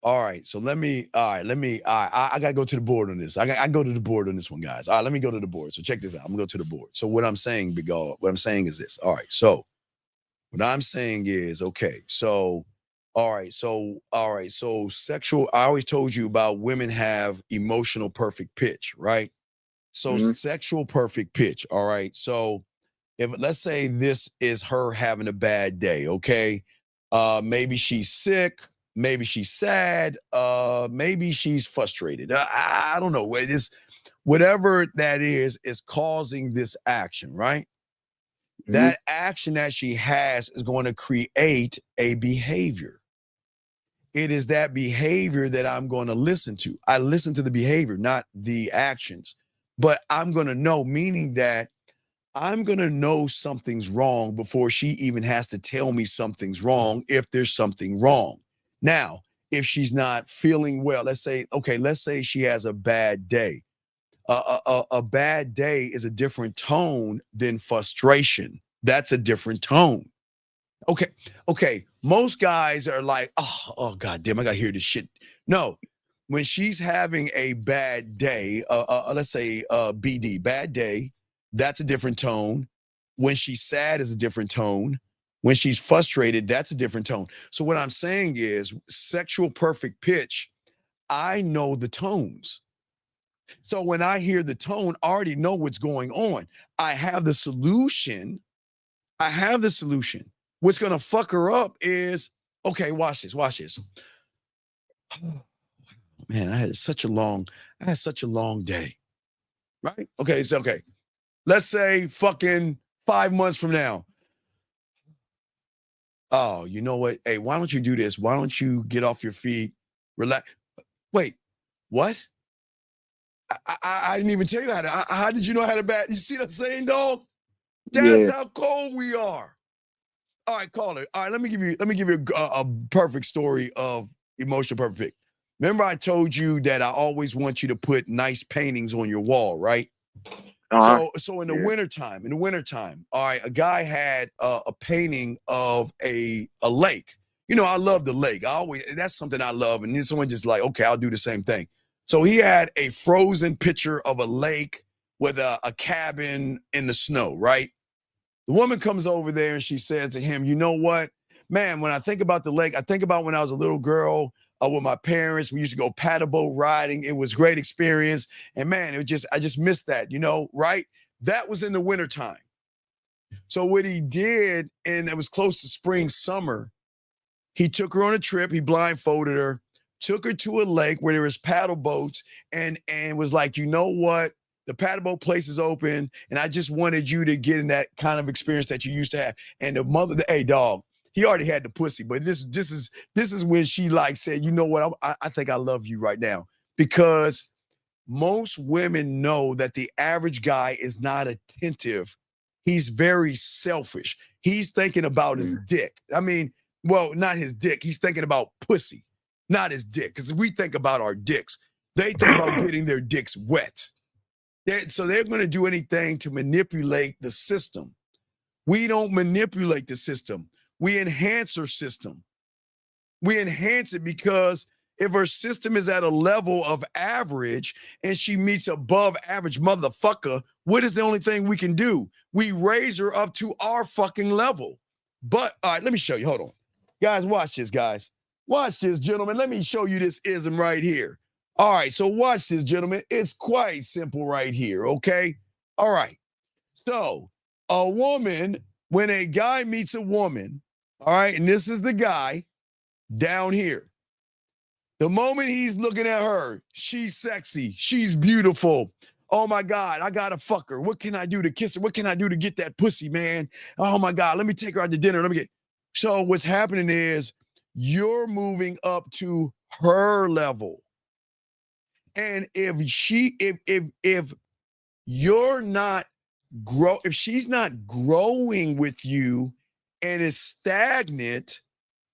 All right. So I gotta go to the board on this. I go to the board on this one, guys. All right, let me go to the board. So check this out. I'm gonna go to the board. So what I'm saying, big dog, what I'm saying is this. All right. So what I'm saying is, okay, so so sexual, I always told you about women have emotional perfect pitch, right? So sexual perfect pitch. All right. So if let's say this is her having a bad day, okay? Maybe she's sick, maybe she's sad, maybe she's frustrated. I don't know. It is whatever that is causing this action, right? That action that she has is going to create a behavior. It is that behavior that I'm going to listen to. I listen to the behavior, not the actions. But I'm going to know, meaning that I'm going to know something's wrong before she even has to tell me something's wrong if there's something wrong. Now, if she's not feeling well, let's say she has a bad day. A bad day is a different tone than frustration. That's a different tone. Okay. Most guys are like, oh, God damn, I got to hear this shit. No, when she's having a bad day, let's say BD, bad day, that's a different tone. When she's sad is a different tone. When she's frustrated, that's a different tone. So what I'm saying is sexual perfect pitch, I know the tones. So when I hear the tone, I already know what's going on. I have the solution. What's going to fuck her up is, okay, watch this. Man, I had such a long day, right? Okay. Let's say fucking 5 months from now. Oh, you know what? Hey, why don't you do this? Why don't you get off your feet, relax? Wait, what? I didn't even tell you how did you know I had a bad? You see what I'm saying, dog? That's how cold we are. All right, caller. All right, let me give you a perfect story of emotional perfect pick. Remember, I told you that I always want you to put nice paintings on your wall, right? So in the wintertime, all right, a guy had a painting of a lake. You know, I love the lake. That's something I love. And then someone just like, okay, I'll do the same thing. So he had a frozen picture of a lake with a cabin in the snow, right? The woman comes over there and she says to him, you know what, man, when I think about the lake, I think about when I was a little girl with my parents. We used to go paddle boat riding. It was a great experience. And man, I just missed that, you know, right? That was in the wintertime. So what he did, and it was close to spring, summer, he took her on a trip. He blindfolded her, took her to a lake where there was paddle boats and was like, you know what? The paddle boat place is open, and I just wanted you to get in that kind of experience that you used to have. And the mother, hey, dog, he already had the pussy, but this is when she like said, you know what? I think I love you right now, because most women know that the average guy is not attentive. He's very selfish. He's thinking about his dick. I mean, well, not his dick. He's thinking about pussy, not his dick, because we think about our dicks. They think about getting their dicks wet. So they're going to do anything to manipulate the system. We don't manipulate the system. We enhance our system. We enhance it because If her system is at a level of average and she meets above average motherfucker, what is the only thing we can do? We raise her up to our fucking level. But, all right, let me show you. Hold on. Guys, watch this, guys. Watch this, gentlemen. Let me show you this ism right here. All right, so watch this, gentlemen. It's quite simple right here, okay? All right. So, a woman, when a guy meets a woman, all right, and this is the guy down here. The moment he's looking at her, she's sexy, she's beautiful. Oh my God, I gotta fuck her. What can I do to kiss her? What can I do to get that pussy, man? Oh my God, let me take her out to dinner. So what's happening is you're moving up to her level. And if you're not if she's not growing with you and is stagnant,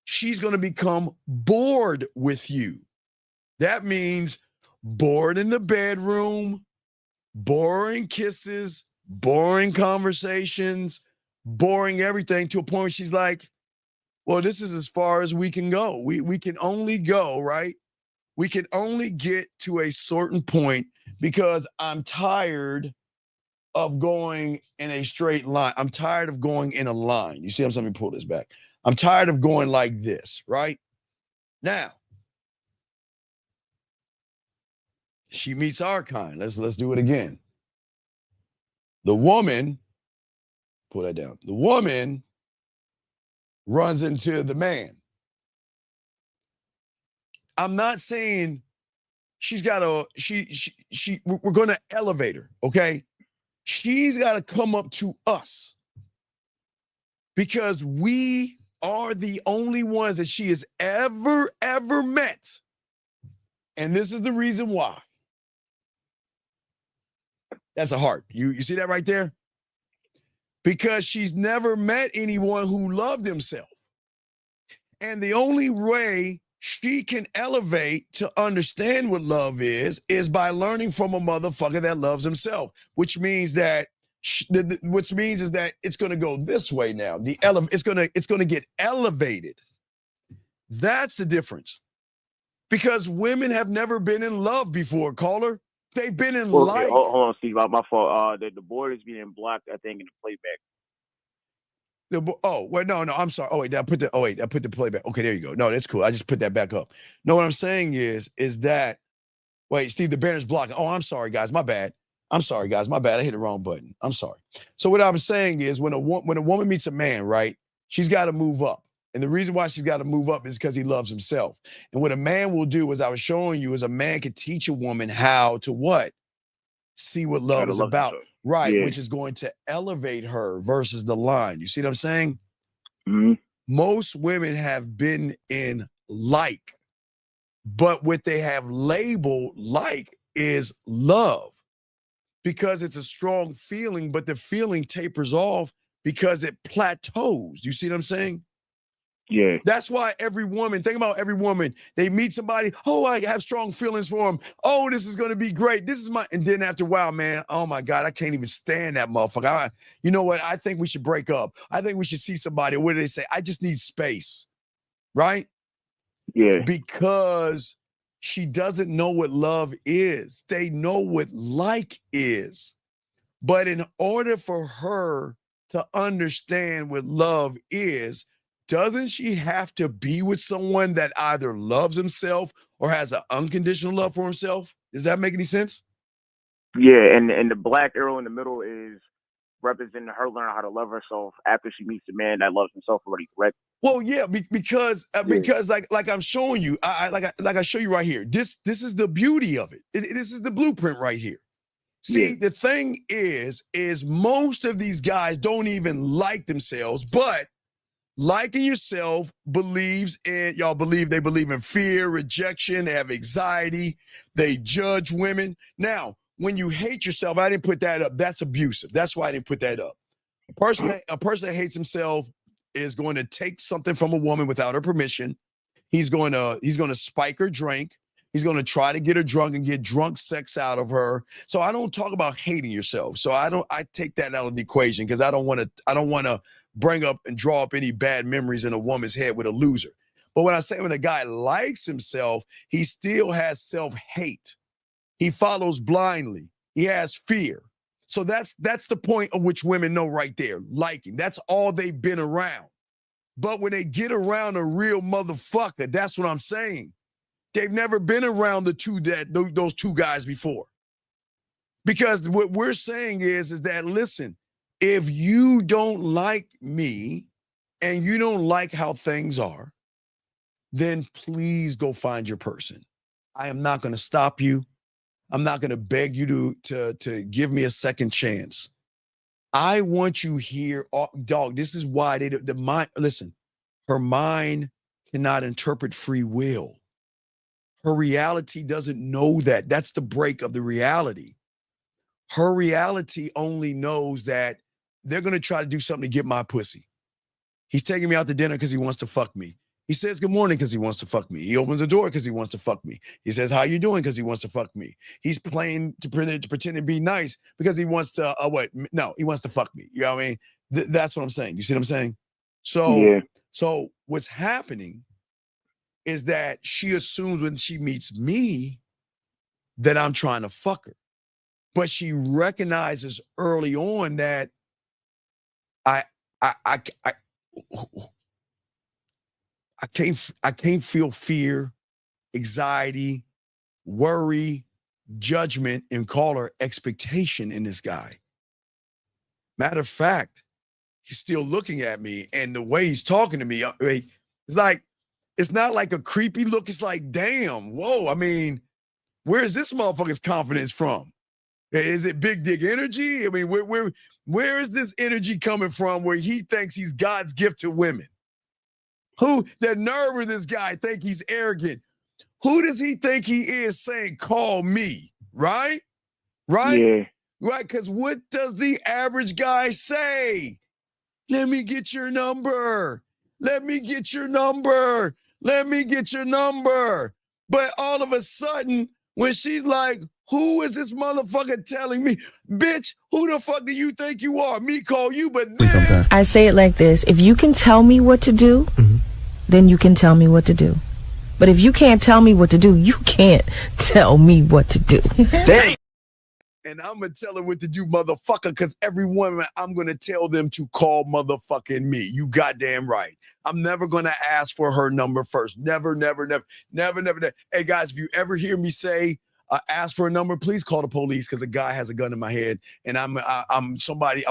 she's going to become bored with you. That means bored in the bedroom, boring kisses, boring conversations, boring everything, to a point where she's like, well, this is as far as we can go. We can only go, right? We can only get to a certain point because I'm tired of going in a straight line. I'm tired of going in a line. You see, let me pull this back. I'm tired of going like this, right? Now, she meets our kind. Let's do it again. The woman, pull that down. The woman runs into the man. I'm not saying she's got we're going to elevate her, okay? She's got to come up to us because we are the only ones that she has ever met. And this is the reason why. That's a heart. You see that right there? Because she's never met anyone who loved himself. And the only way she can elevate to understand what love is by learning from a motherfucker that loves himself, which means that it's going to go this way now. It's going to get elevated. That's the difference. Because women have never been in love before, caller. They've been in life. Hold on, Steve. My fault. The board is being blocked, I think, in the playback. No, I'm sorry. I put the playback. Okay, there you go. No, that's cool. I just put that back up. No, what I'm saying is that, wait, Steve, the banner's blocking. Oh, I'm sorry, guys. My bad. I hit the wrong button. I'm sorry. So what I'm saying is when a woman meets a man, right, she's got to move up. And the reason why she's got to move up is because he loves himself. And what a man will do, as I was showing you, is a man can teach a woman how to what? See what love is about. Right, yeah. Which is going to elevate her versus the line. You see what I'm saying? Mm-hmm. Most women have been in like, but what they have labeled like is love because it's a strong feeling, but the feeling tapers off because it plateaus. You see what I'm saying? Yeah. That's why think about every woman, they meet somebody, oh, I have strong feelings for him. Oh, this is going to be great. And then after a while, man, oh my God, I can't even stand that motherfucker. You know what? I think we should break up. I think we should see somebody. What do they say? I just need space. Right? Yeah. Because she doesn't know what love is. They know what like is. But in order for her to understand what love is, doesn't she have to be with someone that either loves himself or has an unconditional love for himself? Does that make any sense? Yeah, and the black arrow in the middle is representing her learning how to love herself after she meets a man that loves himself already, correct? Well, yeah, because like I'm showing you, I show you right here. This is the beauty of it. This is the blueprint right here. See, The thing is most of these guys don't even like themselves, but liking yourself they believe in fear, rejection, they have anxiety, they judge women. Now, when you hate yourself, I didn't put that up. That's abusive. That's why I didn't put that up. A person that hates himself is going to take something from a woman without her permission. He's going to spike her drink. He's going to try to get her drunk and get drunk sex out of her. So I don't talk about hating yourself. So I take that out of the equation because I don't want to bring up and draw up any bad memories in a woman's head with a loser. But when I say when a guy likes himself, he still has self-hate. He follows blindly. He has fear. So that's the point of which women know right there, liking. That's all they've been around. But when they get around a real motherfucker, that's what I'm saying. They've never been around those two guys before. Because what we're saying is that, listen, if you don't like me and you don't like how things are, then please go find your person. I am not going to stop you. I'm not going to beg you to give me a second chance. I want you here, dog. This is why the mind, listen, her mind cannot interpret free will. Her reality doesn't know that. That's the break of the reality. Her reality only knows that they're going to try to do something to get my pussy. He's taking me out to dinner because he wants to fuck me. He says good morning because he wants to fuck me. He opens the door because he wants to fuck me. He says, how you doing? Because he wants to fuck me. He's playing to pretend to be nice because he wants to, No, he wants to fuck me. You know what I mean? That's what I'm saying. You see what I'm saying? So what's happening is that she assumes when she meets me that I'm trying to fuck her. But she recognizes early on that I can't feel fear, anxiety, worry, judgment, and call her expectation in this guy. Matter of fact, he's still looking at me, and the way he's talking to me, it's not like a creepy look. It's like, damn, whoa. I mean, where is this motherfucker's confidence from? Is it big dick energy? I mean, where is this energy coming from where he thinks he's God's gift to women? Who, the nerve of this guy think he's arrogant? Who does he think he is saying, call me, right? Right? Yeah. Right, because what does the average guy say? Let me get your number. Let me get your number. Let me get your number. But all of a sudden, when she's like, who is this motherfucker telling me? Bitch, who the fuck do you think you are? Me call you, but then... I say it like this. If you can tell me what to do, then you can tell me what to do. But if you can't tell me what to do, you can't tell me what to do. And I'm going to tell her what to do, motherfucker, because every woman, I'm going to tell them to call motherfucking me. You goddamn right. I'm never going to ask for her number first. Never, never, never, never, never, never. Hey, guys, if you ever hear me say, ask for a number, please call the police because a guy has a gun in my head and I'm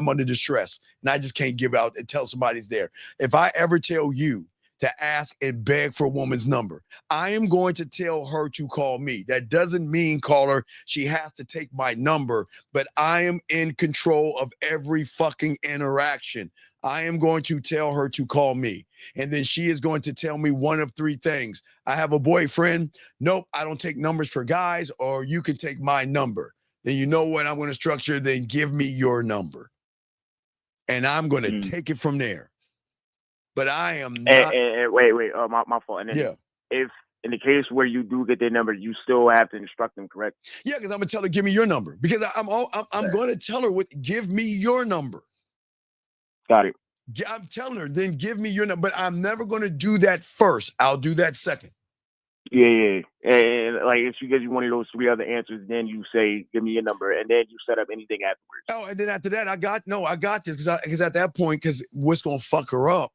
under distress and I just can't give out and tell somebody's there. If I ever tell you to ask and beg for a woman's number, I am going to tell her to call me. That doesn't mean call her. She has to take my number, but I am in control of every fucking interaction. I am going to tell her to call me. And then she is going to tell me one of three things. I have a boyfriend. Nope, I don't take numbers for guys, or you can take my number. Then you know what I'm going to structure? Then give me your number. And I'm going to take it from there. But I am not. Wait, my fault. And then if in the case where you do get their number, you still have to instruct them, correct? Yeah, because I'm going to tell her, give me your number. Because I'm going to tell her, give me your number. Got it. I'm telling her, then give me your number. But I'm never going to do that first. I'll do that second. Yeah. And like if she gives you one of those three other answers, then you say, give me your number, and then you set up anything afterwards. Oh, and then after that, I got this because at that point, because what's going to fuck her up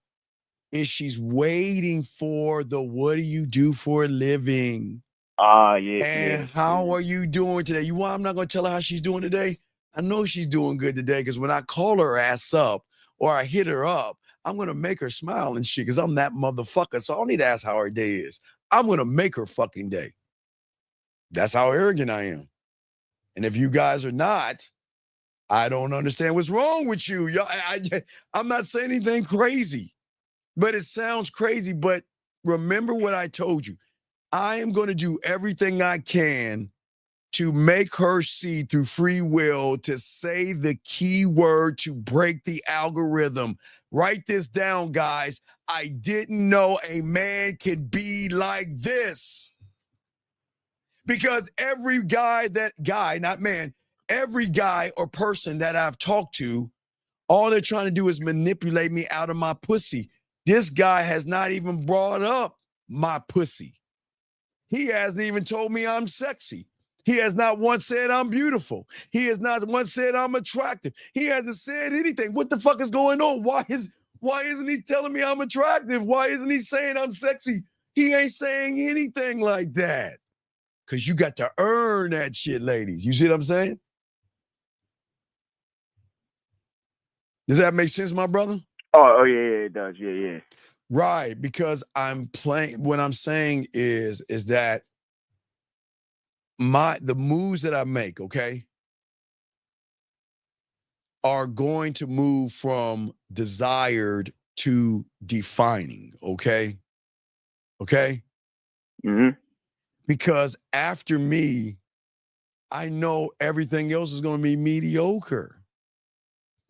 is she's waiting for the what do you do for a living? And how are you doing today? You want? I'm not going to tell her how she's doing today. I know she's doing good today because when I call her ass up or I hit her up, I'm going to make her smile and shit because I'm that motherfucker. So I don't need to ask how her day is. I'm going to make her fucking day. That's how arrogant I am. And if you guys are not, I don't understand what's wrong with you. I'm not saying anything crazy, but it sounds crazy. But remember what I told you. I am going to do everything I can to make her see through free will, to say the key word to break the algorithm. Write this down, guys. I didn't know a man could be like this. Because every guy every guy or person that I've talked to, all they're trying to do is manipulate me out of my pussy. This guy has not even brought up my pussy. He hasn't even told me I'm sexy. He has not once said I'm beautiful. He has not once said I'm attractive. He hasn't said anything. What the fuck is going on? Why isn't he telling me I'm attractive? Why isn't he saying I'm sexy? He ain't saying anything like that. Because you got to earn that shit, ladies. You see what I'm saying? Does that make sense, my brother? Oh yeah, it does. Yeah. Right, because what I'm saying is that the moves that I make, okay, are going to move from desired to defining, okay? Okay? Mm-hmm. Because after me, I know everything else is going to be mediocre.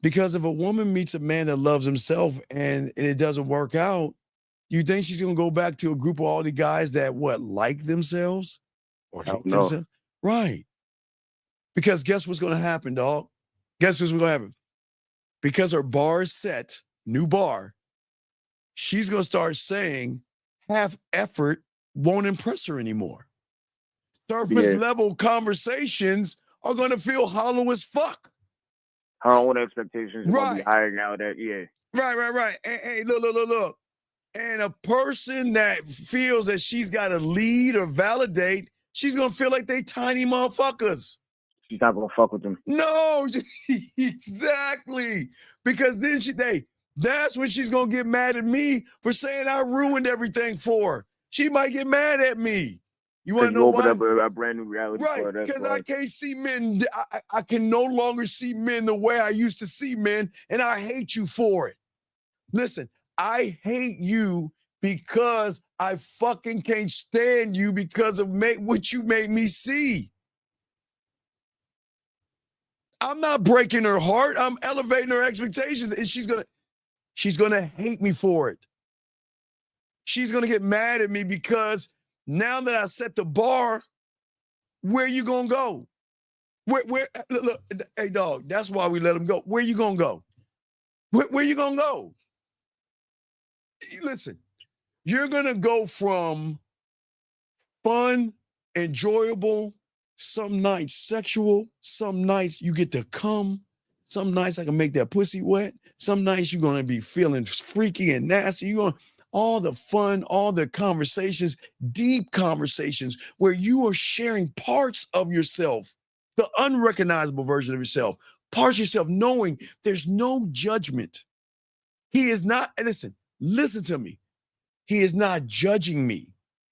Because if a woman meets a man that loves himself and it doesn't work out, you think she's going to go back to a group of all the guys that like themselves or hate themselves? Right. Because guess what's going to happen, dog? Guess what's going to happen? Because her bar is set, new bar, she's going to start saying half effort won't impress her anymore. Surface level conversations are going to feel hollow as fuck. Her own expectations are going to be higher now Right. Hey, look. And a person that feels that she's got to lead or validate, she's going to feel like they tiny motherfuckers. She's not going to fuck with them. No, exactly. Because then that's when she's going to get mad at me for saying I ruined everything for her. She might get mad at me. You want to know why? You open up a brand new reality show. Right, because I can't see men. I can no longer see men the way I used to see men, and I hate you for it. Listen, I hate you because I fucking can't stand you because of what you made me see. I'm not breaking her heart. I'm elevating her expectations, and she's gonna hate me for it. She's gonna get mad at me because now that I set the bar, where you gonna go? Where? Look, hey dog, that's why we let him go. Where you gonna go? Where you gonna go? Listen, you're gonna go from fun, enjoyable, some nights sexual, some nights you get to come, some nights I can make that pussy wet, some nights you're gonna be feeling freaky and nasty. You're gonna all the fun, all the conversations, deep conversations where you are sharing parts of yourself, the unrecognizable version of yourself, parts of yourself, knowing there's no judgment. He is not, listen to me. He is not judging me.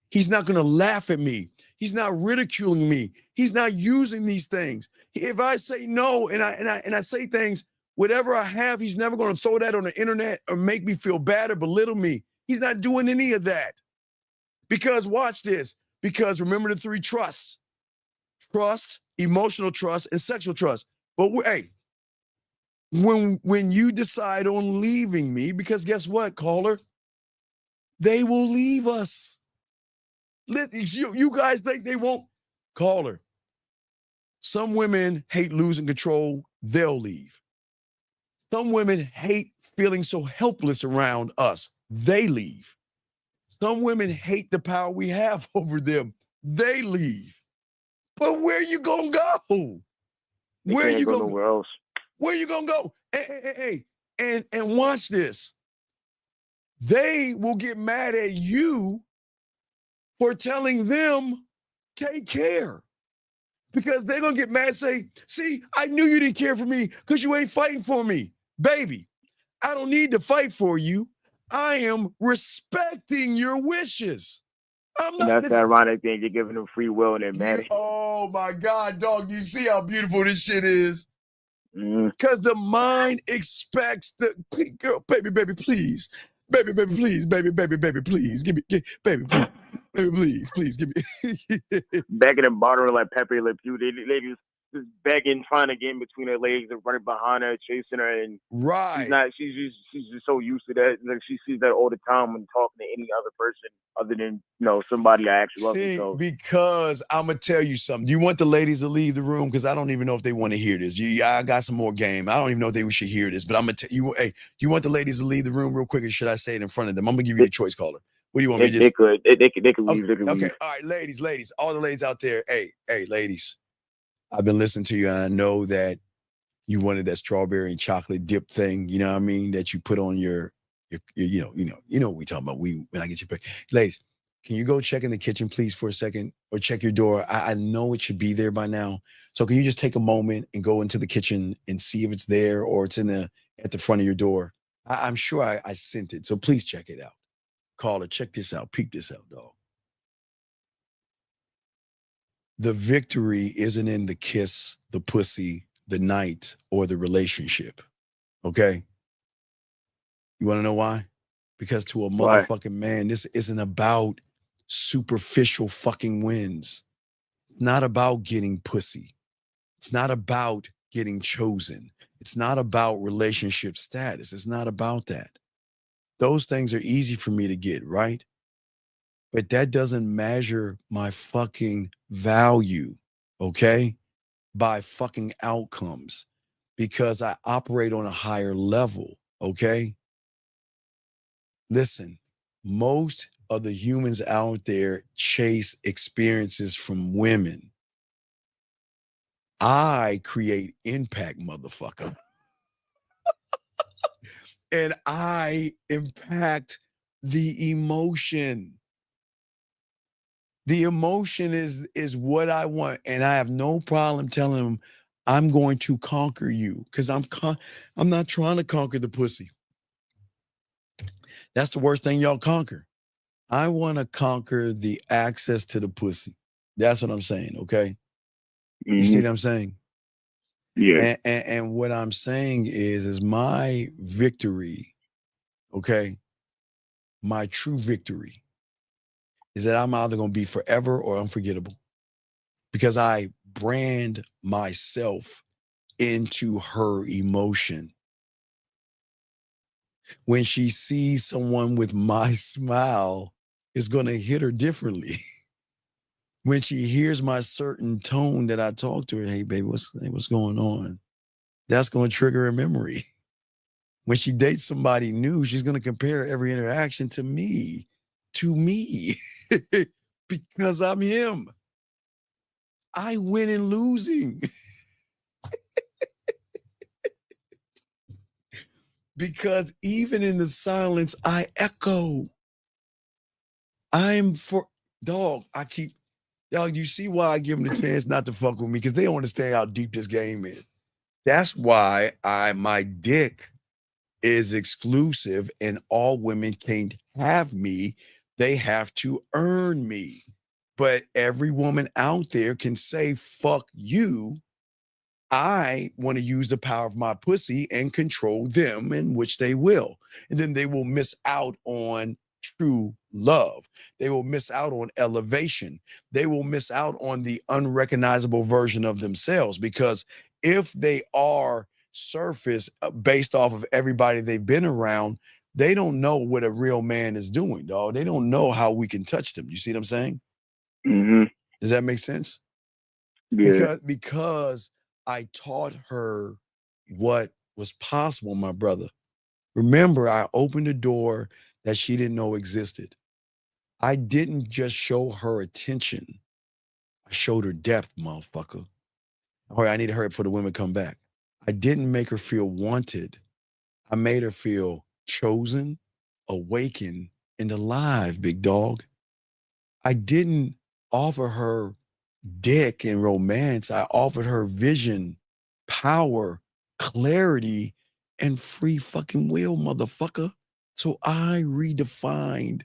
He's not going to laugh at me. He's not ridiculing me. He's not using these things. If I say no and I say things, whatever I have, he's never going to throw that on the internet or make me feel bad or belittle me. He's not doing any of that. Because watch this. Because remember the three trusts: trust, emotional trust, and sexual trust. But hey, when you decide on leaving me, because guess what, caller? They will leave us. You guys think they won't? Caller. Some women hate losing control. They'll leave. Some women hate feeling so helpless around us. They leave. Some women hate the power we have over them. They leave. But where you gonna go? Where you gonna nowhere else? Where you gonna go? Hey, and watch this. They will get mad at you for telling them take care. Because they're gonna get mad and say, see, I knew you didn't care for me because you ain't fighting for me. Baby, I don't need to fight for you. I am respecting your wishes. That's the ironic thing. You're giving them free will and they're mad. Oh my God, dog. You see how beautiful this shit is? Because the mind expects the girl, baby, please. Baby, please. Baby, please. Give me, baby, please. Baby, please, give me. Begging and bartering like Pepe Le Pew. They just begging, trying to get in between her legs and running behind her, chasing her, and she's just so used to that. Like she sees that all the time when talking to any other person other than somebody I actually love. So. Because I'm gonna tell you something. Do you want the ladies to leave the room? Because I don't even know if they want to hear this. I got some more game. I don't even know if they should hear this. But I'm gonna tell you. Hey, do you want the ladies to leave the room real quick, or should I say it in front of them? I'm gonna give you the choice, caller. What do you want me to do? They could leave. They could Okay. leave. All right, ladies, all the ladies out there. Hey, ladies, I've been listening to you, and I know that you wanted that strawberry and chocolate dip thing. You know what I mean? That you put on your you know what we talking about. When I get you back, ladies, can you go check in the kitchen, please, for a second, or check your door? I know it should be there by now. So can you just take a moment and go into the kitchen and see if it's there or it's at the front of your door? I'm sure I sent it, so please check it out. Caller, check this out. Peep this out, dog. The victory isn't in the kiss, the pussy, the night, or the relationship. Okay? You want to know why? Because to a motherfucking man, this isn't about superficial fucking wins. It's not about getting pussy. It's not about getting chosen. It's not about relationship status. It's not about that. Those things are easy for me to get, right? But that doesn't measure my fucking value, okay? By fucking outcomes, because I operate on a higher level, okay? Listen, most of the humans out there chase experiences from women. I create impact, motherfucker. And I impact the emotion. The emotion is what I want, and I have no problem telling them I'm going to conquer you, because I'm not trying to conquer the pussy. That's the worst thing y'all conquer. I want to conquer the access to the pussy. That's what I'm saying, okay? You see what I'm saying? Yeah. And what I'm saying is my victory, okay? My true victory is that I'm either going to be forever or unforgettable, because I brand myself into her emotion. When she sees someone with my smile, it's going to hit her differently. When she hears my certain tone that I talk to her, hey, baby, what's going on? That's going to trigger a memory. When she dates somebody new, she's going to compare every interaction to me, because I'm him. I win in losing. Because even in the silence, I echo. Y'all, you see why I give them the chance not to fuck with me? Because they don't understand how deep this game is. That's why my dick is exclusive and all women can't have me. They have to earn me. But every woman out there can say, fuck you. I want to use the power of my pussy and control them, in which they will. And then they will miss out on true love. They will miss out on elevation. They will miss out on the unrecognizable version of themselves, because if they are surface based off of everybody they've been around, they don't know what a real man is doing, dog. They don't know how we can touch them. You see what I'm saying? Mm-hmm. Does that make sense? Yeah. Because I taught her what was possible, my brother. Remember, I opened a door that she didn't know existed. I didn't just show her attention. I showed her depth, motherfucker. All right, I need to hurry up before the women come back. I didn't make her feel wanted. I made her feel chosen, awakened, and alive, big dog. I didn't offer her dick and romance. I offered her vision, power, clarity, and free fucking will, motherfucker. So I redefined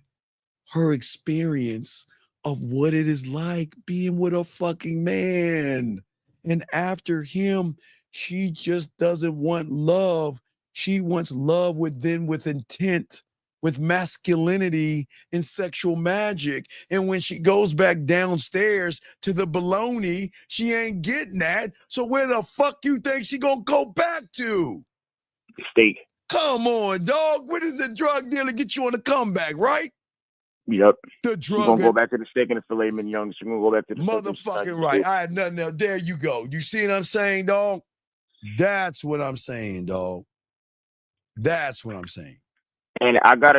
her experience of what it is like being with a fucking man. And after him, she just doesn't want love. She wants love with intent, with masculinity and sexual magic. And when she goes back downstairs to the baloney, she ain't getting that. So where the fuck you think she gonna go back to? The steak. Come on, dog. Where did the drug dealer get you on the comeback, right? Yep. The She's drug. gonna go back to the steak and the filet mignon. She's gonna go back to the motherfucking right. I had nothing else. There you go. You see what I'm saying, dog? That's what I'm saying, dog. That's what I'm saying. And I got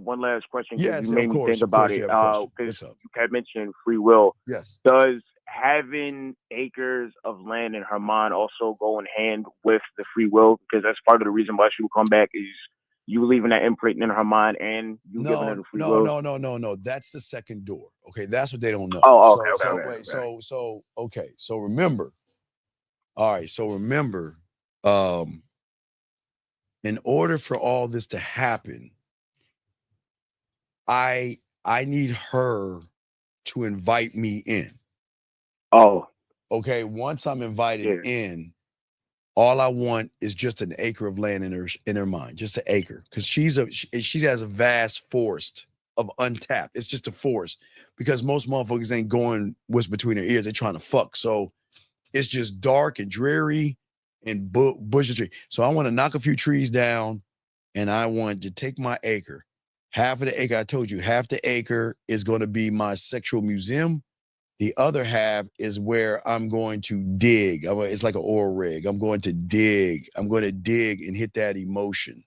one last question because Yes, you of made me course, think of about course, you it. have a question. Because What's up? you had mentioned free will. Yes. Does having acres of land in her mind also go in hand with the free will? Because that's part of the reason why she will come back is you leaving that imprint in her mind and you giving her the free will. No. That's the second door. Okay, that's what they don't know. Oh, okay. So remember. All right, so remember, in order for all this to happen, I need her to invite me in. Oh. Okay, once I'm invited in, all I want is just an acre of land in her mind, just an acre, because she has a vast forest of untapped. It's just a forest because most motherfuckers ain't going what's between their ears. They're trying to fuck, so it's just dark and dreary and bushes tree. So I want to knock a few trees down, and I want to take my acre. Half of the acre, I told you, half the acre is going to be my sexual museum. The other half is where I'm going to dig. It's like an oil rig. I'm going to dig. I'm going to dig and hit that emotion.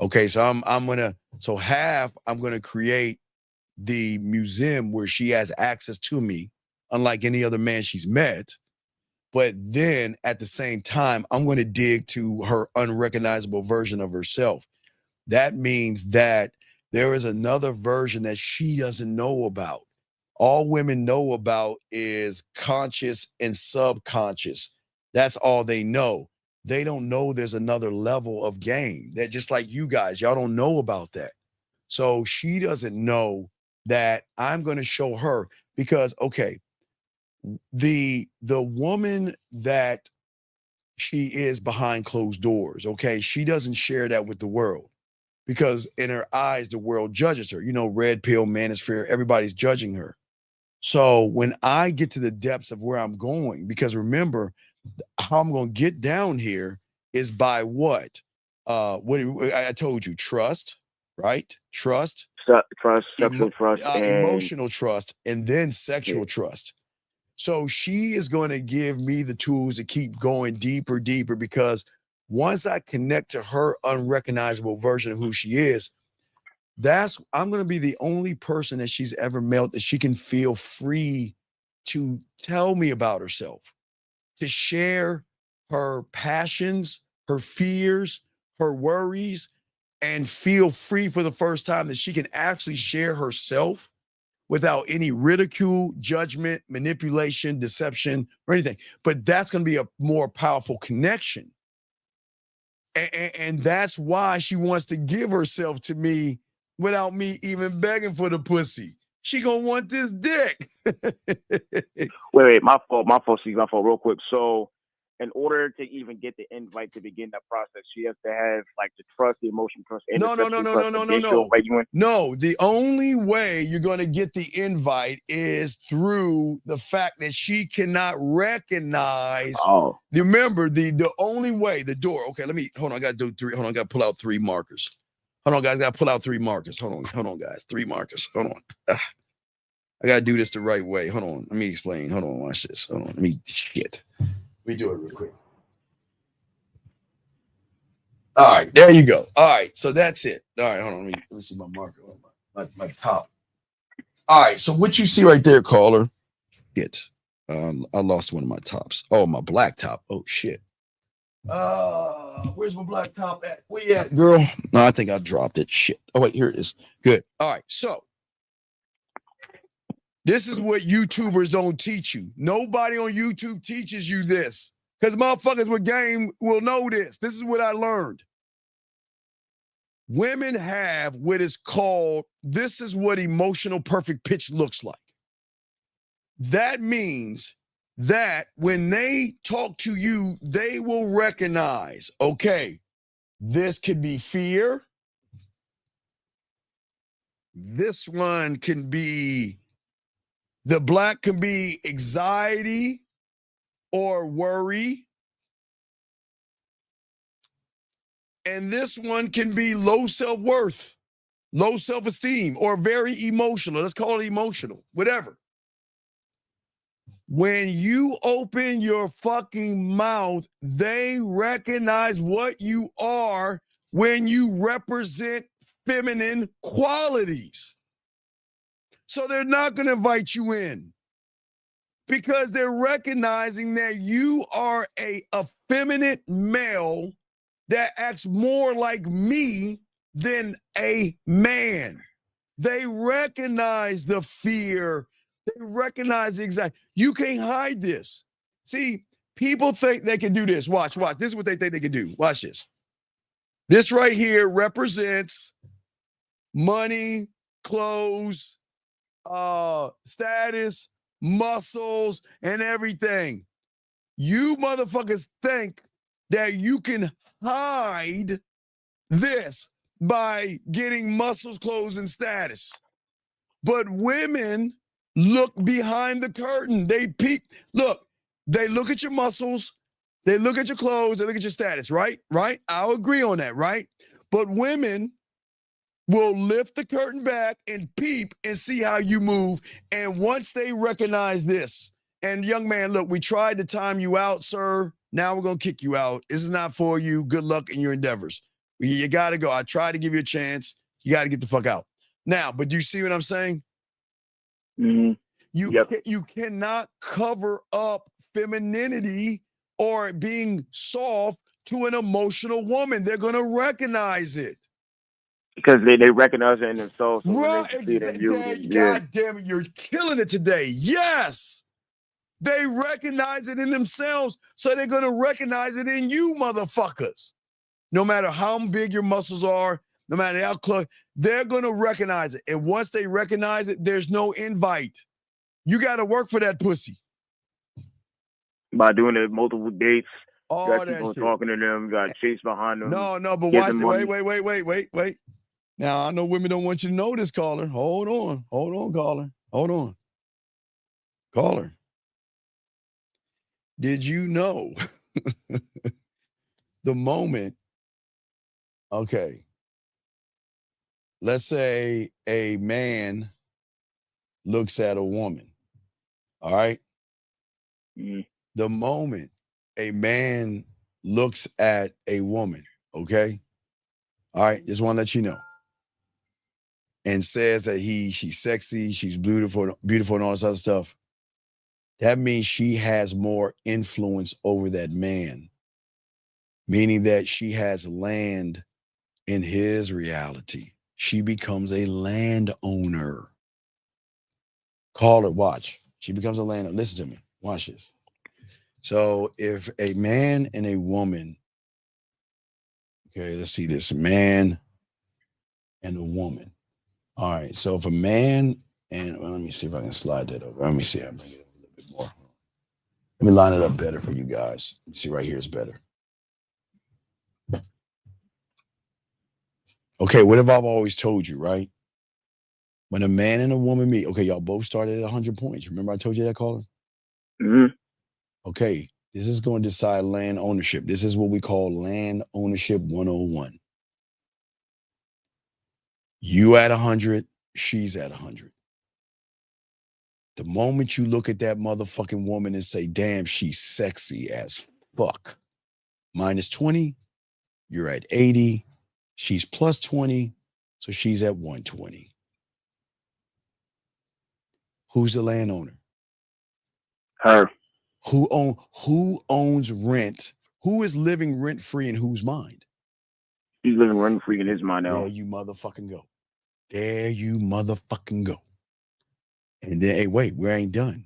Okay, so I'm going to create the museum where she has access to me, unlike any other man she's met. But then at the same time, I'm going to dig to her unrecognizable version of herself. That means that there is another version that she doesn't know about. All women know about is conscious and subconscious. That's all they know. They don't know there's another level of game. That just like you guys, y'all don't know about that. So she doesn't know that I'm going to show her because, okay, the woman that she is behind closed doors, okay, she doesn't share that with the world because in her eyes, the world judges her. You know, red pill, manosphere, everybody's judging her. So when I get to the depths of where I'm going, because remember, how I'm going to get down here is by what? What I told you, trust, right? Trust, sexual trust, and emotional trust, and then sexual trust. So she is going to give me the tools to keep going deeper, because once I connect to her unrecognizable version of who she is, I'm going to be the only person that she's ever met that she can feel free to tell me about herself, to share her passions, her fears, her worries, and feel free for the first time that she can actually share herself without any ridicule, judgment, manipulation, deception, or anything. But that's going to be a more powerful connection. And that's why she wants to give herself to me without me even begging for the pussy. She gonna want this dick. wait, my fault, real quick. So in order to even get the invite to begin that process, she has to have like the trust, the emotion trust, and No. No, the only way you're gonna get the invite is through the fact that she cannot recognize. Oh. Remember, the only way, the door. Okay, hold on, I gotta do three. Hold on, I gotta pull out three markers. Hold on, guys, I gotta pull out three markers. Hold on, guys, three markers. Hold on. I gotta do this the right way. Hold on, let me explain. Hold on, watch this. Hold on, let me do it real quick. All right, there you go. All right, so that's it. All right, hold on, let me see my marker on my top. All right, so what you see right there, caller? Shit, I lost one of my tops. Oh, my black top. Oh shit. Where's my black top at? Where you at, girl? No, I think I dropped it. Shit. Oh wait, here it is. Good. All right, so this is what YouTubers don't teach you. Nobody on YouTube teaches you this. Because motherfuckers with game will know this. This is what I learned. Women have what is called, this is what emotional perfect pitch looks like. That means that when they talk to you, they will recognize, okay, this could be fear. This one can be, the black can be anxiety or worry. And this one can be low self-worth, low self-esteem, or very emotional. Let's call it emotional, whatever. When you open your fucking mouth, they recognize what you are when you represent feminine qualities. So they're not going to invite you in because they're recognizing that you are a effeminate male that acts more like me than a man. They recognize the fear. They recognize the anxiety. You can't hide this. See, people think they can do this. Watch. This is what they think they can do. Watch this. This right here represents money, clothes, status, muscles, and everything. You motherfuckers think that you can hide this by getting muscles, clothes, and status. But women look behind the curtain. They peek. Look, they look at your muscles. They look at your clothes. They look at your status, right? Right? I'll agree on that, right? But women will lift the curtain back and peep and see how you move. And once they recognize this, and young man, look, we tried to time you out, sir. Now we're going to kick you out. This is not for you. Good luck in your endeavors. You got to go. I tried to give you a chance. You got to get the fuck out. Now, but do you see what I'm saying? Mm-hmm. You cannot cover up femininity or being soft to an emotional woman. They're going to recognize it. Because they recognize it in themselves. So Right, when they see it in you, God damn it, you're killing it today. Yes. They recognize it in themselves, so they're going to recognize it in you, motherfuckers. No matter how big your muscles are, no matter how close, they're going to recognize it. And once they recognize it, there's no invite. You got to work for that pussy. By doing it multiple dates, all got that people shit. talking to them, got chased behind them. No, but give watch. them money. Wait. Now, I know women don't want you to know this, caller. Hold on, caller. Hold on. Caller. Did you know the moment, okay, let's say a man looks at a woman, all right? Mm-hmm. The moment a man looks at a woman, okay? All right, just want to let you know. And says that she's sexy, she's beautiful and all this other stuff. That means she has more influence over that man, meaning that she has land in his reality. She becomes a landowner. Call her, watch. She becomes a landowner. Listen to me. Watch this. So if a man and a woman, okay, let's see this, man and a woman. All right, so if a man and, well, let me see if I can slide that over. Let me see. I'll bring it over a little bit more. Let me line it up better for you guys. Let me see, right here is better. Okay, what have I always told you, right? When a man and a woman meet, okay, y'all both started at 100 points. Remember I told you that, caller? Mm-hmm. Okay, this is going to decide land ownership. This is what we call land ownership 101. You at 100, she's at 100. The moment you look at that motherfucking woman and say, damn, she's sexy as fuck. Minus 20, you're at 80. She's plus 20, so she's at 120. Who's the landowner? Her. Who owns rent? Who is living rent-free in whose mind? He's living rent-free in his mind now. There you motherfucking go. There you motherfucking go. And then, hey, wait, we ain't done.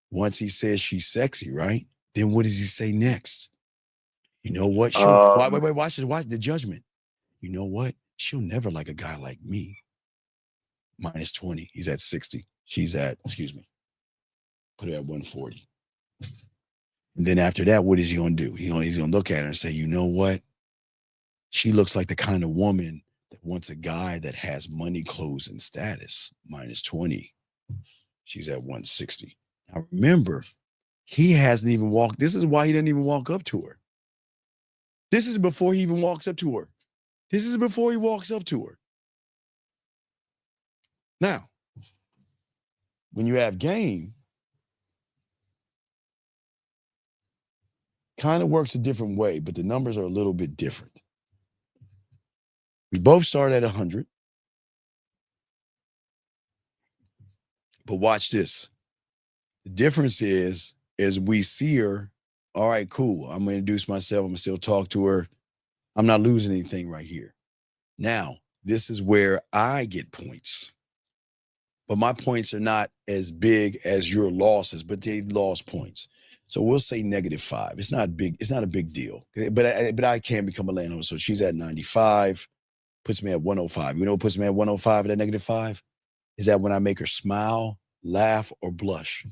Once he says she's sexy, right? Then what does he say next? You know what? Wait, watch the judgment. You know what? She'll never like a guy like me. Minus 20. He's at 60. She's at, put her at 140. And then after that, what is he going to do? He's going to look at her and say, you know what? She looks like the kind of woman that wants a guy that has money, clothes, and status. Minus 20. She's at 160. Now remember, he hasn't even walked. This is why he didn't even walk up to her. This is before he even walks up to her. This is before he walks up to her. Now, when you have game, kind of works a different way, but the numbers are a little bit different. We both started at 100. But watch this. The difference is we see her, all right, cool. I'm going to introduce myself. I'm going to still talk to her. I'm not losing anything right here. Now, this is where I get points. But my points are not as big as your losses, but they lost points. So we'll say -5. It's not big. It's not a big deal. But I can become a landowner. So she's at 95, puts me at 105. You know what puts me at 105 at that -5? Is that when I make her smile, laugh, or blush.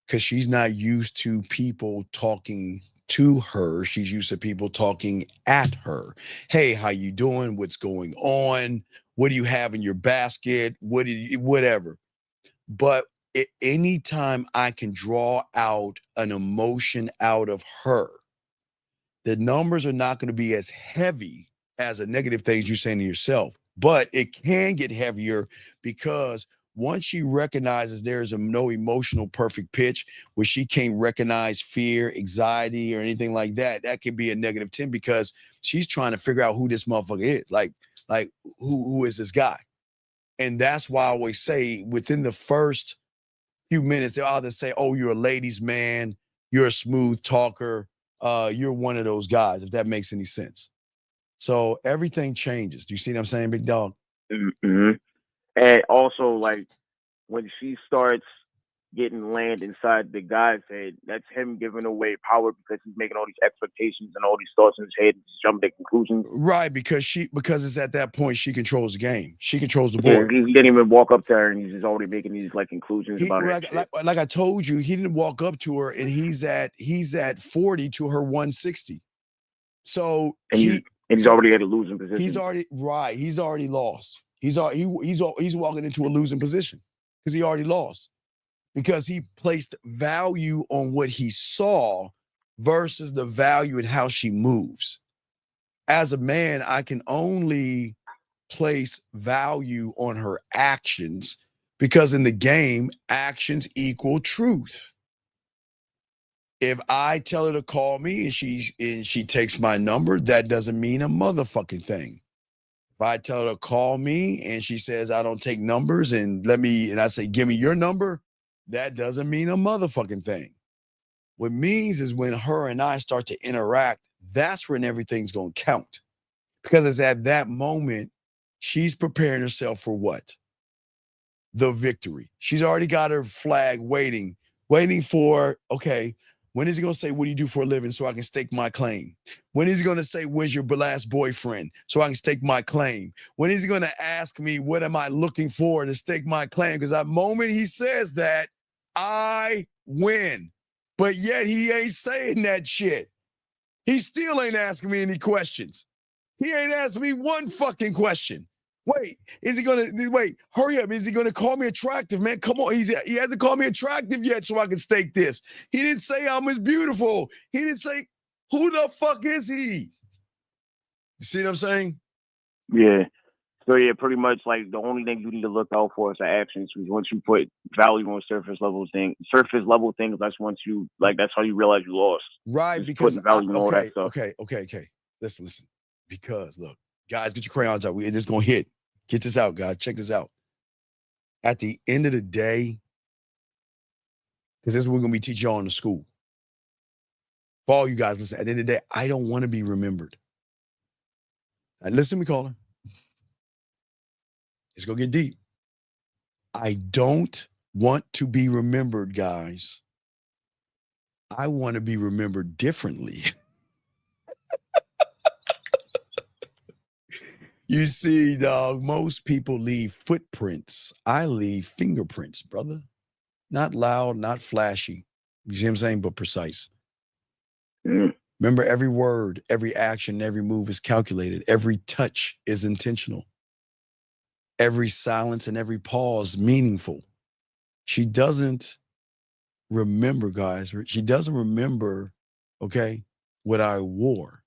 Because she's not used to people talking to her. She's used to people talking at her. Hey, how you doing? What's going on? What do you have in your basket? Whatever. But anytime I can draw out an emotion out of her, the numbers are not going to be as heavy as the negative things you're saying to yourself. But it can get heavier because once she recognizes there's no emotional perfect pitch where she can't recognize fear, anxiety, or anything like that, that could be a -10 because she's trying to figure out who this motherfucker is. Like who is this guy? And that's why I always say within the first few minutes, they'll either say, oh, you're a ladies' man, you're a smooth talker, you're one of those guys, if that makes any sense. So everything changes. Do you see what I'm saying, big dog? Mm-hmm. And also, like, when she starts getting land inside the guy's head, that's him giving away power because he's making all these expectations and all these thoughts in his head and jumping to conclusions. Right, because it's at that point she controls the game. She controls the board. Yeah, he didn't even walk up to her and he's just already making these like conclusions about her. Like I told you, he didn't walk up to her and he's at 40 to her 160. So he's already at a losing position. He's already lost. He's walking into a losing position because he already lost. Because he placed value on what he saw versus the value in how she moves. As a man, I can only place value on her actions because in the game, actions equal truth. If I tell her to call me and she takes my number, that doesn't mean a motherfucking thing. If I tell her to call me and she says I don't take numbers and I say give me your number, that doesn't mean a motherfucking thing. What it means is when her and I start to interact, that's when everything's going to count. Because it's at that moment, she's preparing herself for what? The victory. She's already got her flag waiting for, okay, when is he going to say, what do you do for a living so I can stake my claim? When is he going to say, where's your last boyfriend so I can stake my claim? When is he going to ask me, what am I looking for to stake my claim? Because that moment he says that, I win. But yet he ain't saying that shit. He still ain't asking me any questions. He ain't asked me one fucking question. Wait, hurry up. Is he going to call me attractive, man? Come on. He hasn't called me attractive yet so I can stake this. He didn't say I'm as beautiful. He didn't say, who the fuck is he? You see what I'm saying? Yeah. So yeah, pretty much like the only thing you need to look out for is the actions. Once you put value on surface level things, that's once you that's how you realize you lost. Right, just because putting value on all that stuff. Okay. Listen. Because look, guys, get your crayons out. We're just gonna hit. Get this out, guys. Check this out. At the end of the day, because this is what we're gonna be teaching y'all in the school. For all you guys, listen. At the end of the day, I don't want to be remembered. Listen to me, caller. Let's go get deep. I don't want to be remembered, guys. I want to be remembered differently. You see, dog, most people leave footprints. I leave fingerprints, brother. Not loud, not flashy. You see what I'm saying? But precise. Remember, every word, every action, every move is calculated. Every touch is intentional. Every silence and every pause meaningful. She doesn't remember, guys. She doesn't remember, okay, what I wore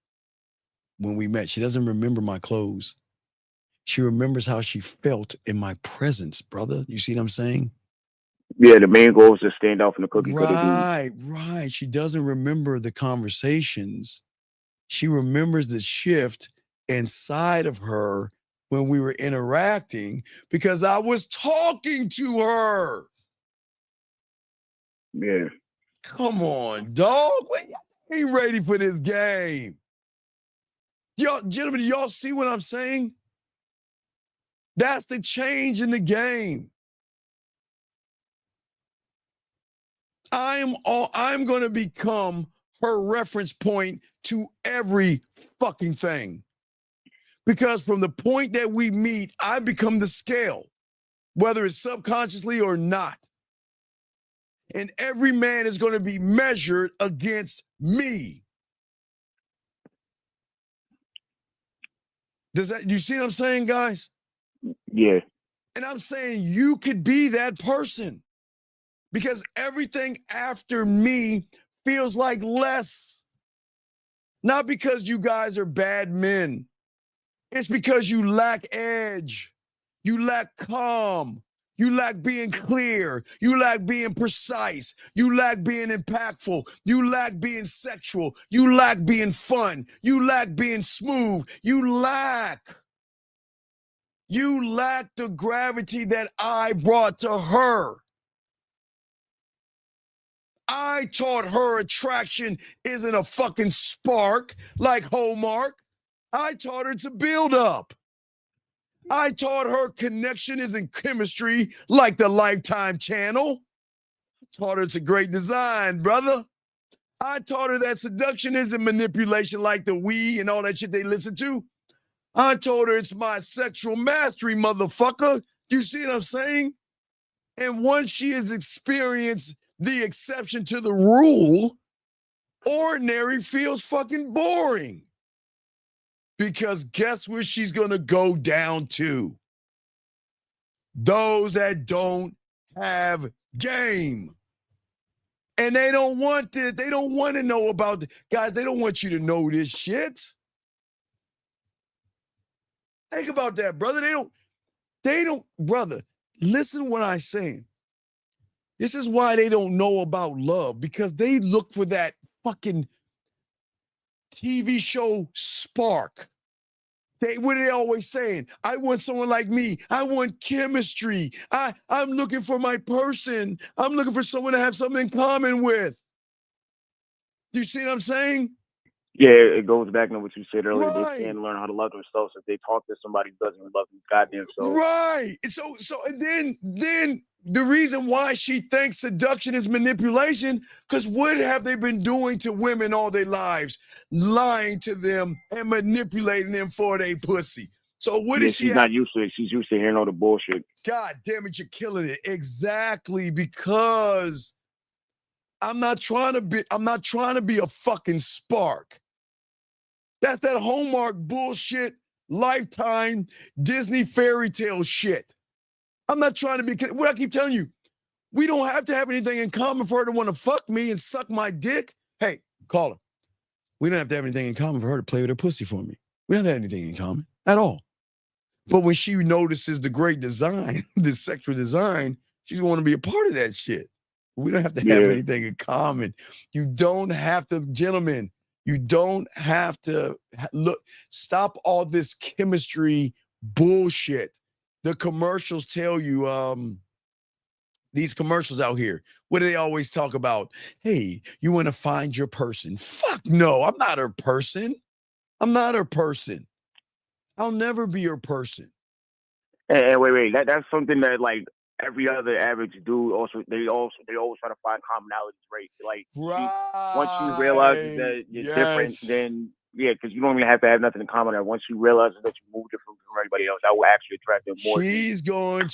when we met. She doesn't remember my clothes. She remembers how she felt in my presence, brother. You see what I'm saying? Yeah, the main goal is to stand out from the cookie cutter dude. Right. She doesn't remember the conversations. She remembers the shift inside of her when we were interacting because I was talking to her. Yeah. Come on, dog. We ain't ready for this game. Y'all, gentlemen, do y'all see what I'm saying? That's the change in the game. I'm going to become her reference point to every fucking thing. Because from the point that we meet, I become the scale, whether it's subconsciously or not. And every man is going to be measured against me. You see what I'm saying, guys? Yeah. And I'm saying you could be that person because everything after me feels like less. Not because you guys are bad men. It's because you lack edge. You lack calm. You lack being clear. You lack being precise. You lack being impactful. You lack being sexual. You lack being fun. You lack being smooth. You lack the gravity that I brought to her. I taught her attraction isn't a fucking spark like Hallmark. I taught her to build up. I taught her connection isn't chemistry like the Lifetime channel. I taught her it's a great design, brother. I taught her that seduction isn't manipulation like the we and all that shit they listen to. I told her it's my sexual mastery, motherfucker. You see what I'm saying? And once she has experienced the exception to the rule, ordinary feels fucking boring. Because guess where she's going to go down to? Those that don't have game. And they don't want this. They don't want to know about it. Guys, they don't want you to know this shit. Think about that, brother. They don't, brother, listen to what I'm saying. This is why they don't know about love, because they look for that fucking TV show spark. What are they always saying? I want someone like me. I want chemistry. I'm looking for my person. I'm looking for someone to have something in common with. Do you see what I'm saying? Yeah, it goes back to what you said earlier. Right. They can't learn how to love themselves if they talk to somebody who doesn't love them goddamn self. Right. And and then the reason why she thinks seduction is manipulation, because what have they been doing to women all their lives? Lying to them and manipulating them for their pussy. So what is she? She's not used to it. She's used to hearing all the bullshit. God damn it, you're killing it. Exactly, because I'm not trying to be a fucking spark. That's that Hallmark bullshit, Lifetime, Disney fairy tale shit. I'm not trying to be, what I keep telling you, we don't have to have anything in common for her to want to fuck me and suck my dick. Hey, call her. We don't have to have anything in common for her to play with her pussy for me. We don't have anything in common at all. But when she notices the great design, the sexual design, she's going to be a part of that shit. We don't have to have anything in common. You don't have to, gentlemen, you don't have to look, stop all this chemistry bullshit. The commercials tell you, these commercials out here, what do they always talk about? Hey, you want to find your person. Fuck no, I'm not her person. I'm not her person. I'll never be her person. And wait, that's something that like every other average dude they always try to find commonalities, right? Like once you realize that you're different, then because you don't even have to have nothing in common. Once you realize that you move different from everybody else, that will actually attract them more. She's going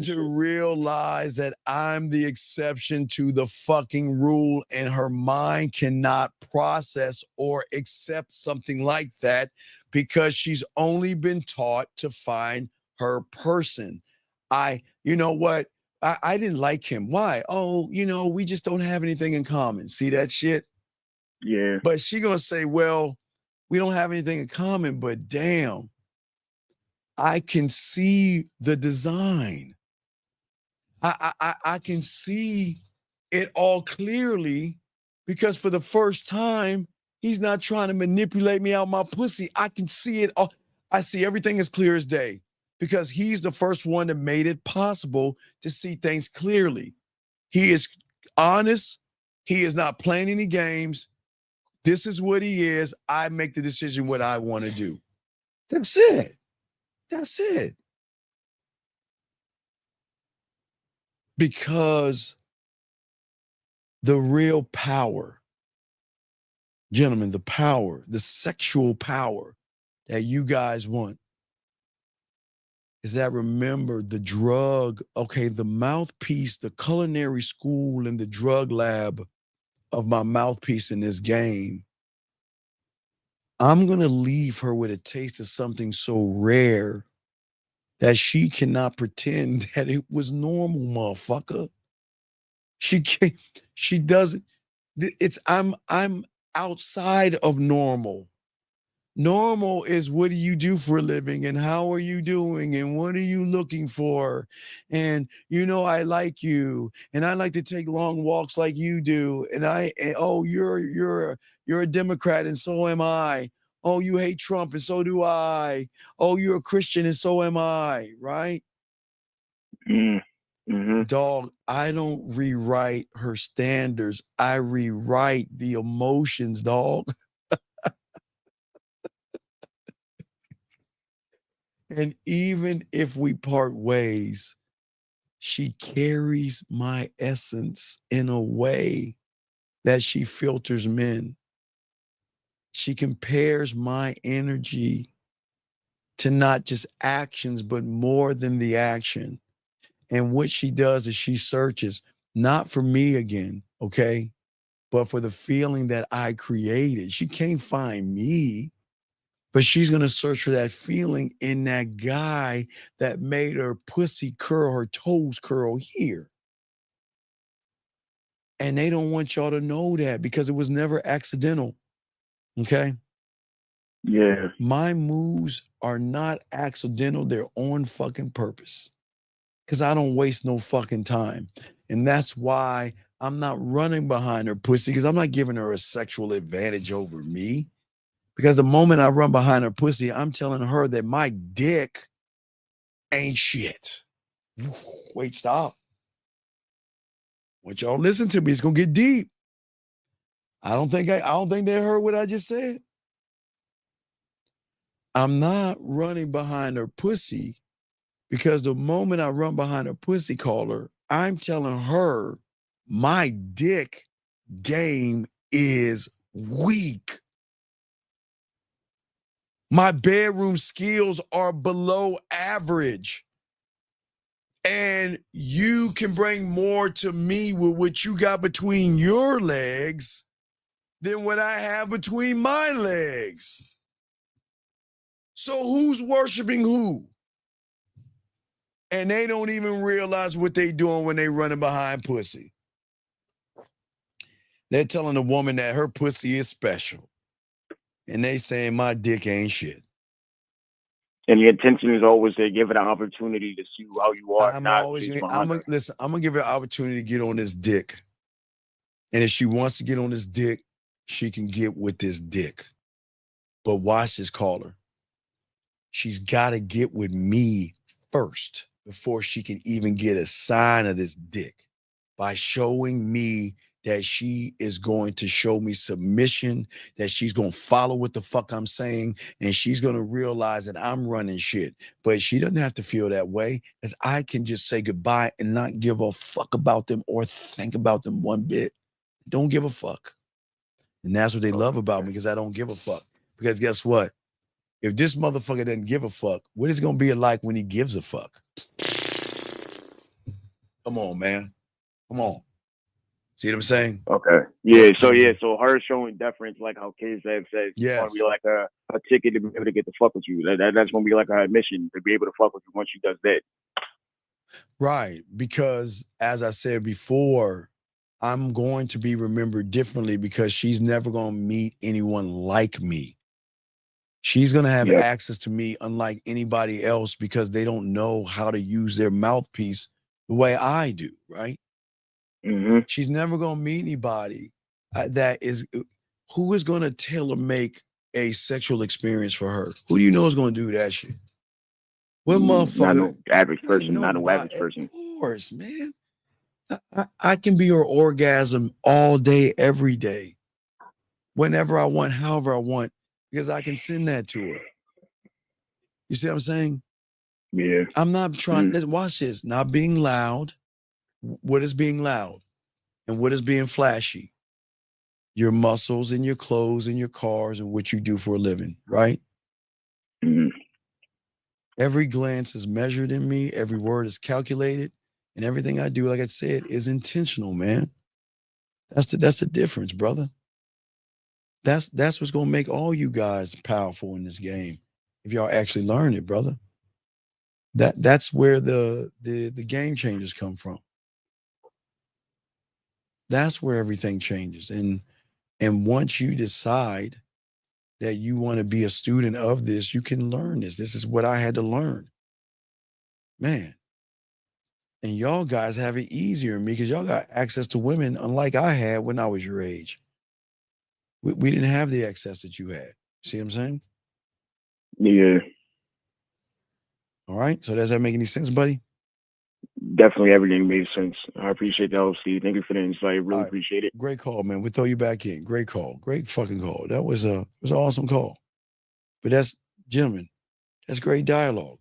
to realize that I'm the exception to the fucking rule, and her mind cannot process or accept something like that because she's only been taught to find her person. You know what? I didn't like him. Why? Oh, we just don't have anything in common. See that shit? Yeah. But she gonna say, well, we don't have anything in common, but damn, I can see the design. I can see it all clearly because for the first time, He's not trying to manipulate me out my pussy. I can see it all. I see everything as clear as day because he's the first one that made it possible to see things clearly. He is honest. He is not playing any games. This is what he is. I make the decision what I want to do. That's it. That's it. Because the real power, gentlemen, the power, the sexual power that you guys want is that, remember, the drug, okay, the mouthpiece, the culinary school and the drug lab of my mouthpiece in this game, I'm going to leave her with a taste of something so rare that she cannot pretend that it was normal, motherfucker. She can't, she doesn't, I'm outside of normal. Normal is, what do you do for a living and how are you doing and what are you looking for? And I like you and I like to take long walks like you do. And you're a Democrat and so am I. Oh, you hate Trump and so do I. Oh, you're a Christian and so am I, right? Mm-hmm. Dog, I don't rewrite her standards. I rewrite the emotions, dog. And even if we part ways, she carries my essence in a way that she filters men. She compares my energy to not just actions, but more than the action. And what she does is she searches, not for me again, okay, but for the feeling that I created. She can't find me. But she's going to search for that feeling in that guy that made her pussy curl, her toes curl here. And they don't want y'all to know that because it was never accidental. Okay? Yeah. My moves are not accidental. They're on fucking purpose. Because I don't waste no fucking time. And that's why I'm not running behind her pussy, because I'm not giving her a sexual advantage over me. Because the moment I run behind her pussy, I'm telling her that my dick ain't shit. Wait, stop. Want y'all listen to me. It's gonna get deep. I don't think they heard what I just said. I'm not running behind her pussy because the moment I run behind her pussy caller, I'm telling her my dick game is weak. My bedroom skills are below average. And you can bring more to me with what you got between your legs than what I have between my legs. So who's worshiping who? And they don't even realize what they doing when they running behind pussy. They're telling a woman that her pussy is special. And they saying my dick ain't shit. And the intention is always to give it an opportunity to see how you are. I'm gonna give her an opportunity to get on this dick. And if she wants to get on this dick, she can get with this dick. But watch this caller. She's got to get with me first before she can even get a sign of this dick, by showing me that she is going to show me submission, that she's going to follow what the fuck I'm saying, and she's going to realize that I'm running shit. But she doesn't have to feel that way, as I can just say goodbye and not give a fuck about them or think about them one bit. Don't give a fuck. And that's what they love about me, because I don't give a fuck. Because guess what? If this motherfucker doesn't give a fuck, what is it going to be like when he gives a fuck? Come on, man. Come on. See what I'm saying? Okay. Yeah. So her showing deference, like how kids have said, yes, going to be like a ticket to be able to get the fuck with you. That's going to be like her admission to be able to fuck with you once she does that. Right. Because as I said before, I'm going to be remembered differently because she's never going to meet anyone like me. She's going to have access to me unlike anybody else because they don't know how to use their mouthpiece the way I do, right? Mm-hmm. She's never going to meet anybody that is who is going to tailor make a sexual experience for her? Who do you know is going to do that shit? What motherfucker? Not no average person. Not no Nobody. average person. Of course, man. I can be her orgasm all day, every day, whenever I want, however I want, because I can send that to her. You see what I'm saying? Yeah. I'm not trying. Let's watch this. Not being loud. What is being loud? And what is being flashy? Your muscles and your clothes and your cars and what you do for a living, right? Mm-hmm. Every glance is measured in me. Every word is calculated. And everything I do, like I said, is intentional, man. That's the difference, brother. That's what's gonna make all you guys powerful in this game. If y'all actually learn it, brother. That's where the game changers come from. That's where everything changes. And once you decide that you want to be a student of this, you can learn this. This is what I had to learn. Man. And y'all guys have it easier than me because y'all got access to women unlike I had when I was your age. We didn't have the access that you had. See what I'm saying? Yeah. All right. So does that make any sense, buddy? Definitely everything made sense. I appreciate that, Steve. Thank you for the insight. Really appreciate it. Great call, man. We'll throw you back in. Great call. Great fucking call. That was an awesome call. But that's, gentlemen, that's great dialogue.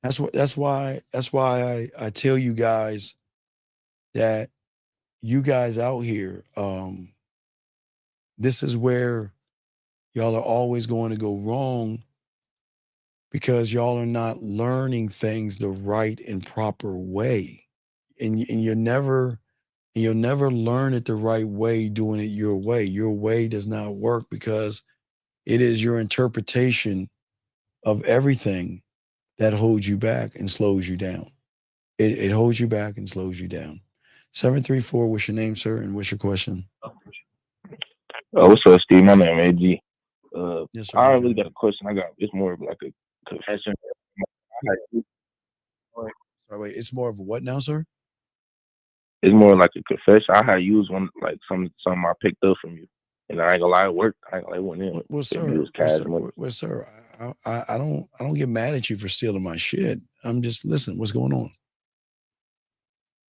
That's why I tell you guys that you guys out here, this is where y'all are always going to go wrong because y'all are not learning things the right and proper way. And you'll never learn it the right way doing it your way. Your way does not work because it is your interpretation of everything that holds you back and slows you down. It holds you back and slows you down. 734, what's your name, sir? And what's your question? What's up, Steve? My name is AG. Yes, sir. I don't really got a question. It's more of like a confession. Wait, it's more of a what now, sir? It's more like a confession. I had used one, like something I picked up from you. And I ain't gonna lie, it worked. I ain't gonna lie, it went in. Well, sir, it was cash money. Well, sir, I don't get mad at you for stealing my shit. I'm just listening. What's going on?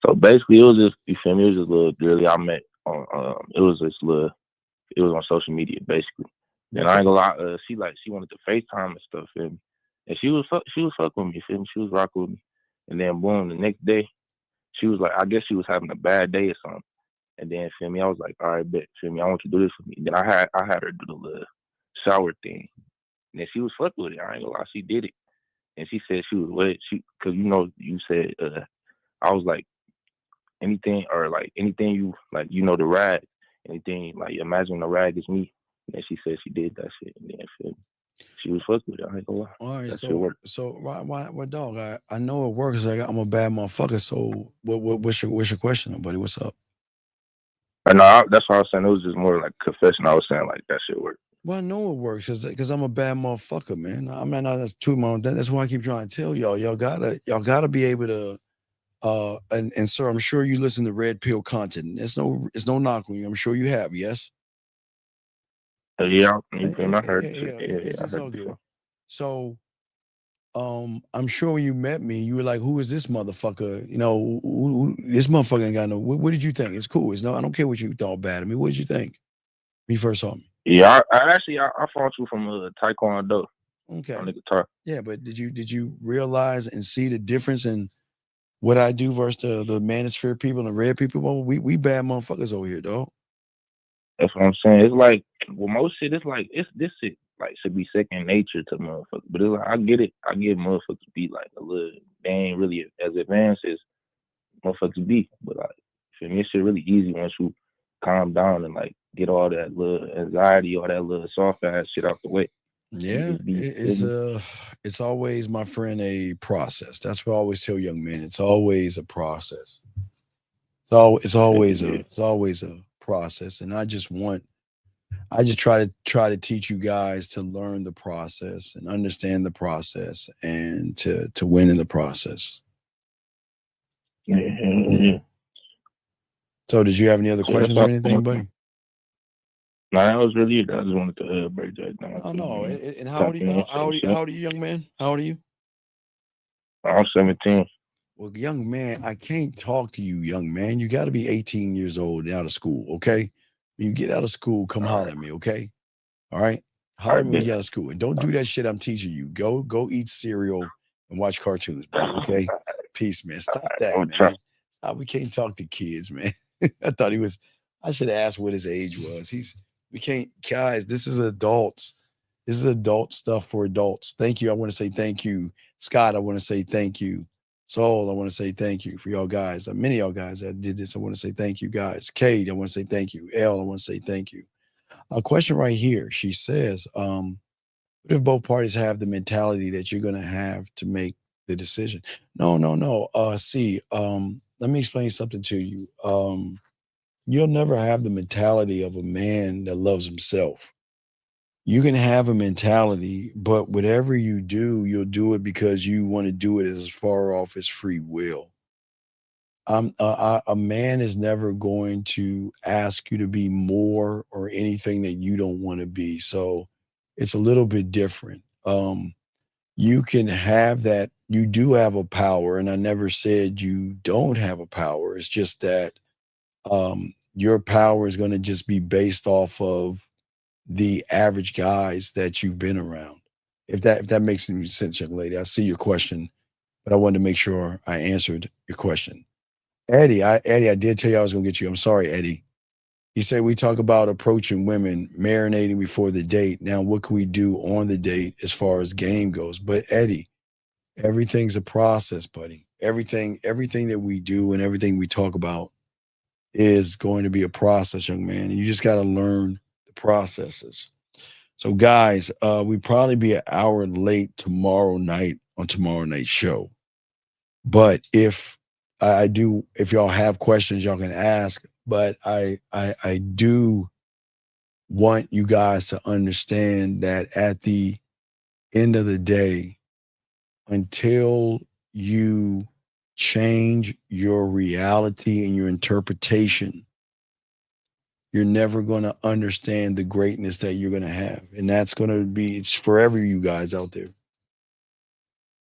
So basically, it was just, you feel me? It was just a little girl I met on. It was on social media basically. And I ain't gonna lie, she wanted to FaceTime and stuff, and she was fucking with me. You feel me? She was rocking with me. And then boom, the next day, she was like, I guess she was having a bad day or something. And then, feel me, I was like, all right, bet, feel me, I want you to do this for me. Then I had her do the little shower thing. And then she was fucking with it. I ain't gonna lie, she did it. And she said she was wet. Cause you said, I was like, anything you, like, the rag, anything, like, imagine the rag is me. And then she said she did that shit. And then, feel me, she was fucking with it. I ain't gonna lie. All right, that shit worked. so why, dog? I know it works. I'm a bad motherfucker. So what's your question, buddy? What's up? No, that's what I was saying. It was just more like confession. I was saying like that shit worked. Well, I know it works because I'm a bad motherfucker, man. I mean, that's too much. That's why I keep trying to tell y'all. Y'all gotta be able to. And sir, I'm sure you listen to Red Pill content. It's no knock on you. I'm sure you have. Yes. Yeah, I heard it. Yeah, it's all good. So, I'm sure when you met me, you were like, "Who is this motherfucker?" This motherfucker ain't got no. What did you think? It's cool. I don't care what you thought bad of me. What did you think? When you first saw me. Yeah, I fought you from Taekwondo. Okay. On the guitar. Yeah, but did you realize and see the difference in what I do versus the manosphere people and the red people? Well, we bad motherfuckers over here, dog. That's what I'm saying. It's like, well, most shit, this shit like should be second nature to motherfuckers. But it's like, I get it. I get motherfuckers be like a little, they ain't really as advanced as motherfuckers be. But like, for me, it's shit really easy once you calm down and like get all that little anxiety, all that little soft ass shit out the way. Yeah, it's always, my friend, a process. That's what I always tell young men. It's always a process. It's always a process, and I just try to teach you guys to learn the process and understand the process and to win in the process. Yeah. So, did you have any other questions or anything, buddy? No, that was really it. I just wanted to break that down. Oh no! And Tap in and say how old are you, young man? How old are you? I'm 17. Well, young man, I can't talk to you, young man. You got to be 18 years old and out of school, okay? When you get out of school, come holler at me, okay? All right? Holler at me when you get out of school. And don't do that shit I'm teaching you. Go eat cereal and watch cartoons, buddy, okay? Peace, man. Stop that, man. Stop. We can't talk to kids, man. I should have asked what his age was. We can't, guys, this is adults. This is adult stuff for adults. Thank you. I want to say thank you. Scott, I want to say thank you. Soul, I want to say thank you for y'all guys. Many of y'all guys that did this, I want to say thank you, guys. Kate, I want to say thank you. L, I want to say thank you. A question right here. She says, what if both parties have the mentality that you're going to have to make the decision? No. Let me explain something to you. You'll never have the mentality of a man that loves himself. You can have a mentality, but whatever you do, you'll do it because you want to do it as far off as free will. A man is never going to ask you to be more or anything that you don't want to be. So it's a little bit different. You can have that. You do have a power, and I never said you don't have a power. It's just that your power is going to just be based off of the average guys that you've been around. If that makes any sense, young lady. I see your question, but I wanted to make sure I answered your question. Eddie, I did tell you I was gonna get you. I'm sorry, Eddie. He said we talk about approaching women, marinating before the date. Now, what can we do on the date as far as game goes? But Eddie, everything's a process, buddy. Everything that we do and everything we talk about is going to be a process, young man. And you just got to learn the processes. So, guys, we probably be an hour late tomorrow night on tomorrow night's show. But if y'all have questions, y'all can ask. But I do want you guys to understand that at the end of the day, until you change your reality and your interpretation, you're never going to understand the greatness that you're going to have. And that's going to be, it's forever, you guys out there.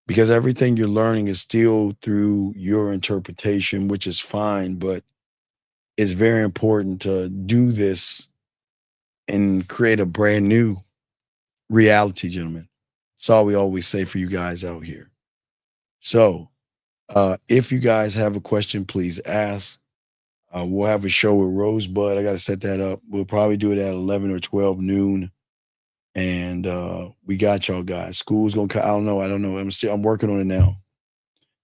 Because everything you're learning is still through your interpretation, which is fine, but it's very important to do this and create a brand new reality, gentlemen. That's all we always say for you guys out here. So if you guys have a question, please ask. We'll have a show with Rosebud. I got to set that up. We'll probably do it at 11 or 12 noon. And we got y'all guys. School's going to, I don't know. I'm working on it now.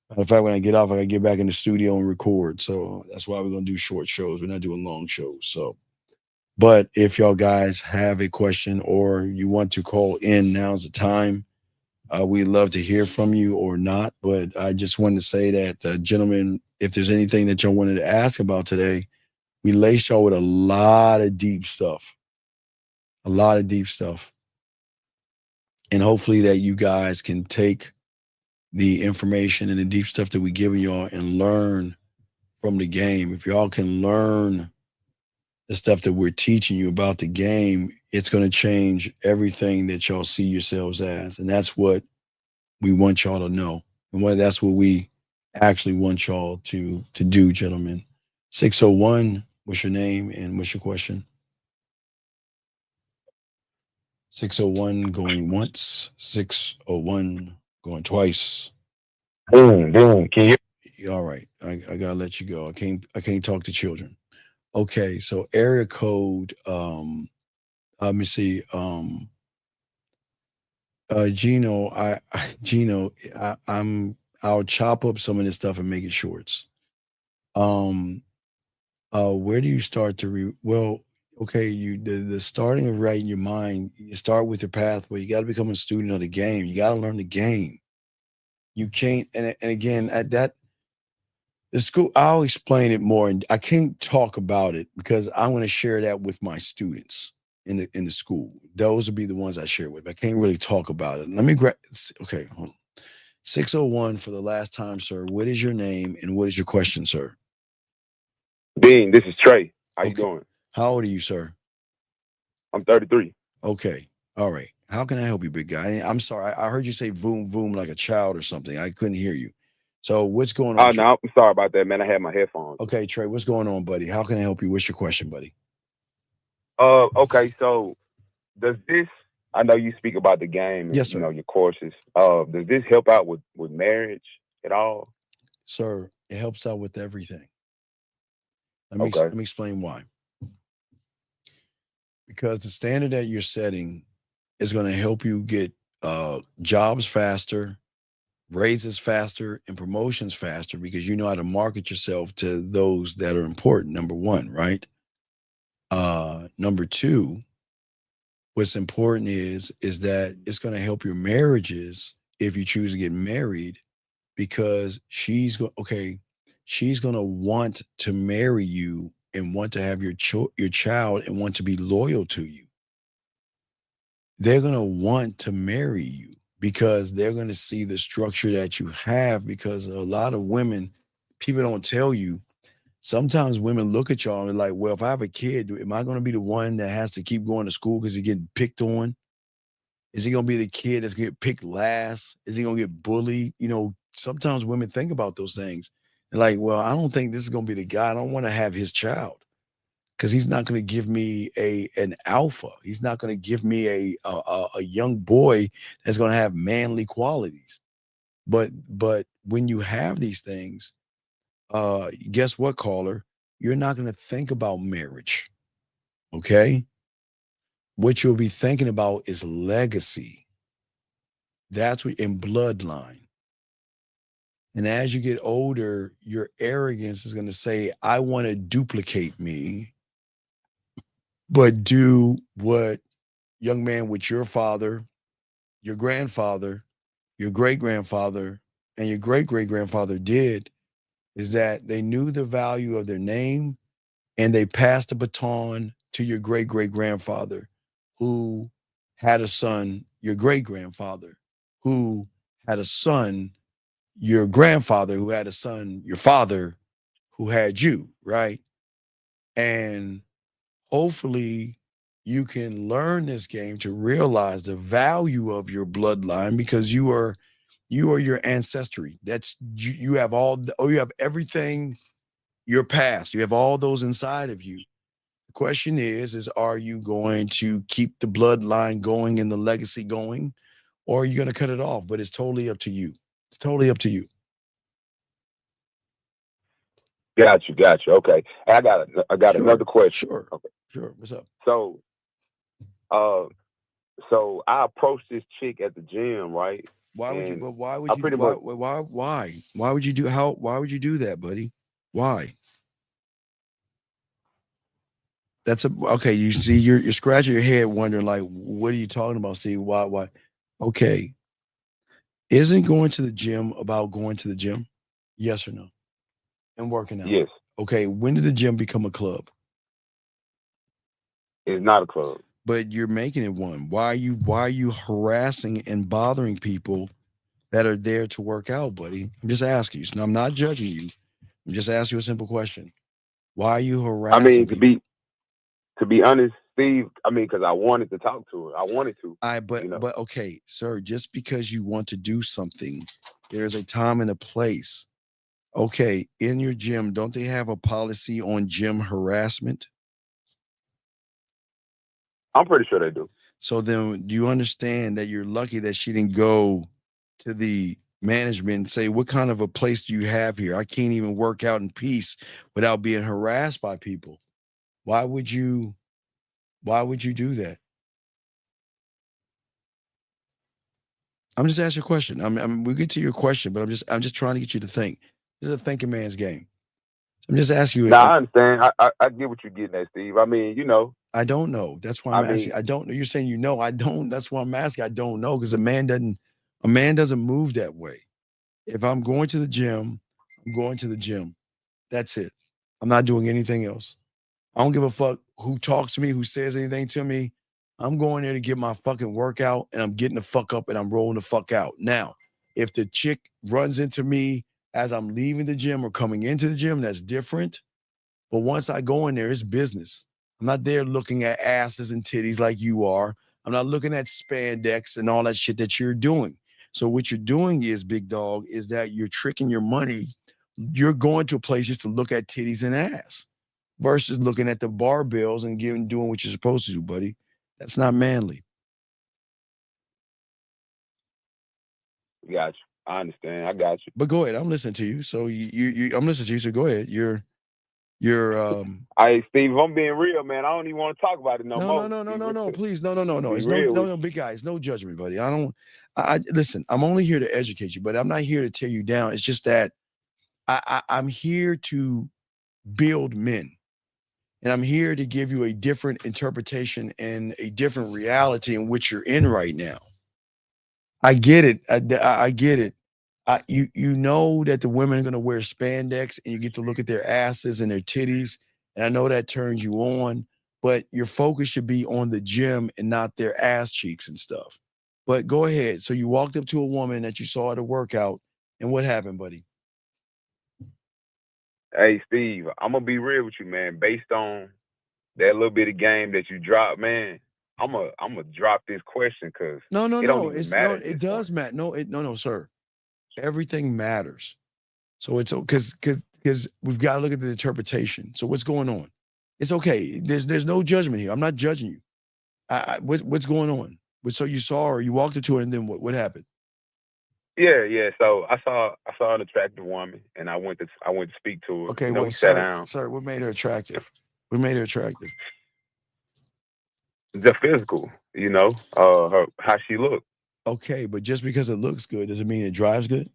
Matter of fact, when I get off, I got to get back in the studio and record. So that's why we're going to do short shows. We're not doing long shows. So, but if y'all guys have a question or you want to call in, now's the time. We'd love to hear from you or not. But I just wanted to say that, gentlemen, if there's anything that y'all wanted to ask about today, we laced y'all with a lot of deep stuff. A lot of deep stuff. And hopefully that you guys can take the information and the deep stuff that we're giving y'all and learn from the game. If y'all can learn the stuff that we're teaching you about the game, it's going to change everything that y'all see yourselves as. And that's what we want y'all to know. And that's what we actually want y'all to do, gentlemen. 601, what's your name and what's your question? 601 going once, 601 going twice. Boom. Can you? All right. I gotta let you go. I can't talk to children. Okay, so area code, let me see. Gino, I'll chop up some of this stuff and make it shorts. Where do you start to okay, the starting of writing your mind, you start with your pathway. You got to become a student of the game. You got to learn the game. You can't, and again, at that, the school, I'll explain it more, and I can't talk about it because I'm going to share that with my students in the school. Those will be the ones I share with. I can't really talk about it. Let me okay, hold on. 601 for the last time, sir. What is your name and what is your question, sir? Dean, this is Trey. How you doing? How old are you, sir? I'm 33. Okay. All right. How can I help you, big guy? I'm sorry. I heard you say boom, boom like a child or something. I couldn't hear you. So what's going on? Oh, no, I'm sorry about that, man. I had my headphones. Okay, Trey, what's going on, buddy? How can I help you? What's your question, buddy? Okay, so does this, I know you speak about the game and, Yes, sir. your courses. Does this help out with marriage at all? Sir, it helps out with everything. Okay. Let me explain why. Because the standard that you're setting is going to help you get jobs faster, raises faster, and promotions faster because you know how to market yourself to those that are important. Number one, right? Number two, what's important is that it's going to help your marriages if you choose to get married because she's going to want to marry you and want to have your child and want to be loyal to you. They're going to want to marry you because they're going to see the structure that you have because a lot of women, people don't tell you, sometimes women look at y'all and they're like, well, if I have a kid, am I going to be the one that has to keep going to school because he's getting picked on? Is he going to be the kid that's going to get picked last? Is he going to get bullied? Sometimes women think about those things. They're like, well, I don't think this is going to be the guy. I don't want to have his child because he's not going to give me an alpha. He's not going to give me a young boy that's going to have manly qualities. But when you have these things, guess what, caller? You're not going to think about marriage. Okay? What you'll be thinking about is legacy. That's what in bloodline. And as you get older, your arrogance is going to say, I want to duplicate me, but do what young man with your father, your grandfather, your great-grandfather, and your great-great-grandfather did is that they knew the value of their name and they passed the baton to your great-great-grandfather who had a son, your great-grandfather, who had a son, your grandfather, who had a son, your father, who had you, right? And hopefully you can learn this game to realize the value of your bloodline because you are your ancestry. That's you have you have everything, your past. You have all those inside of you. The question is are you going to keep the bloodline going and the legacy going, or are you going to cut it off? But it's totally up to you. It's totally up to you. Got you. Okay. I got another question. Sure. Okay. Sure. What's up? So I approached this chick at the gym, right? Why would you Why would you do that, buddy? Why? That's okay. You see, you're scratching your head wondering, like, what are you talking about, Steve? Why? Okay. Isn't going to the gym about going to the gym? Yes or no? And working out? Yes. Okay. When did the gym become a club? It's not a club. But you're making it one. Why are you harassing and bothering people that are there to work out, buddy? I'm just asking you. So I'm not judging you. I'm just asking you a simple question. Why are you harassing people? To be honest, Steve, because I wanted to talk to her. I wanted to. But okay, sir, just because you want to do something, there's a time and a place. Okay, in your gym, don't they have a policy on gym harassment? I'm pretty sure they do. So then do you understand that you're lucky that she didn't go to the management and say, what kind of a place do you have here? I can't even work out in peace without being harassed by people. Why would you do that? I'm just asking a question. We'll get to your question, but I'm just trying to get you to think. This is a thinking man's game. I'm just asking you. No, I understand. I get what you're getting at, Steve. I don't know. That's why I'm asking. I don't know. You're saying you know. I don't. That's why I'm asking. I don't know because a man doesn't move that way. If I'm going to the gym, I'm going to the gym. That's it. I'm not doing anything else. I don't give a fuck who talks to me, who says anything to me. I'm going there to get my fucking workout and I'm getting the fuck up and I'm rolling the fuck out. Now, if the chick runs into me as I'm leaving the gym or coming into the gym, that's different. But once I go in there, it's business. I'm not there looking at asses and titties like you are. I'm not looking at spandex and all that shit that you're doing. So what you're doing is, big dog, is that you're tricking your money. You're going to a place just to look at titties and ass versus looking at the barbells and doing what you're supposed to do, buddy. That's not manly. Got you. I understand. I got you. But go ahead. I'm listening to you. So I'm listening to you. So go ahead. You're Hey, Steve, if I'm being real, man, I don't even want to talk about it no more. No, please. No. Be It's real with no, big guy. It's no judgment, buddy. I listen, I'm only here to educate you, but I'm not here to tear you down. It's just that I'm here to build men. And I'm here to give you a different interpretation and a different reality in which you're in right now. I get it. I get it. You know that the women are going to wear spandex and you get to look at their asses and their titties. And I know that turns you on, but your focus should be on the gym and not their ass cheeks and stuff. But go ahead. So you walked up to a woman that you saw at a workout, and what happened, buddy? Hey, Steve, I'm going to be real with you, man. Based on that little bit of game that you dropped, man, I'm gonna drop this question because it don't even matter. It does matter. No, sir. Everything matters. So it's because we've got to look at the interpretation. So what's going on? It's okay. There's no judgment here. I'm not judging you. What's going on? So you saw her, you walked into her, and then what happened? Yeah. So I saw an attractive woman, and I went to speak to her. Okay, we sat down. Sir, what made her attractive? What made her attractive? The physical, her how she looked. Okay, but just because it looks good, does it mean it drives good?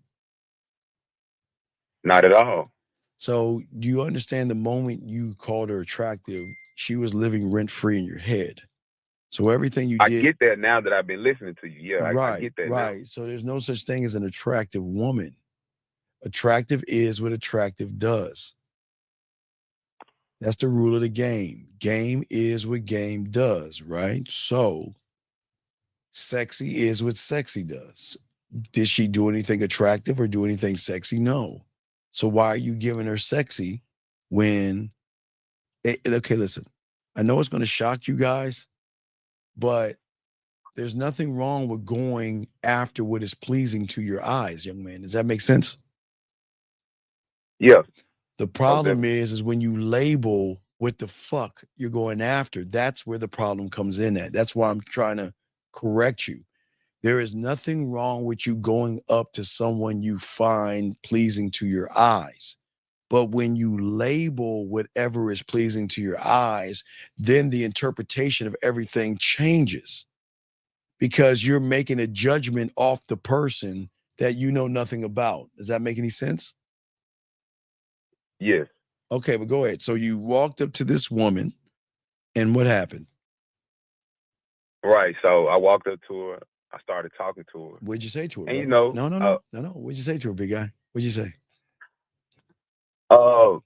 Not at all. So do you understand the moment you called her attractive, she was living rent-free in your head? So everything you did... I get that now that I've been listening to you. Yeah, I get that now. So there's no such thing as an attractive woman. Attractive is what attractive does. That's the rule of the game. Game is what game does, right? So sexy is what sexy does. Did she do anything attractive or do anything sexy? No. So why are you giving her sexy when... Okay, listen. I know it's going to shock you guys, but there's nothing wrong with going after what is pleasing to your eyes, young man. Does that make sense? Yeah. The problem is when you label what the fuck you're going after, that's where the problem comes in at. That's why I'm trying to correct you. There is nothing wrong with you going up to someone you find pleasing to your eyes. But when you label whatever is pleasing to your eyes, then the interpretation of everything changes because you're making a judgment off the person that you know nothing about. Does that make any sense? Yes. Okay, but go ahead. So you walked up to this woman, and what happened? Right. So I walked up to her. I started talking to her. What'd you say to her? And No. What'd you say to her, big guy? What'd you say? I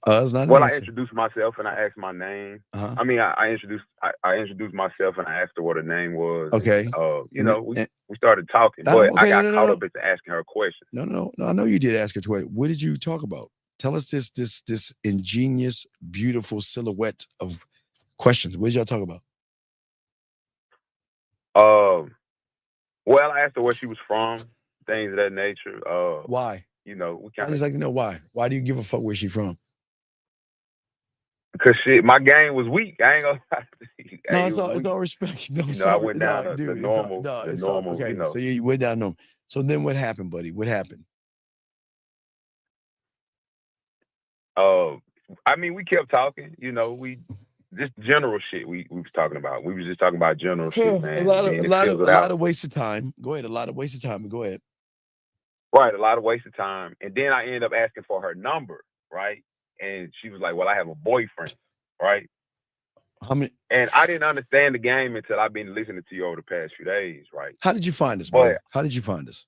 introduced myself and I asked my name. Uh-huh. I mean, I introduced myself and I asked her what her name was. Okay. And, we started talking, but I got caught up into asking her a question. No. I know you did ask her to. What did you talk about? Tell us this ingenious, beautiful silhouette of questions. What did y'all talk about? Well, I asked her where she was from, things of that nature. Why? We kind I just like to know why. Why do you give a fuck where she from? Because my game was weak. I ain't gonna lie to you. No, it's all respect. No, I went down the normal. Okay, so you went down normal. So then what happened, buddy? What happened? I mean, we kept talking. We just general shit. We was talking about. We was just talking about general shit, man. A lot of waste of time. Go ahead. A lot of waste of time. Go ahead. Right, a lot of waste of time. And then I ended up asking for her number, right? And she was like, well, I have a boyfriend, right? How many? And I didn't understand the game until I've been listening to you over the past few days, right? How did you find us, man? How did you find us?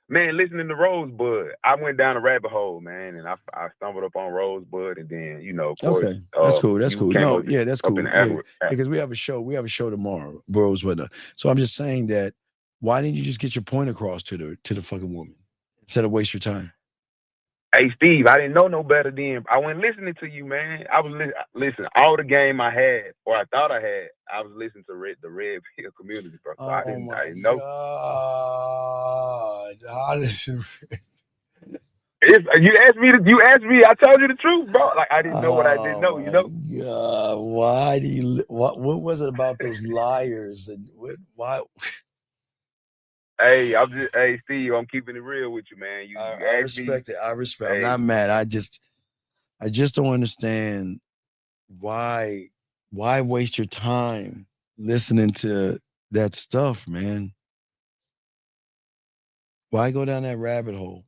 Man, listening to Rosebud. I went down a rabbit hole, man, and I stumbled up on Rosebud, and then, of course. Okay, that's cool. That's cool. No, yeah, that's cool. Because we have a show. We have a show tomorrow, Rosebud. So I'm just saying that. Why didn't you just get your point across to the fucking woman instead of waste your time? Hey, Steve, I didn't know no better then. I wasn't listening to you, man. I was listen. All the game I had, or I thought I had, I was listening to the Red Pill community, bro. So I didn't know. God, how does it? You asked me. You asked me. I told you the truth, bro. Like I didn't know what I didn't know. You know. God, why do you? What was it about those liars and why? Hey, hey, Steve, I'm keeping it real with you, man. You I respect me, it. I respect. Hey. I'm not mad. I just don't understand why waste your time listening to that stuff, man. Why go down that rabbit hole?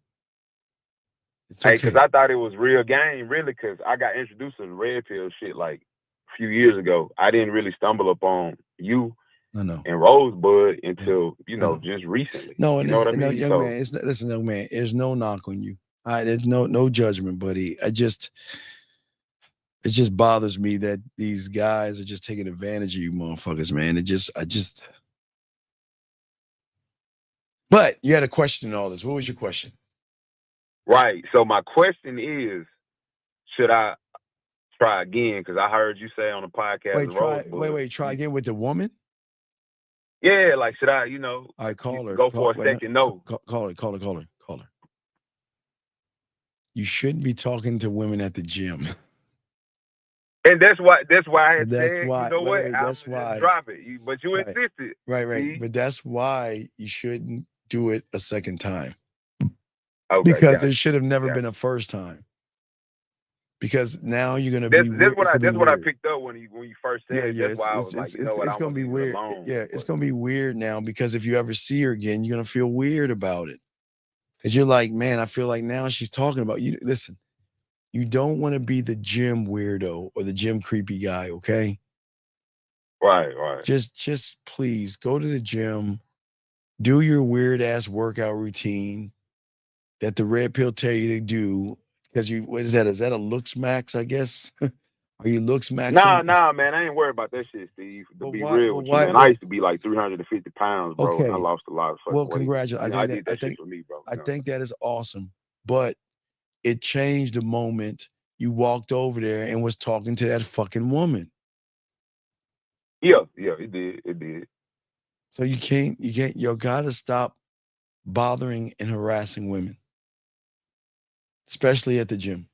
It's okay. Hey, because I thought it was real game, really, because I got introduced to the red pill shit like a few years ago. I didn't really stumble upon you and Rosebud until, just recently. No, you know what I mean? young man, listen, young man, there's no knock on you. There's no judgment, buddy. It just bothers me that these guys are just taking advantage of you motherfuckers, man. But you had a question in all this. What was your question? Right. So my question is, should I try again? Because I heard you say on the podcast. Try again with the woman? Yeah, like should I, all right, call her. Go for a second? No. Call her. You shouldn't be talking to women at the gym. And that's why I had said, that's why drop it. But you insisted. Right. See? But that's why you shouldn't do it a second time. Okay, because there should have never been a first time. Because now you're gonna be. That's what I picked up when you first said it. That's why I was like, it's gonna be weird. It's gonna be weird now because if you ever see her again, you're gonna feel weird about it. Because you're like, man, I feel like now she's talking about you. Listen, you don't want to be the gym weirdo or the gym creepy guy, okay? Right. Just please go to the gym, do your weird ass workout routine that the red pill tell you to do. Because what is that? Is that a looks max, I guess? Are you looks max? Nah, man. I ain't worried about that shit, Steve. To be real with you, man. I used to be like 350 pounds, bro. Okay. And I lost a lot of fucking weight. Congratulations. I did that shit for me, bro. I think that is awesome. But it changed the moment you walked over there and was talking to that fucking woman. Yeah, it did. So you gotta stop bothering and harassing women. Especially at the gym.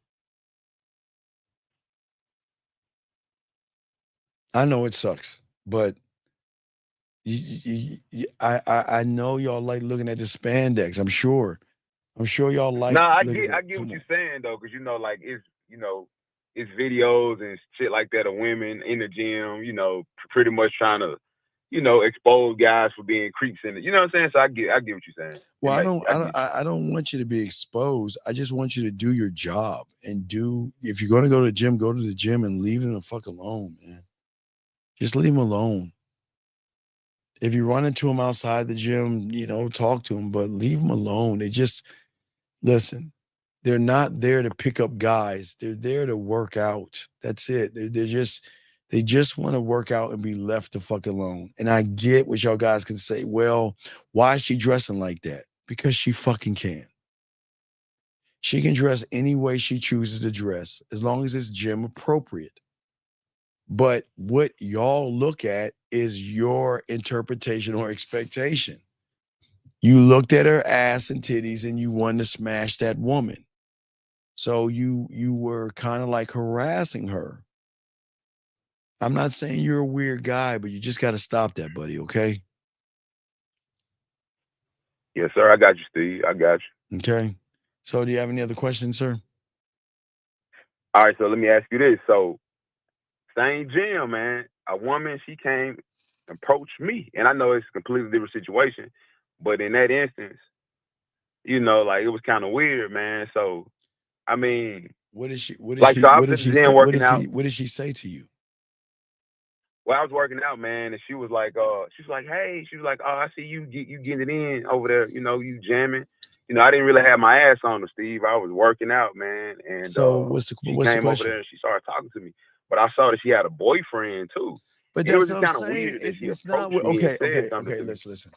I know it sucks, but I know y'all like looking at the spandex. I'm sure y'all like. Nah, I get what you're saying though, because like it's videos and shit like that of women in the gym, pretty much trying to, expose guys for being creeps in it. You know what I'm saying? So I get what you're saying. Well, I don't want you to be exposed. I just want you to do your job and if you're gonna go to the gym and leave them the fuck alone, man. Just leave them alone. If you run into them outside the gym, talk to them, but leave them alone. Listen, they're not there to pick up guys. They're there to work out. That's it. They just want to work out and be left the fuck alone. And I get what y'all guys can say. Well, why is she dressing like that? Because she fucking can. She can dress any way she chooses to dress, as long as it's gym appropriate. But what y'all look at is your interpretation or expectation. You looked at her ass and titties and you wanted to smash that woman. So you were kind of like harassing her. I'm not saying you're a weird guy, but you just got to stop that, buddy, okay? Yes, sir. I got you, Steve. I got you. Okay. So do you have any other questions, sir? All right, so let me ask you this. So same gym, man. A woman, she came, approached me. And I know it's a completely different situation. But in that instance, like it was kind of weird, man. So, I mean, what did she say to you? Well, I was working out, man, and she was like, oh, I see you getting it in over there, you jamming. I didn't really have my ass on her, Steve. I was working out, man. And so she came over there and she started talking to me. But I saw that she had a boyfriend too. But it was just kind of weird that she approached me and said something to me. Listen.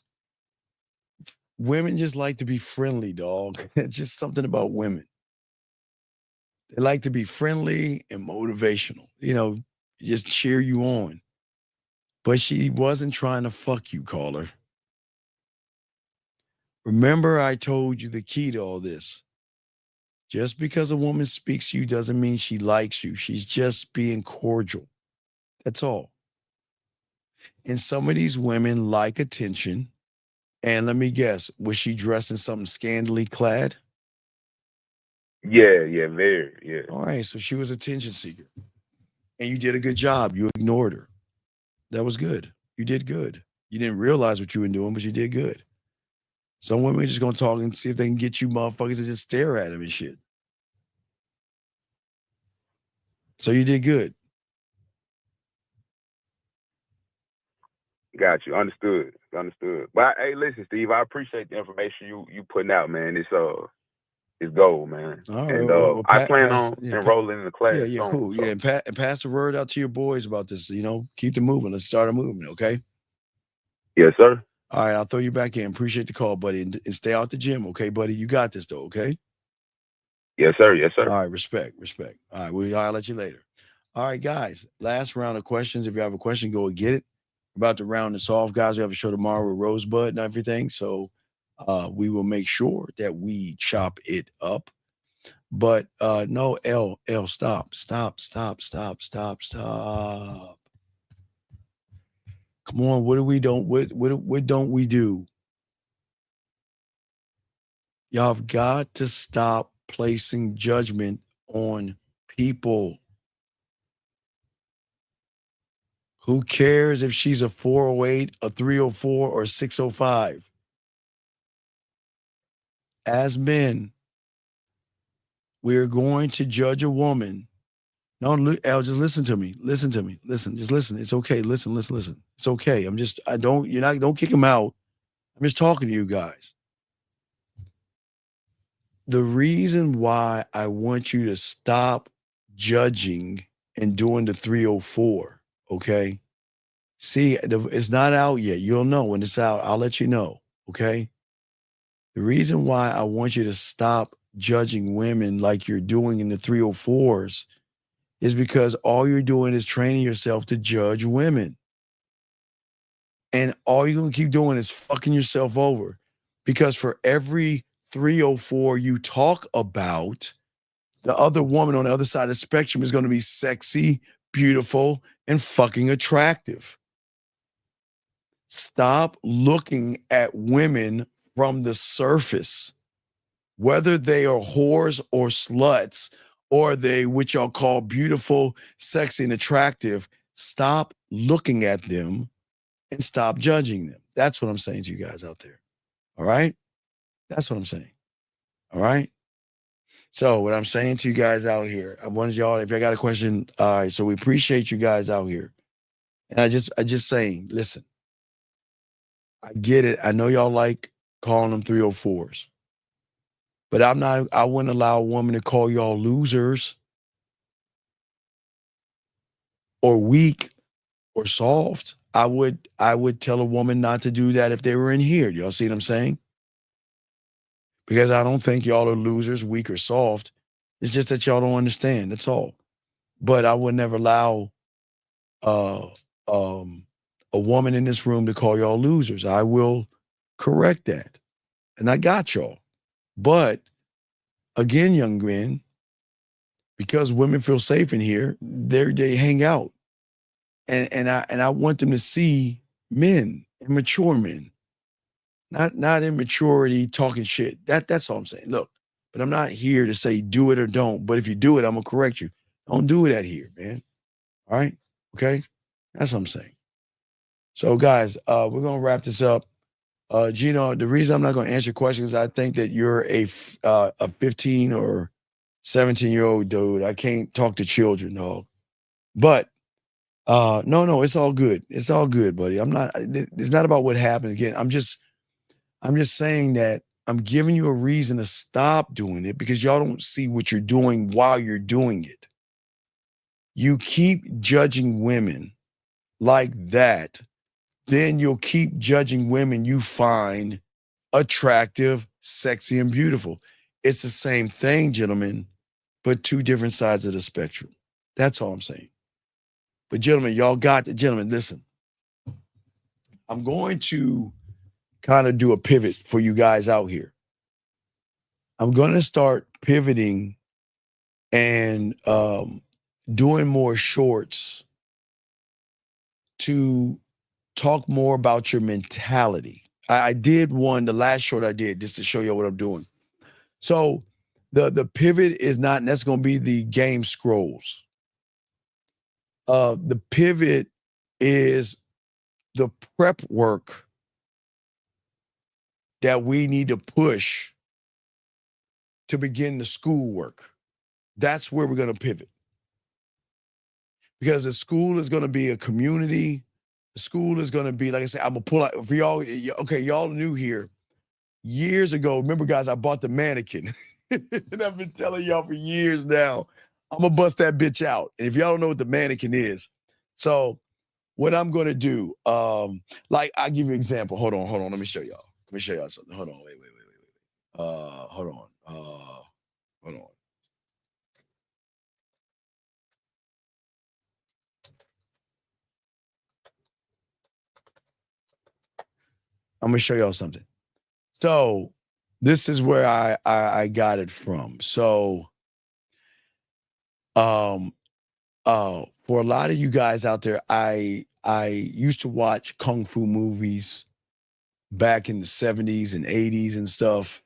Women just like to be friendly, dog. It's just something about women. They like to be friendly and motivational, just cheer you on. But she wasn't trying to fuck you, caller. Remember, I told you the key to all this. Just because a woman speaks to you doesn't mean she likes you. She's just being cordial. That's all. And some of these women like attention. And let me guess, was she dressed in something scantily clad? Yeah, very, yeah. All right, so she was attention seeker. And you did a good job. You ignored her. That was good. You did good. You didn't realize what you were doing, but you did good. Some women are just going to talk and see if they can get you motherfuckers to just stare at them and shit. So you did good. Got you. Understood. But hey, listen, Steve, I appreciate the information you putting out, man. It's gold, man. All right. And Well, I plan on enrolling in the class. Yeah, cool. So. Yeah, and pass the word out to your boys about this. Keep the movement. Let's start a movement, okay? Yes, sir. All right, I'll throw you back in. Appreciate the call, buddy. And stay out the gym, okay, buddy? You got this, though, okay? Yes, sir. All right, respect. All right, I'll let you later. All right, guys, last round of questions. If you have a question, go and get it. We're about to round this off, guys. We have a show tomorrow with Rosebud and everything, so we will make sure that we chop it up. But no, L, stop. Come on, what don't we do? Y'all have got to stop placing judgment on people. Who cares if she's a 408, a 304, or 605? As men, we're going to judge a woman. No, Al, just listen to me. Listen. Just listen. It's okay. Listen. It's okay. Don't kick him out. I'm just talking to you guys. The reason why I want you to stop judging and doing the 304, okay? See, it's not out yet. You'll know when it's out. I'll let you know, okay? The reason why I want you to stop judging women like you're doing in the 304s is because all you're doing is training yourself to judge women. And all you're going to keep doing is fucking yourself over. Because for every 304 you talk about, the other woman on the other side of the spectrum is going to be sexy, beautiful, and fucking attractive. Stop looking at women from the surface, whether they are whores or sluts, or they, which y'all call beautiful, sexy, and attractive. Stop looking at them and stop judging them. That's what I'm saying to you guys out there. All right? That's what I'm saying. All right? So what I'm saying to you guys out here, I wanted y'all, if y'all got a question, all right, so we appreciate you guys out here. And I just saying, listen, I get it. I know y'all like calling them 304s. But I wouldn't allow a woman to call y'all losers or weak or soft. I would tell a woman not to do that if they were in here. Y'all see what I'm saying? Because I don't think y'all are losers, weak or soft. It's just that y'all don't understand. That's all. But I would never allow a woman in this room to call y'all losers. I will correct that. And I got y'all. But again, young men, because women feel safe in here, they hang out. And I want them to see men, mature men. Not immaturity talking shit. That's all I'm saying. Look, but I'm not here to say do it or don't. But if you do it, I'm gonna correct you. Don't do it out here, man. All right? Okay? That's what I'm saying. So guys, we're gonna wrap this up. Gino, the reason I'm not gonna answer questions is I think that you're a 15 or 17-year-old dude. I can't talk to children, dog. But no, it's all good. It's all good, buddy. It's not about what happened again. I'm just saying that I'm giving you a reason to stop doing it because y'all don't see what you're doing while you're doing it. You keep judging women like that, then you'll keep judging women you find attractive, sexy, and beautiful. It's the same thing, gentlemen, but two different sides of the spectrum. That's all I'm saying. But gentlemen, y'all got the gentlemen. Listen, I'm going to kind of do a pivot for you guys out here. I'm going to start pivoting and doing more shorts to talk more about your mentality. I did one, the last short I did, just to show you what I'm doing. So the pivot is not, that's going to be the game scrolls. The pivot is the prep work that we need to push to begin the schoolwork. That's where we're going to pivot. Because the school is going to be a community. The school is going to be, like I said, I'm going to pull out, for y'all, okay, y'all new here. Years ago, remember guys, I bought the mannequin. And I've been telling y'all for years now, I'm going to bust that bitch out. And if y'all don't know what the mannequin is, so what I'm going to do, like I'll give you an example. Hold on. Let me show y'all. Let me show y'all something. Hold on. Wait. Hold on. I'm going to show y'all something. So this is where I got it from. So for a lot of you guys out there, I used to watch Kung Fu movies back in the 70s and 80s and stuff.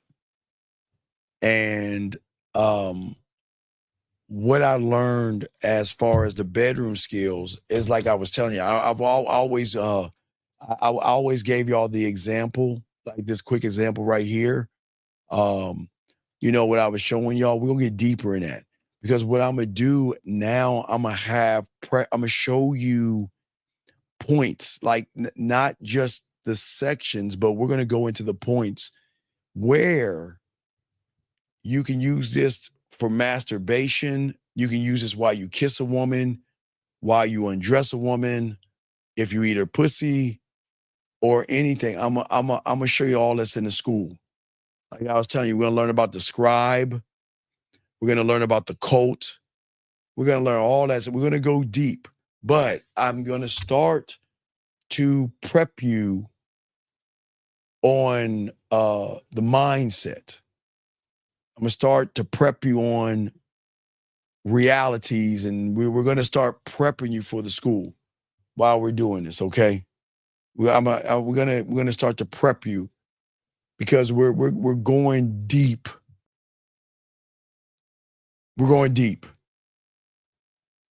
And what I learned as far as the bedroom skills is, like I was telling you, I always gave y'all the example, like this quick example right here. You know what I was showing y'all, we're gonna get deeper in that, because what I'm gonna do now, I'm gonna show you points, like not just the sections, but we're gonna go into the points where you can use this for masturbation. You can use this while you kiss a woman, while you undress a woman, if you eat her pussy, or anything. I'm gonna show you all this in the school. Like I was telling you, we're gonna learn about the scribe. We're gonna learn about the cult. We're gonna learn all that. So we're gonna go deep. But I'm gonna start to prep you on the mindset. I'm gonna start to prep you on realities, and we're gonna start prepping you for the school while we're doing this. Okay, we're gonna start to prep you, because we're going deep. We're going deep,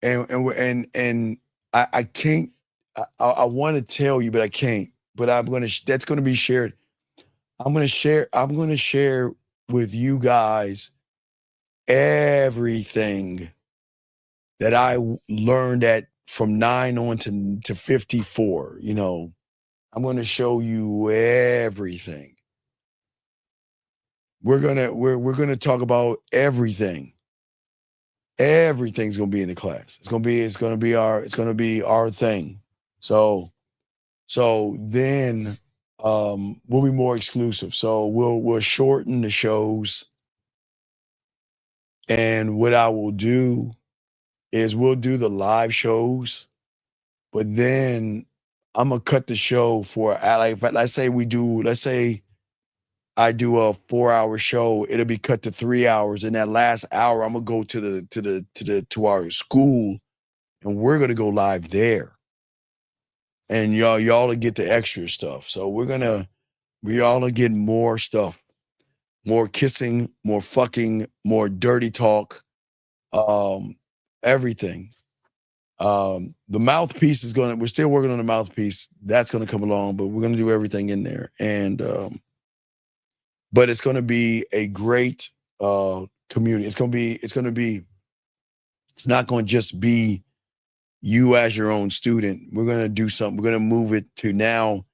and I can't. I want to tell you, but I can't. But that's gonna be shared. I'm gonna share with you guys everything that I learned from 9 on to 54. You know, I'm gonna show you everything. We're gonna talk about everything. Everything's gonna be in the class. It's gonna be our thing. So then we'll be more exclusive. So we'll shorten the shows. And what I will do is we'll do the live shows, but then I'm gonna cut the show for, like, let's say I do a 4-hour show, it'll be cut to 3 hours. In that last hour, I'm gonna go to our school, and we're gonna go live there. And y'all will get the extra stuff. So we all will get more stuff, more kissing, more fucking, more dirty talk, everything. The mouthpiece we're still working on the mouthpiece. That's gonna come along, but we're gonna do everything in there. And but it's gonna be a great community. It's not gonna just be you as your own student. We're gonna do something. We're gonna move it to now.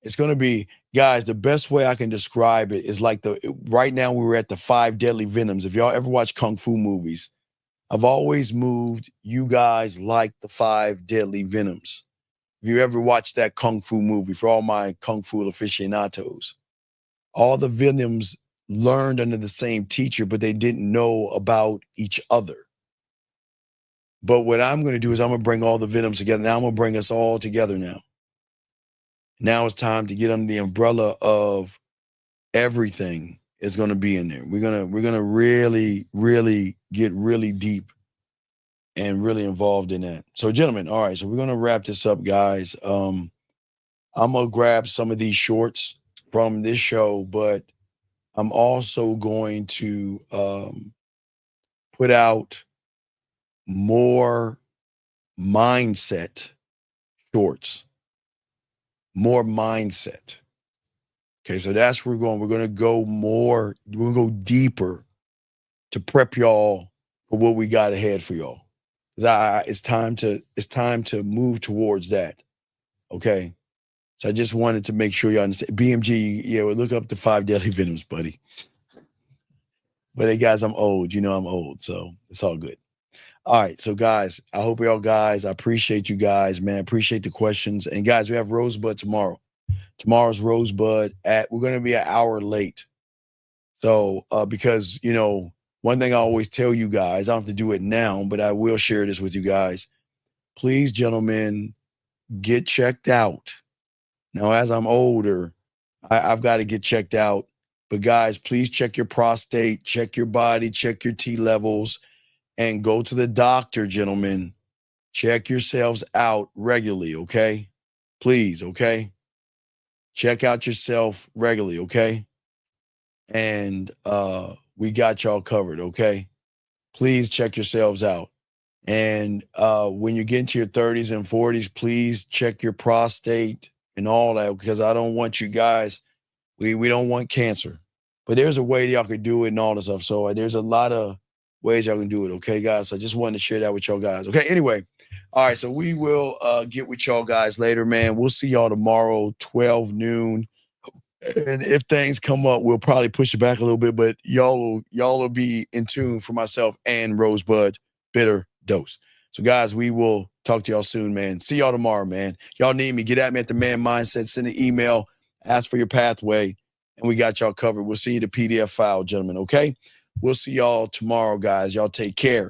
It's gonna be, guys, the best way I can describe it is like right now we were at the 5 deadly venoms. If y'all ever watch Kung Fu movies, I've always moved you guys like the 5 deadly venoms. If you ever watched that Kung Fu movie, for all my Kung Fu aficionados, all the venoms learned under the same teacher, but they didn't know about each other. But what I'm going to do is I'm going to bring all the venoms together. Now I'm going to bring us all together now. Now it's time to get under the umbrella of everything is going to be in there. We're going to really, really get really deep and really involved in that. So gentlemen, all right, so we're going to wrap this up, guys. I'm going to grab some of these shorts from this show, but I'm also going to put out more mindset shorts, more mindset. Okay, so that's where we're going. We're going to go more, we're going to go deeper to prep y'all for what we got ahead for y'all. It's time to move towards that. Okay. So I just wanted to make sure you understand. BMG, yeah, we'll look up the 5 deadly venoms, buddy. But hey, guys, I'm old. You know I'm old, so it's all good. All right, so guys, I hope y'all guys, I appreciate you guys, man. Appreciate the questions. And guys, we have Rosebud tomorrow. Tomorrow's Rosebud we're going to be an hour late. So because, you know, one thing I always tell you guys, I don't have to do it now, but I will share this with you guys. Please, gentlemen, get checked out. Now, as I'm older, I've got to get checked out. But guys, please check your prostate, check your body, check your T levels, and go to the doctor, gentlemen. Check yourselves out regularly, okay? Please, okay? Check out yourself regularly, okay? And we got y'all covered, okay? Please check yourselves out. And when you get into your 30s and 40s, please check your prostate and all that, because I don't want you guys, we don't want cancer. But there's a way y'all can do it and all this stuff. So there's a lot of ways y'all can do it, okay, guys? So I just wanted to share that with y'all guys. Okay, anyway. All right, so we will get with y'all guys later, man. We'll see y'all tomorrow, 12 noon. And if things come up, we'll probably push it back a little bit, but y'all will be in tune for myself and Rosebud Bitter Dose. So guys, we will talk to y'all soon, man. See y'all tomorrow, man. Y'all need me, get at me at the Man Mindset, send an email, ask for your pathway, and we got y'all covered. We'll see you the PDF file, gentlemen, okay? We'll see y'all tomorrow, guys. Y'all take care.